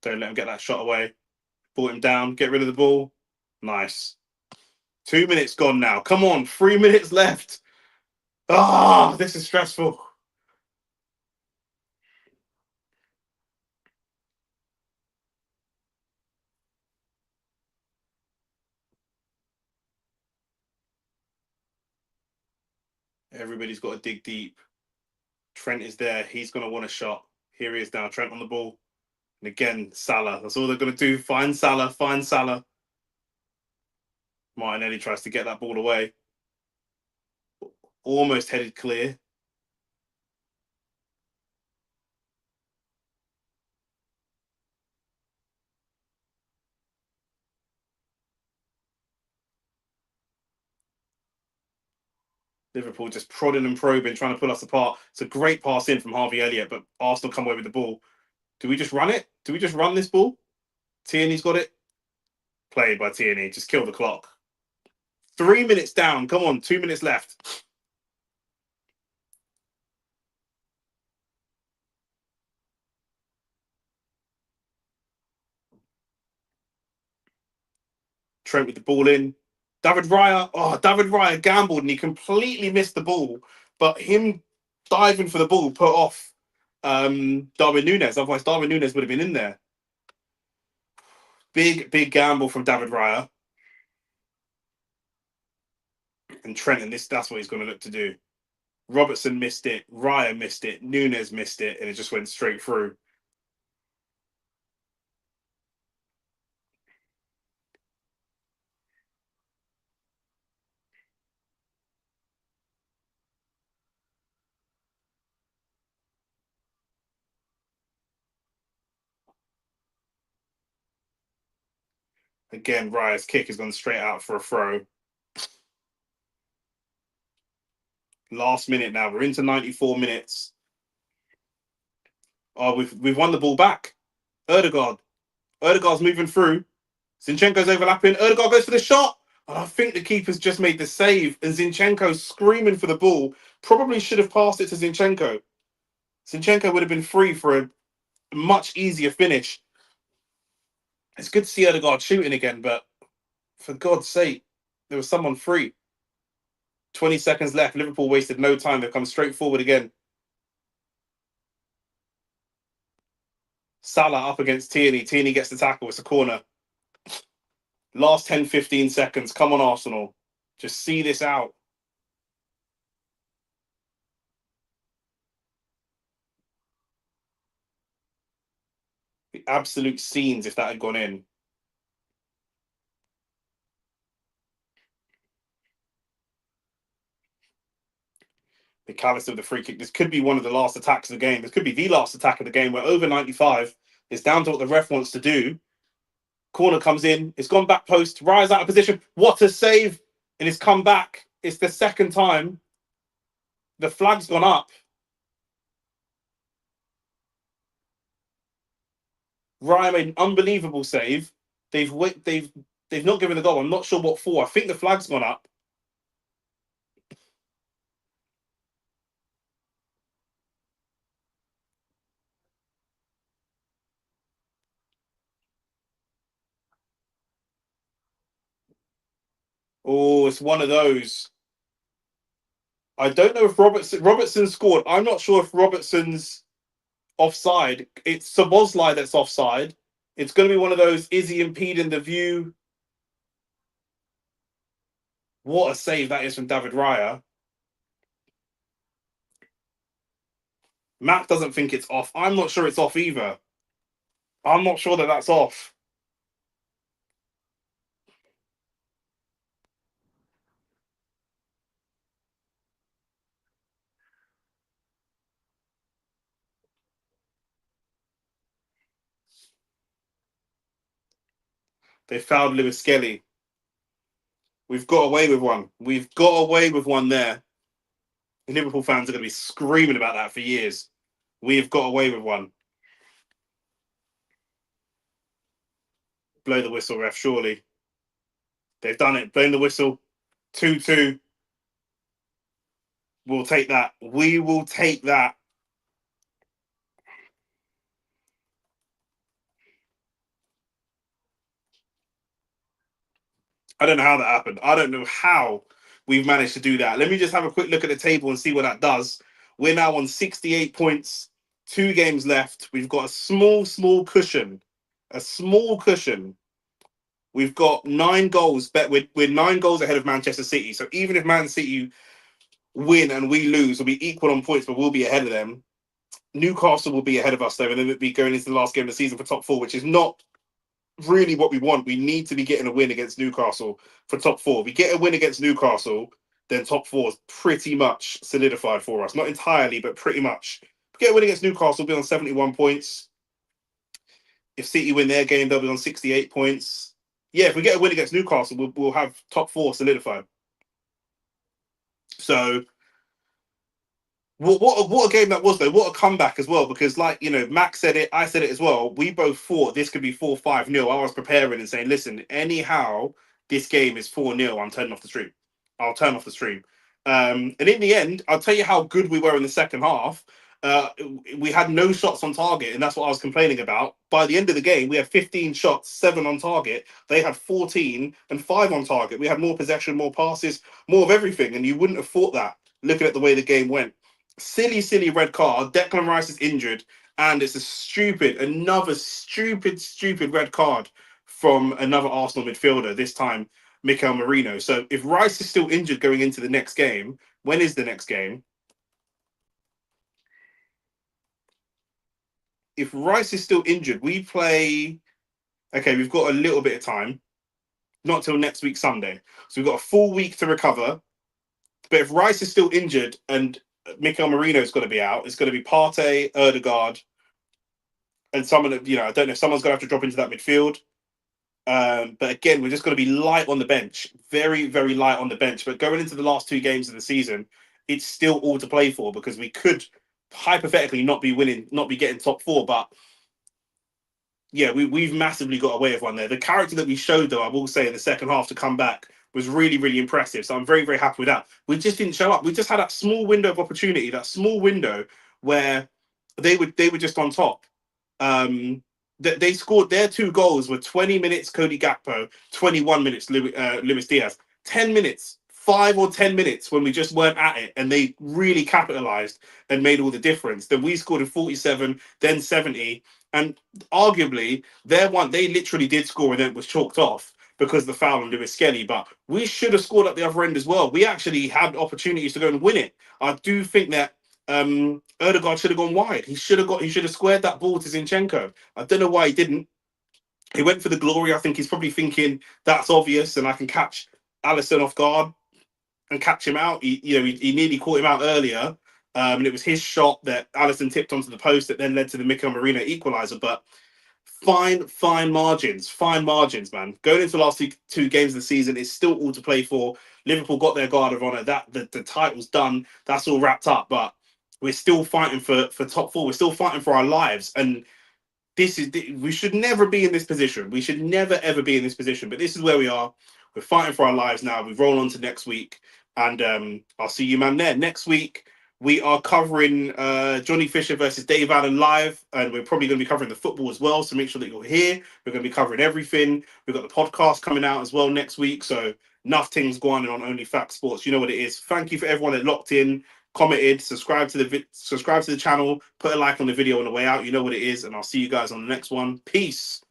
Speaker 1: Don't let him get that shot away. Brought him down. Get rid of the ball. Nice. 2 minutes gone now. Come on. 3 minutes left. Ah, this is stressful. Everybody's got to dig deep. Trent is there. He's going to want a shot. Here he is now. Trent on the ball. And again, Salah. That's all they're going to do. Find Salah. Find Salah. Martinelli tries to get that ball away. Almost headed clear. Liverpool just prodding and probing, trying to pull us apart. It's a great pass in from Harvey Elliott, but Arsenal come away with the ball. Do we just run it? Do we just run this ball? Tierney's got it. Played by Tierney. Just kill the clock. 3 minutes down. Come on, 2 minutes left. Trent with the ball in. David Raya gambled and he completely missed the ball. But him diving for the ball put off Darwin Núñez. Otherwise, Darwin Núñez would have been in there. Big gamble from David Raya. And Trent, and that's what he's going to look to do. Robertson missed it. Raya missed it. Núñez missed it. And it just went straight through. Again, Raya's kick has gone straight out for a throw. Last minute now. We're into 94 minutes. Oh, we've won the ball back. Erdegaard's moving through. Zinchenko's overlapping. Erdegaard goes for the shot. And I think the keeper's just made the save. And Zinchenko's screaming for the ball. Probably should have passed it to Zinchenko. Zinchenko would have been free for a much easier finish. It's good to see Erdegaard shooting again, but for God's sake, there was someone free. 20 seconds left. Liverpool wasted no time. They've come straight forward again. Salah up against Tierney. Tierney gets the tackle. It's a corner. Last 10, 15 seconds. Come on, Arsenal. Just see this out. The absolute scenes if that had gone in. McAllister with the free kick. This could be one of the last attacks of the game. This could be the last attack of the game. We're over 95. It's down to what the ref wants to do. Corner comes in. It's gone back post. Raya's out of position. What a save. And it's come back. It's the second time. The flag's gone up. Raya made an unbelievable save. They've not given the goal. I'm not sure what for. I think the flag's gone up. Oh, it's one of those. I don't know if Robertson scored. I'm not sure if Robertson's offside. It's Szoboszlai that's offside. It's going to be one of those. Is he impeding the view? What a save that is from David Raya. Matt doesn't think it's off. I'm not sure it's off either. I'm not sure that that's off. They fouled Lewis Skelly. We've got away with one. We've got away with one there. Liverpool fans are going to be screaming about that for years. We've got away with one. Blow the whistle, ref, surely. They've done it. Blowing the whistle. 2-2. We'll take that. We will take that. I don't know how that happened. I don't know how we've managed to do that. Let me just have a quick look at the table and see what that does. We're now on 68 points, 2 games left. We've got a small cushion. A small cushion. We've got 9 goals. We're 9 goals ahead of Manchester City. So even if Man City win and we lose, we'll be equal on points, but we'll be ahead of them. Newcastle will be ahead of us, though, and then we'll be going into the last game of the season for top 4, which is not really what we want. We need to be getting a win against Newcastle for top 4. If we get a win against Newcastle, then top 4 is pretty much solidified for us. Not entirely, but pretty much. If we get a win against Newcastle, we'll be on 71 points. If City win their game, they'll be on 68 points. Yeah, if we get a win against Newcastle, we'll have top 4 solidified. So what a game that was though. What a comeback as well, because like, Max said it, I said it as well. We both thought this could be 4-5-0. I was preparing and saying, listen, anyhow this game is 4-0, I'm turning off the stream. I'll turn off the stream. And in the end, I'll tell you how good we were in the second half. Uh, we had no shots on target, and that's what I was complaining about. By the end of the game, we had 15 shots, 7 on target. They had 14 and 5 on target. We had more possession, more passes, more of everything, and you wouldn't have thought that looking at the way the game went. Silly red card. Declan Rice is injured, and it's another stupid red card from another Arsenal midfielder. This time, Mikel Merino. So if Rice is still injured going into the next game, when is the next game? If Rice is still injured, we play. Okay, we've got a little bit of time, not till next week Sunday. So we've got a full week to recover. But if Rice is still injured and Mikel Merino is going to be out, it's going to be Partey, Erdegaard, and someone that, I don't know if someone's going to have to drop into that midfield. But again, we're just going to be light on the bench, very light on the bench. But going into the last 2 games of the season, it's still all to play for, because we could hypothetically not be winning, not be getting top 4. But yeah, we've massively got away with one there. The character that we showed, though, I will say, in the second half to come back was really impressive. So I'm very happy with that. We just didn't show up. We just had that small window of opportunity, that small window where they were just on top. They scored their 2 goals were 20 minutes Cody Gakpo, 21 minutes Luis Diaz. 10 minutes, 5 or 10 minutes when we just weren't at it, and they really capitalized and made all the difference. Then we scored in 47, then 70, and arguably their one, they literally did score and then it was chalked off because of the foul on Lewis Skelly. But we should have scored at the other end as well. We actually had opportunities to go and win it. I do think that Erdegaard should have gone wide. He should have squared that ball to Zinchenko. I don't know why he didn't. He went for the glory. I think he's probably thinking that's obvious and I can catch Alisson off guard and catch him out. He nearly caught him out earlier. And it was his shot that Alisson tipped onto the post that then led to the Mikel Merino equaliser. But fine margins, man. Going into the last 2 games of the season, it's still all to play for. Liverpool got their guard of honour. That the title's done. That's all wrapped up. But we're still fighting for top 4. We're still fighting for our lives. And we should never be in this position. We should never ever be in this position. But this is where we are. We're fighting for our lives now. We roll on to next week, and I'll see you, man, there next week. We are covering Johnny Fisher versus Dave Allen live, and we're probably going to be covering the football as well. So make sure that you're here. We're going to be covering everything. We've got the podcast coming out as well next week. So enough things going on Only Fact Sports. You know what it is. Thank you for everyone that locked in, commented, subscribe to the channel, put a like on the video on the way out. You know what it is, and I'll see you guys on the next one. Peace.